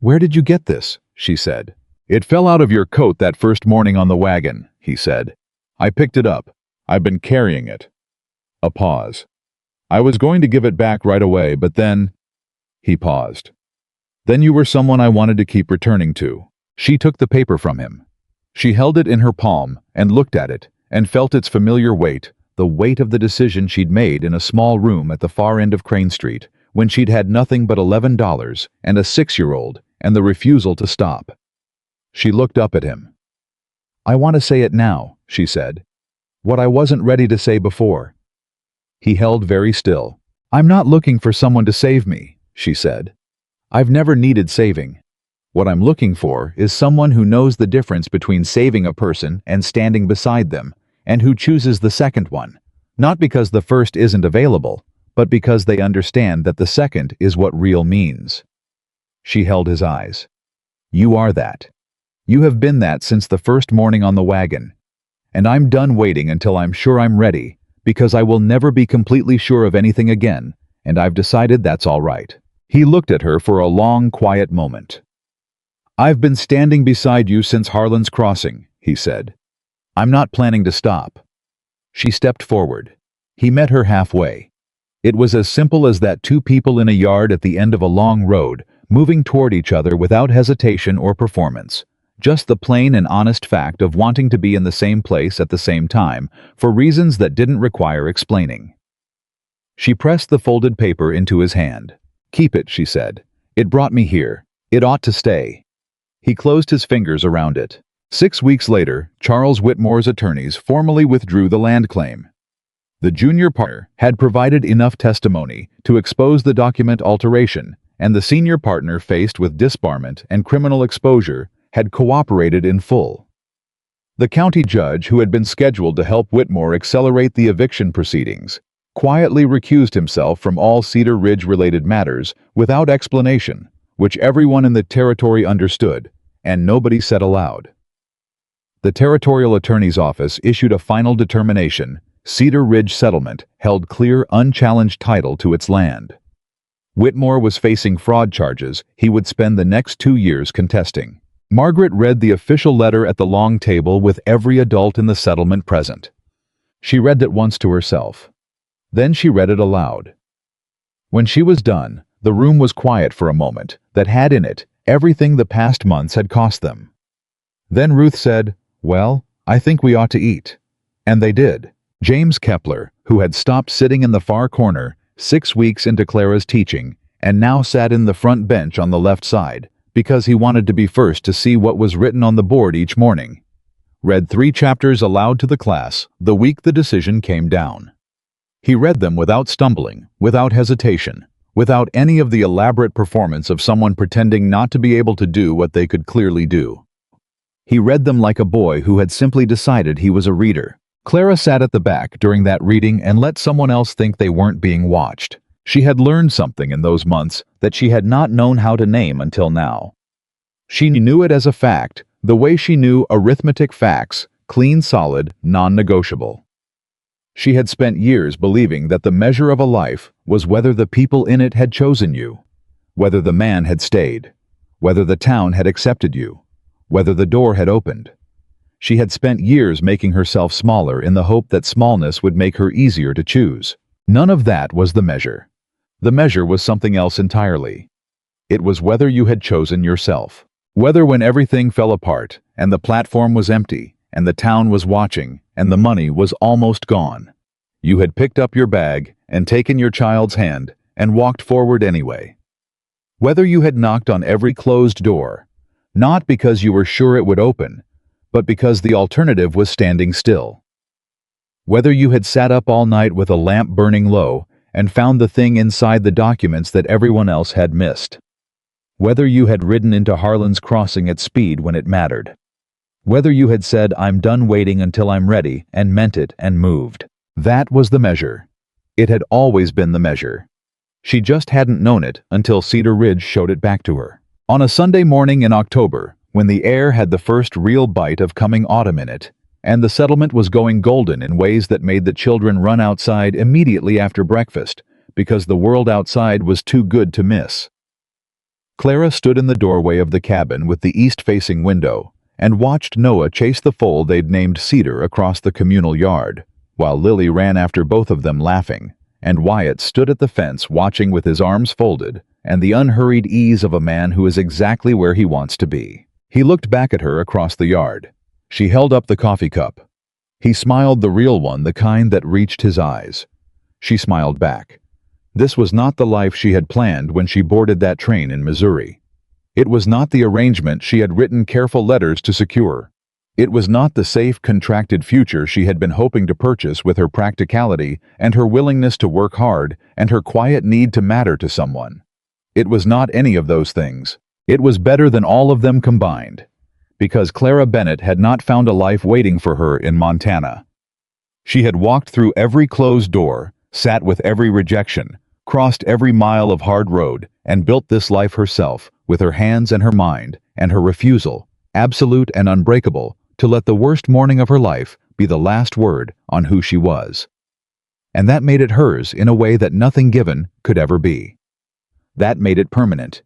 "Where did you get this?" she said. "It fell out of your coat that first morning on the wagon," he said. "I picked it up. I've been carrying it." A pause. "I was going to give it back right away, but then—" He paused. "Then you were someone I wanted to keep returning to." She took the paper from him. She held it in her palm and looked at it and felt its familiar weight, the weight of the decision she'd made in a small room at the far end of Crane Street when she'd had nothing but $11 and a 6-year-old and the refusal to stop. She looked up at him. "I want to say it now," she said. "What I wasn't ready to say before." He held very still. "I'm not looking for someone to save me," she said. "I've never needed saving. What I'm looking for is someone who knows the difference between saving a person and standing beside them, and who chooses the second one, not because the first isn't available, but because they understand that the second is what real means." She held his eyes. "You are that. You have been that since the first morning on the wagon. And I'm done waiting until I'm sure I'm ready, because I will never be completely sure of anything again, and I've decided that's all right." He looked at her for a long, quiet moment. "I've been standing beside you since Harlan's Crossing," he said. "I'm not planning to stop." She stepped forward. He met her halfway. It was as simple as that: two people in a yard at the end of a long road, moving toward each other without hesitation or performance. Just the plain and honest fact of wanting to be in the same place at the same time, for reasons that didn't require explaining. She pressed the folded paper into his hand. "Keep it," she said. "It brought me here. It ought to stay." He closed his fingers around it. 6 weeks later, Charles Whitmore's attorneys formally withdrew the land claim. The junior partner had provided enough testimony to expose the document alteration, and the senior partner, faced with disbarment and criminal exposure, had cooperated in full. The county judge, who had been scheduled to help Whitmore accelerate the eviction proceedings, quietly recused himself from all Cedar Ridge-related matters without explanation, which everyone in the territory understood, and nobody said aloud. The territorial attorney's office issued a final determination: Cedar Ridge Settlement held clear, unchallenged title to its land. Whitmore was facing fraud charges he would spend the next 2 years contesting. Margaret read the official letter at the long table with every adult in the settlement present. She read it once to herself. Then she read it aloud. When she was done, the room was quiet for a moment, that had in it everything the past months had cost them. Then Ruth said, "Well, I think we ought to eat." And they did. James Kepler, who had stopped sitting in the far corner 6 weeks into Clara's teaching, and now sat in the front bench on the left side, because he wanted to be first to see what was written on the board each morning, read 3 chapters aloud to the class the week the decision came down. He read them without stumbling, without hesitation, without any of the elaborate performance of someone pretending not to be able to do what they could clearly do. He read them like a boy who had simply decided he was a reader. Clara sat at the back during that reading and let someone else think they weren't being watched. She had learned something in those months that she had not known how to name until now. She knew it as a fact, the way she knew arithmetic facts, clean, solid, non-negotiable. She had spent years believing that the measure of a life was whether the people in it had chosen you, whether the man had stayed, whether the town had accepted you, whether the door had opened. She had spent years making herself smaller in the hope that smallness would make her easier to choose. None of that was the measure. The measure was something else entirely. It was whether you had chosen yourself. Whether, when everything fell apart, and the platform was empty, and the town was watching, and the money was almost gone, you had picked up your bag and taken your child's hand and walked forward anyway. Whether you had knocked on every closed door, not because you were sure it would open, but because the alternative was standing still. Whether you had sat up all night with a lamp burning low and found the thing inside the documents that everyone else had missed. Whether you had ridden into Harlan's Crossing at speed when it mattered. Whether you had said, "I'm done waiting until I'm ready," and meant it and moved. That was the measure. It had always been the measure. She just hadn't known it until Cedar Ridge showed it back to her. On a Sunday morning in October, when the air had the first real bite of coming autumn in it, and the settlement was going golden in ways that made the children run outside immediately after breakfast, because the world outside was too good to miss. Clara stood in the doorway of the cabin with the east-facing window and watched Noah chase the foal they'd named Cedar across the communal yard, while Lily ran after both of them laughing, and Wyatt stood at the fence watching with his arms folded and the unhurried ease of a man who is exactly where he wants to be. He looked back at her across the yard. She held up the coffee cup. He smiled, the real one, the kind that reached his eyes. She smiled back. This was not the life she had planned when she boarded that train in Missouri. It was not the arrangement she had written careful letters to secure. It was not the safe, contracted future she had been hoping to purchase with her practicality and her willingness to work hard and her quiet need to matter to someone. It was not any of those things. It was better than all of them combined, because Clara Bennett had not found a life waiting for her in Montana. She had walked through every closed door, sat with every rejection, crossed every mile of hard road, and built this life herself, with her hands and her mind, and her refusal, absolute and unbreakable, to let the worst morning of her life be the last word on who she was. And that made it hers in a way that nothing given could ever be. That made it permanent,